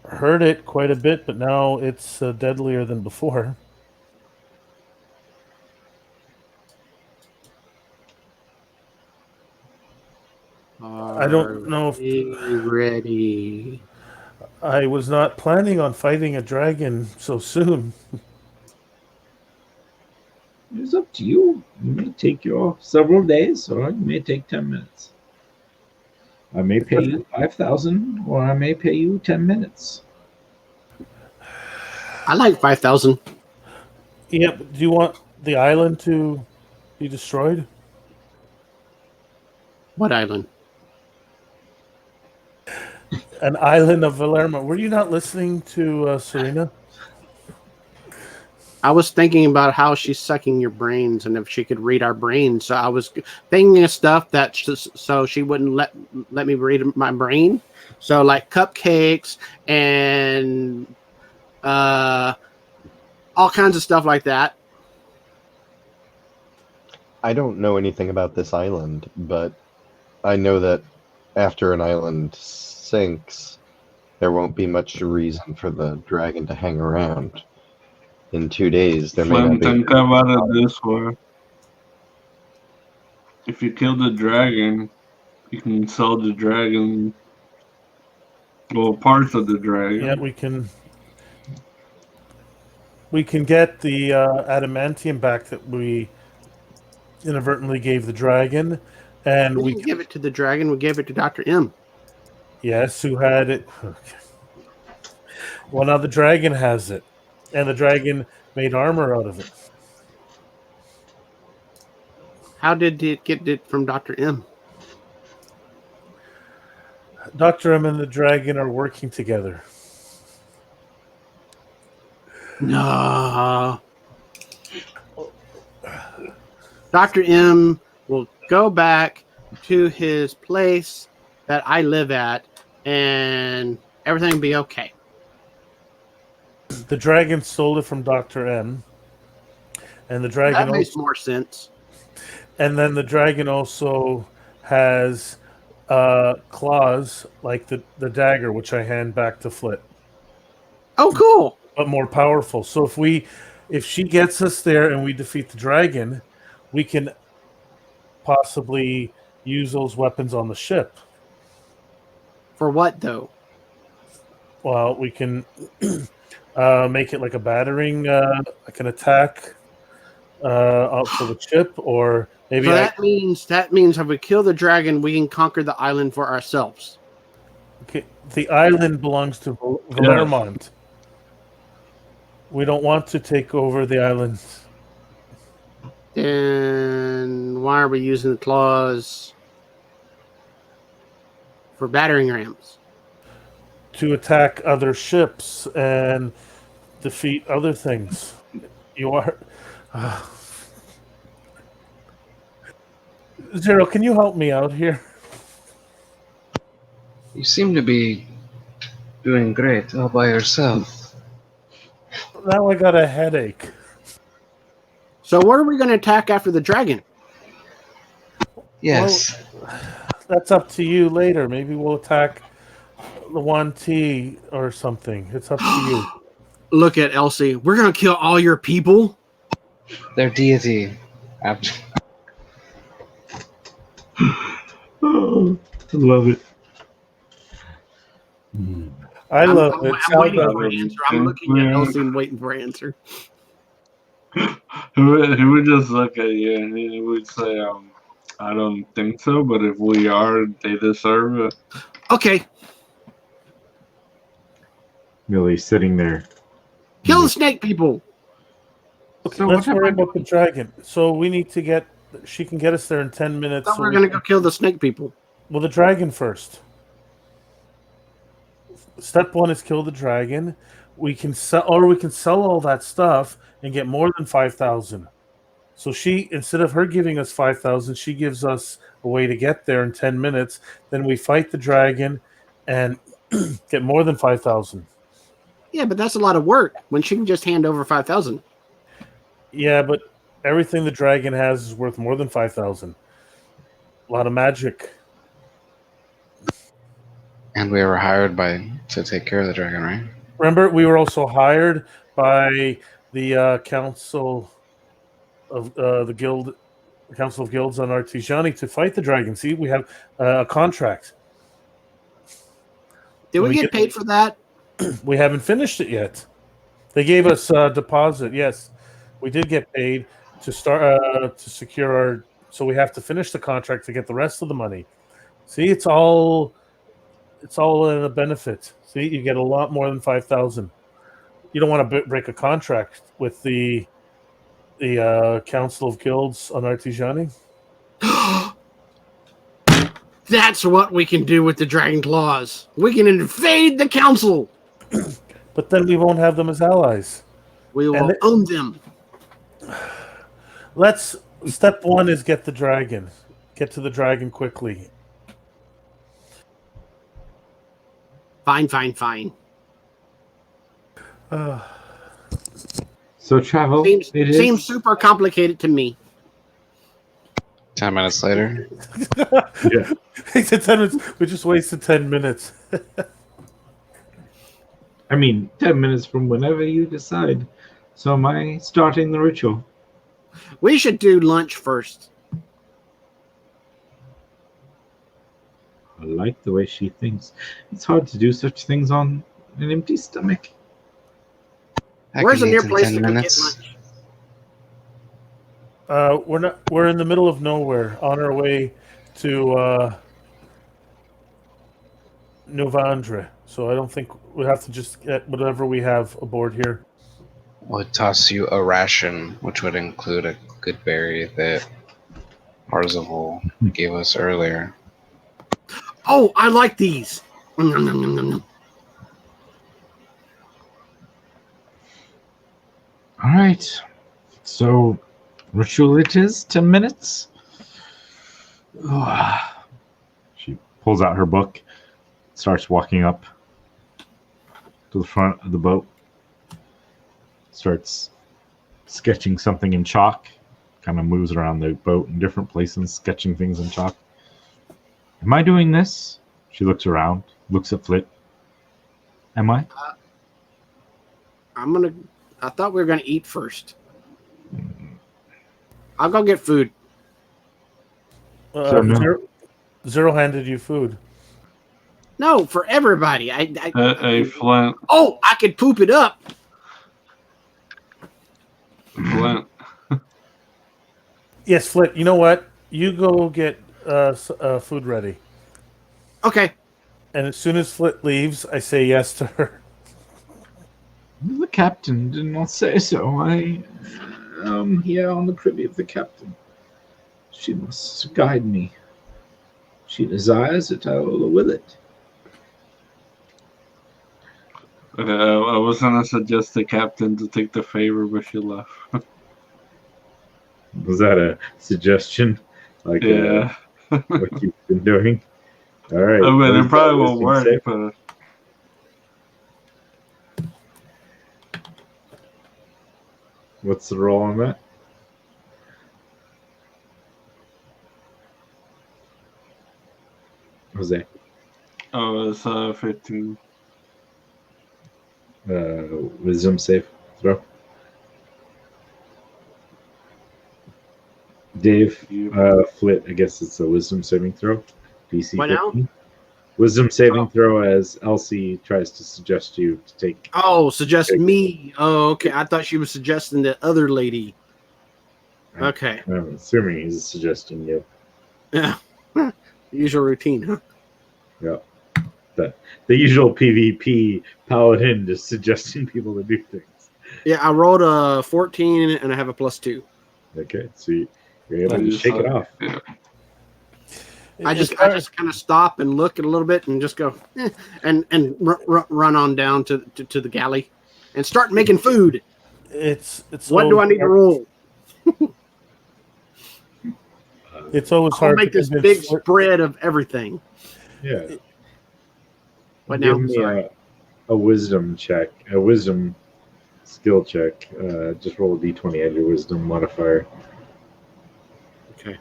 heard it quite a bit, but now it's deadlier than before. I don't know if ready. I was not planning on fighting a dragon so soon. It's up to you. It may take you several days, or it may take 10 minutes. I may pay you 5,000, or I may pay you 10 minutes. I like 5,000. Yeah, but do you want the island to be destroyed? What island? An island of Valerma. Were you not listening to Serena? I was thinking about how she's sucking your brains and if she could read our brains. So I was thinking of stuff that so she wouldn't let me read my brain. So like cupcakes and all kinds of stuff like that. I don't know anything about this island, but I know that after an island sinks, there won't be much reason for the dragon to hang around. In 2 days, there may not be. Think about it this way. If you kill the dragon, you can sell the dragon, well, parts of the dragon. Yeah, we can get the adamantium back that we inadvertently gave the dragon, and We didn't give it to the dragon. We gave it to Dr. M. Yes, who had it? Okay. Well, now the dragon has it, and the dragon made armor out of it. How did it get it from Dr. M? Dr. M and the dragon are working together. No. Dr. M will go back to his place that I live at, and everything will be okay. The dragon stole it from Dr. M, and the dragon That makes more sense. and then the dragon also has claws like the dagger, which I hand back to Flit, Oh, cool. but more powerful. So if she gets us there and we defeat the dragon, we can possibly use those weapons on the ship. For what, though? Well, we can make it like a battering, like an attack out for the ship, or maybe So that means if we kill the dragon, we can conquer the island for ourselves. Okay, the island belongs to Valermont. We don't want to take over the island. Then why are we using the claws for battering rams? To attack other ships and defeat other things. You are... Zero, can you help me out here? You seem to be doing great all by yourself. Now I got a headache. So what are we going to attack after the dragon? Yes. Well, that's up to you later. Maybe we'll attack the 1T or something. It's up to you. Look at Elsie. We're going to kill all your people? Their deity. Oh, I love it. I love it. I'm waiting for an answer. I'm looking at Elsie and waiting for an answer. He would just look at you and he would say, I don't think so, but if we are, they deserve it. Okay. Millie's sitting there. Kill the snake people. Okay, So let's what worry happened? about the dragon. So we need to get... She can get us there in 10 minutes. Thought So we were going to go kill the snake people. Well, the dragon first. Step 1 is kill the dragon. We can sell all that stuff and get more than 5,000. So she, instead of her giving us 5,000, she gives us a way to get there in 10 minutes. Then we fight the dragon and get more than 5,000. Yeah, but that's a lot of work when she can just hand over 5,000. Yeah, but everything the dragon has is worth more than 5,000. A lot of magic. And we were hired to take care of the dragon, right? Remember, we were also hired by the council of the guild, the Council of Guilds on Artesiani to fight the dragon. See, we have a contract. Did we get paid for that? We haven't finished it yet. They gave us a deposit. Yes, we did get paid to start to secure our. So we have to finish the contract to get the rest of the money. See, it's all in a benefit. See, you get a lot more than 5,000. You don't want to break a contract with the Council of Guilds on Artesiani. That's what we can do with the dragon claws. We can invade the council. But then we won't have them as allies. We will own them. Step 1 is get the dragon. Get to the dragon quickly. Fine. So travel. Seems super complicated to me. 10 minutes later. Yeah. We just wasted 10 minutes. I mean, 10 minutes from whenever you decide. So am I starting the ritual? We should do lunch first. I like the way she thinks. It's hard to do such things on an empty stomach. Where's a near place to go get lunch? We're in the middle of nowhere on our way to Novandre. So I don't think we have to just get whatever we have aboard here. We'll toss you a ration, which would include a good berry that Parzival gave us earlier. Oh, I like these. Nom, nom, nom, nom, nom. All right. So, ritual it is. 10 minutes. She pulls out her book, starts walking up to the front of the boat, starts sketching something in chalk, kind of moves around the boat in different places, sketching things in chalk. Am I doing this? She looks around, looks at Flit. Am I? I thought we were gonna eat first. I'll go get food. No. Zero handed you food. No, for everybody. Flint. Oh, I could poop it up. Flint. Yes, Flit. You know what? You go get food ready. Okay. And as soon as Flit leaves, I say yes to her. Look captain did not say so. I am here on the privy of the captain. She must guide me. She desires it, I will will it. I was gonna suggest the captain to take the favor, but she left. Was that a suggestion? Like Yeah. what you've been doing? All right. I mean, What is it probably that won't wisdom work, save? but What's the roll on that? Jose. oh, it's 15. Wisdom save throw. Dave, Flit, I guess it's a wisdom saving throw. DC What now? 15. Wisdom saving throw as Elsie tries to suggest you to take. Oh, suggest me. Oh, okay. I thought she was suggesting the other lady. Okay. I'm assuming he's suggesting you. Yeah. Usual routine, huh? Yeah. The usual PvP paladin just suggesting people to do things. Yeah, I rolled a 14 and I have a +2. Okay, so you're able to shake it off. Yeah. I just kind of stop and look at a little bit and just go and run on down to the galley and start making food. It's What do I need to roll? It's always I'll hard make to this convince big Flit- spread of everything. Yeah. What now? Give me Sorry. a wisdom check, a wisdom skill check. Just roll a d20 at your wisdom modifier. Okay.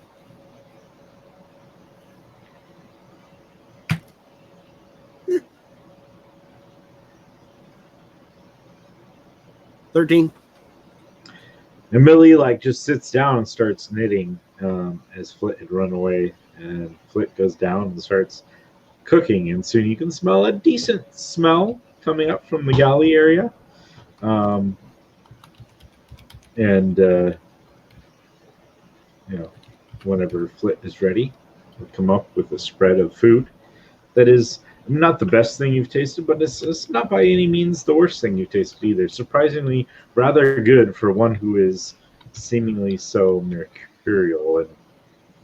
$13. And Millie just sits down and starts knitting as Flit had run away, and Flit goes down and starts cooking, and soon you can smell a decent smell coming up from the galley area. Whenever Flit is ready, we'll come up with a spread of food that is not the best thing you've tasted, but it's not by any means the worst thing you've tasted either. Surprisingly, rather good for one who is seemingly so mercurial and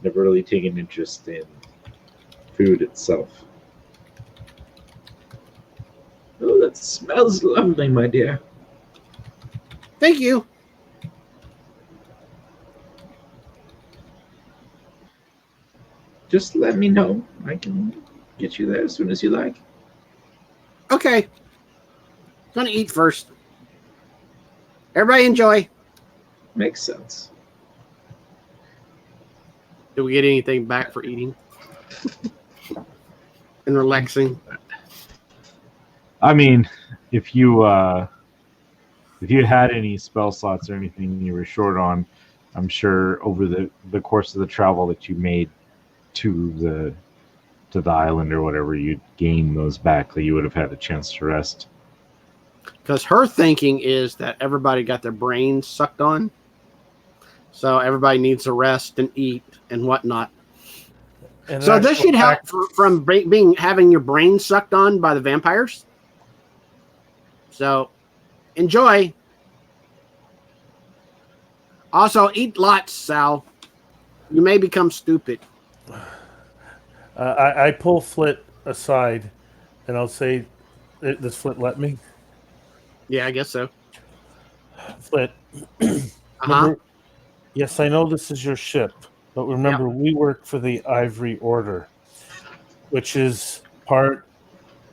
never really taken interest in food itself. Oh, that smells lovely, my dear. Thank you. Just let me know. I can get you there as soon as you like. Okay. Gonna eat first. Everybody enjoy. Makes sense. Do we get anything back for eating and relaxing? I mean, if you had any spell slots or anything you were short on, I'm sure over the course of the travel that you made to the island or whatever, you'd gain those back, that you would have had a chance to rest. Because her thinking is that everybody got their brains sucked on. So everybody needs to rest and eat and whatnot. And So this should help from having your brain sucked on by the vampires. So enjoy. Also, eat lots, Sal. You may become stupid. I pull Flit aside, and I'll say, "Does Flit let me?" Yeah, I guess so. Flit. Uh-huh. Yes, I know this is your ship, but remember, we work for the Ivory Order, which is part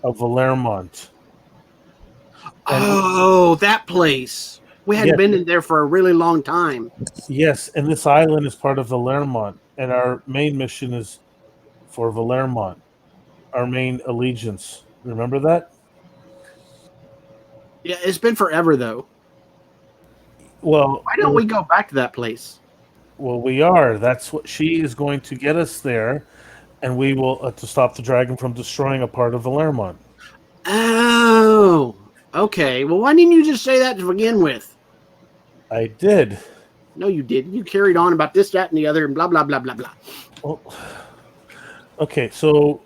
of Valermont. Oh, that place. We hadn't been in there for a really long time. Yes, and this island is part of Valermont, and our main mission is for Valermont, our main allegiance. Remember that? Yeah, it's been forever, though. Well, Why don't we go back to that place? Well, we are. That's what she is going to get us there, and we will to stop the dragon from destroying a part of Valermont. Oh, okay. Well, why didn't you just say that to begin with? I did. No, you didn't. You carried on about this, that, and the other, and blah, blah, blah, blah, blah. Well, okay, so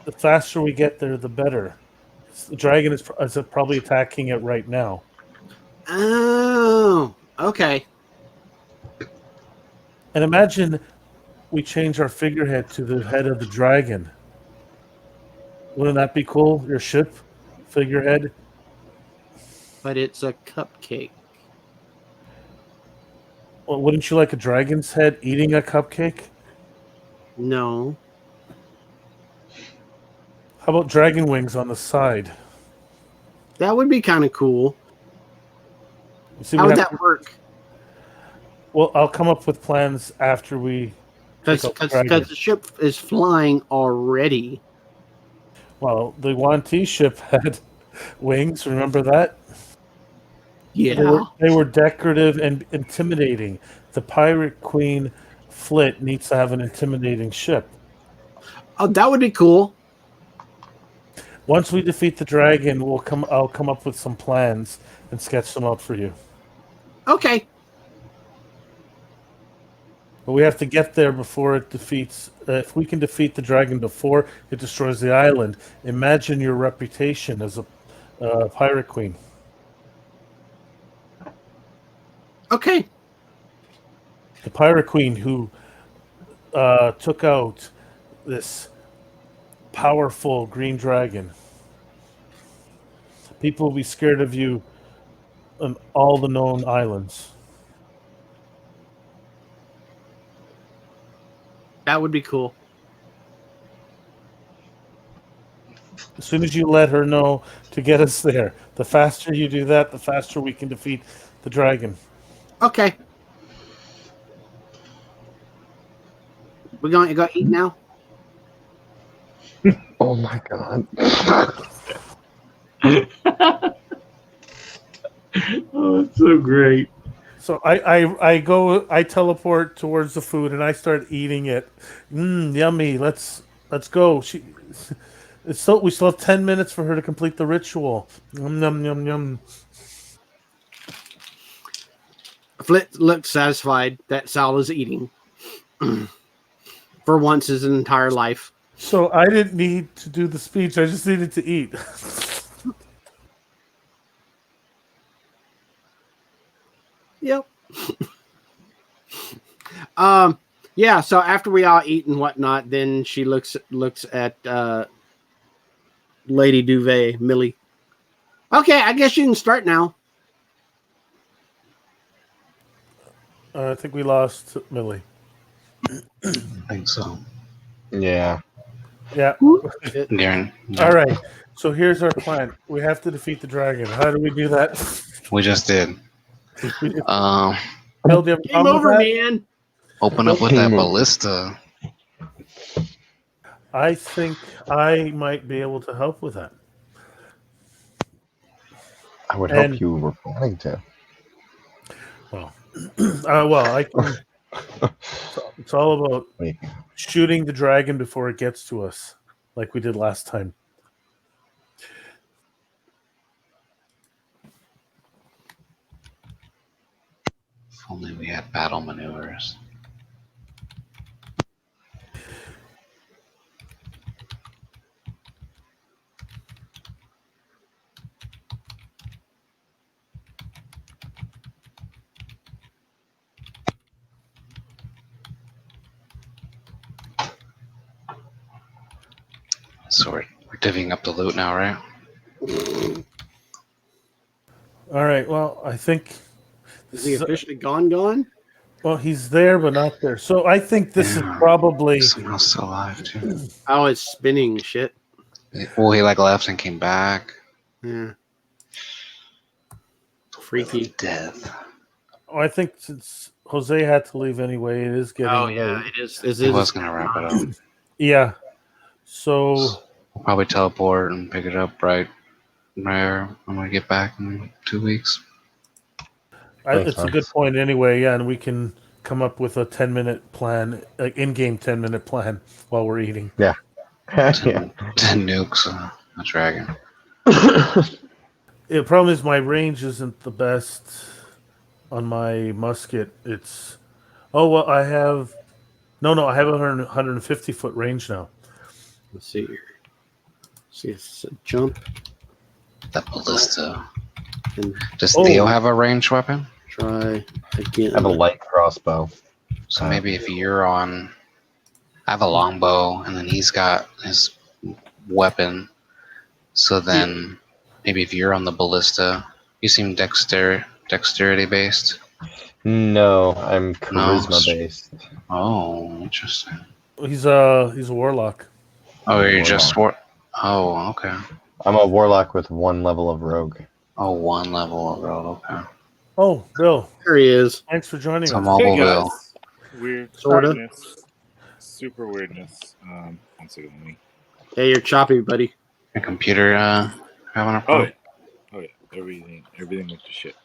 the faster we get there, the better. The dragon is probably attacking it right now. Oh, okay. And imagine we change our figurehead to the head of the dragon. Wouldn't that be cool? Your ship figurehead. But it's a cupcake. Well, wouldn't you like a dragon's head eating a cupcake? No. How about dragon wings on the side? That would be kind of cool. You see, How we would have- that work? Well, I'll come up with plans after we. Because take out the dragon. the ship is flying already. Well, the Yuan Ti ship had wings. Remember that? Yeah. They were decorative and intimidating. The pirate queen Flit needs to have an intimidating ship. Oh, that would be cool. Once we defeat the dragon, I'll come up with some plans and sketch them out for you. Okay. But we have to get there before it defeats. If we can defeat the dragon before it destroys the island, imagine your reputation as a pirate queen. Okay. The pirate queen who took out this powerful green dragon. People will be scared of you on all the known islands. That would be cool. As soon as you let her know to get us there, the faster you do that, the faster we can defeat the dragon. Okay. We're going to go eat now? Oh my god. Oh, that's so great. So I teleport towards the food and I start eating it. Yummy. Let's go. We still have 10 minutes for her to complete the ritual. Yum yum yum yum. Flit looks satisfied that Sal is eating. For once his entire life. So I didn't need to do the speech. I just needed to eat. Yep. Yeah, so after we all eat and whatnot, then she looks at Lady Duvet, Millie. Okay, I guess you can start now. I think we lost Millie. I think so. Yeah. Yeah. Garen. All right. So here's our plan. We have to defeat the dragon. How do we do that? We just did. Bill, do you have a Game problem over, with that? man. Open up with that ballista. I think I might be able to help with that. I would And- hope you were planning to. Well, I can. It's all about Wait. shooting the dragon before it gets to us, like we did last time. If only we had battle maneuvers. So we're divvying up the loot now, right? All right. Well, I think Is he officially gone? well, he's there but not there. So I think this is Yeah. probably Somehow still alive too. Oh, it's spinning shit. Well, he like left and came back. Yeah. Freaky. Death. I think since Jose had to leave anyway, it is getting Oh late. yeah, it is. He was gonna wrap it up. Yeah. So We'll probably teleport and pick it up right there when we get back in 2 weeks. it's a good point anyway. Yeah, and we can come up with a 10-minute plan, like in-game 10-minute plan while we're eating. Yeah. 10 nukes a dragon. The problem is my range isn't the best on my musket. It's I have I have a 150-foot range now. Let's see here. See, it's a jump. That ballista. And Does Oh. Theo have a ranged weapon? try again. I have a light crossbow. So maybe if you're on, I have a longbow, and then he's got his weapon. So then maybe if you're on the ballista, you seem dexterity based. No, I'm No. charisma based. Oh, interesting. He's a warlock. Oh, you're Warlock. just war. Oh, okay. I'm a warlock with 1 level of rogue. Oh, 1 level of rogue. Okay. Oh, Bill, There he is. thanks for joining So us. mobile Hey Bill. guys, weird Sorta. weirdness, super weirdness. 1 second, let me. Hey, you're choppy, buddy. Your computer having a Oh problem? yeah, oh yeah, everything went to shit.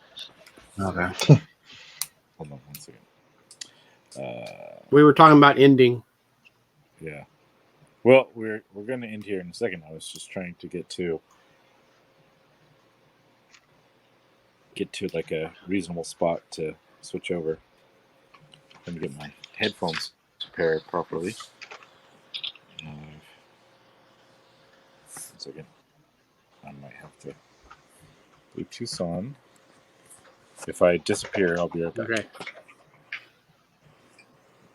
Okay. Hold on 1 second. We were talking about ending. Yeah. Well, we're going to end here in a second. I was just trying to get to like a reasonable spot to switch over. Let me get my headphones paired properly. 1 second. I might have to Bluetooth on. If I disappear, I'll be right back. Okay.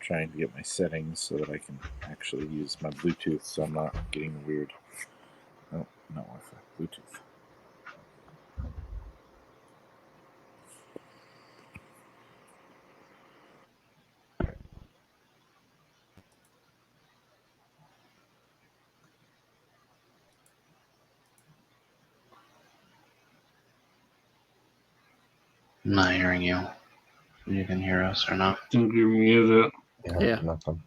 Trying to get my settings so that I can actually use my Bluetooth, so I'm not getting weird. Oh, not Wi-Fi. Bluetooth. I'm not hearing you. You can hear us or not? I think you're muted. Yeah. Nothing.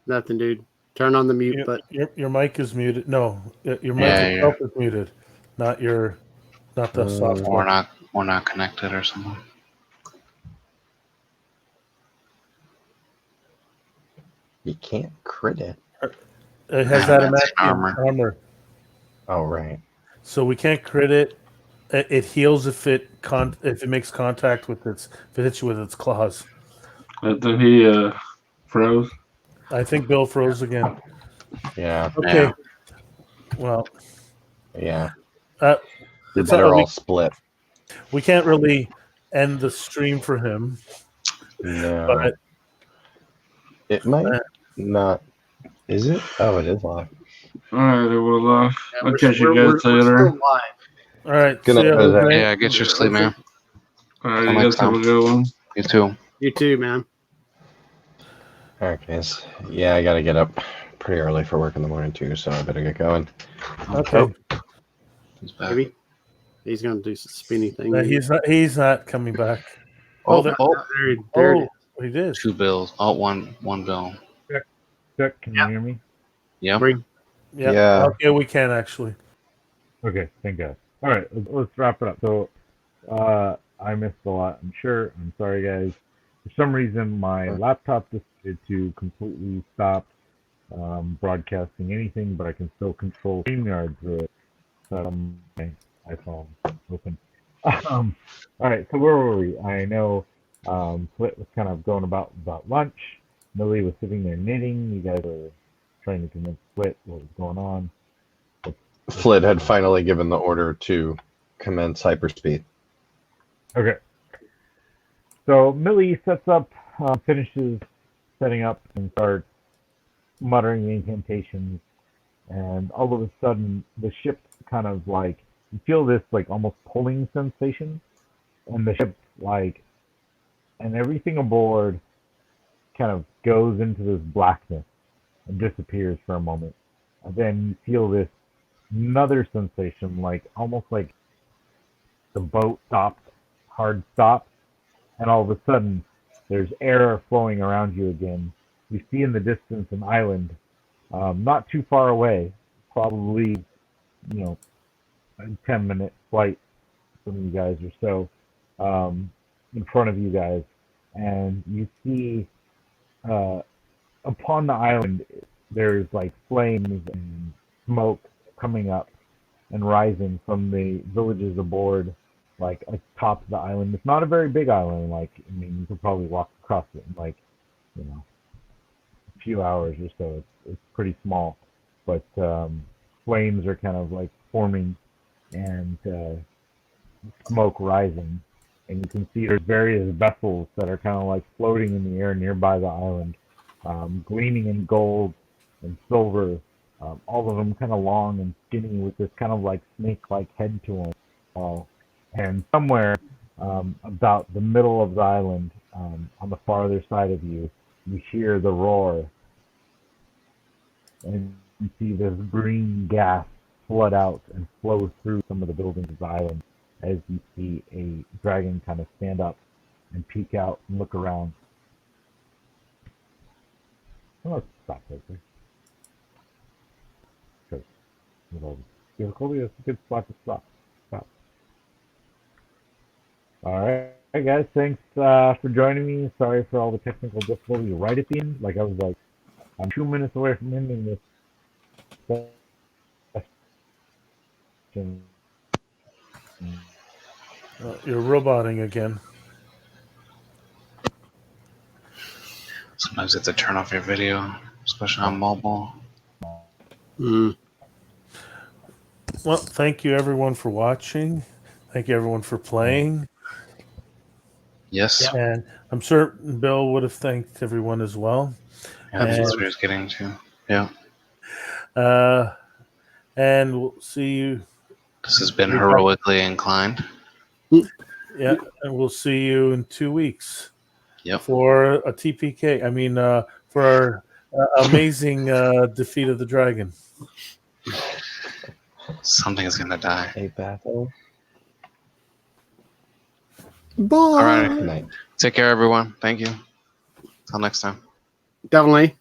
Nothing, dude. Turn on the mute button. Your mic is muted. No, your mic Yeah, itself is muted, not the software. We're not connected or something. You can't crit it. It has Yeah, that that's armor. armor. Oh, right. So we can't crit it. It heals if it makes contact with if it hits you with its claws. I think he froze. I think Bill froze again. Yeah. Okay. Yeah. Well, Yeah. uh, You it's better not, all split. we can't really end the stream for him, No. but It might not. Is it? Oh, it is live. Alright, well, I'll catch you We're guys still later. live. all right. Good See night, ya, Jose. Jose. Yeah, get your sleep, man. Alright, Till you next guys have a time. good one. You too. You too, man. All right, guys. Yeah, I got to get up pretty early for work in the morning, too, so I better get going. Okay. He's back. Maybe he's gonna do some spinny thing. He's not coming back. Oh, there There it oh, is. he did. 2 bills. Oh, one bill. Chuck, can you hear me? Yep. Yeah. Yeah. Okay, we can actually. Okay, thank God. All right, let's wrap it up. So, I missed a lot, I'm sure. I'm sorry, guys. For some reason, my laptop decided to completely stop broadcasting anything, but I can still control StreamYard through it. My iPhone open. All right, so where were we? I know Flit was kind of going about lunch. Millie was sitting there knitting. You guys were trying to convince Flit what was going on. Flit had finally given the order to commence hyperspeed. Okay. So Millie sets up, finishes setting up, and starts muttering the incantations. And all of a sudden, the ship kind of like, you feel this like almost pulling sensation. And the ship like, and everything aboard kind of goes into this blackness and disappears for a moment. And then you feel this another sensation, like almost like the boat stops, hard stops, and all of a sudden there's air flowing around you again. You see in the distance an island, not too far away, probably, a 10-minute flight from you guys or so, in front of you guys. And you see upon the island, there's like flames and smoke coming up and rising from the villages aboard, like atop the island. It's not a very big island. You could probably walk across it in a few hours or so. It's pretty small, but flames are kind of like forming, and smoke rising, and you can see there's various vessels that are kind of like floating in the air nearby the island, gleaming in gold and silver. All of them kind of long and skinny with this kind of like snake-like head to them. And somewhere about the middle of the island, on the farther side of you, you hear the roar, and you see this green gas flood out and flow through some of the buildings of the island as you see a dragon kind of stand up and peek out and look around. Oh, let's stop right there. Because with all the difficulty, it's a good spot to stop. All right, guys. Thanks for joining me. Sorry for all the technical difficulty right at the end. Like I was like, I'm 2 minutes away from ending this session. You're roboting again. Sometimes you have to turn off your video, especially on mobile. Mm. Well, thank you everyone for watching. Thank you everyone for playing. Yes. Yeah. And I'm certain Bill would have thanked everyone as well. Yeah, that's what I was getting to. Yeah. And we'll see you. This has been Heroically Inclined. Yeah, and we'll see you in 2 weeks. Yep. For a TPK. I mean, for our amazing defeat of the dragon. Something is gonna die. A battle. Bye. All right. Good night. Take care, everyone. Thank you. Till next time. Definitely.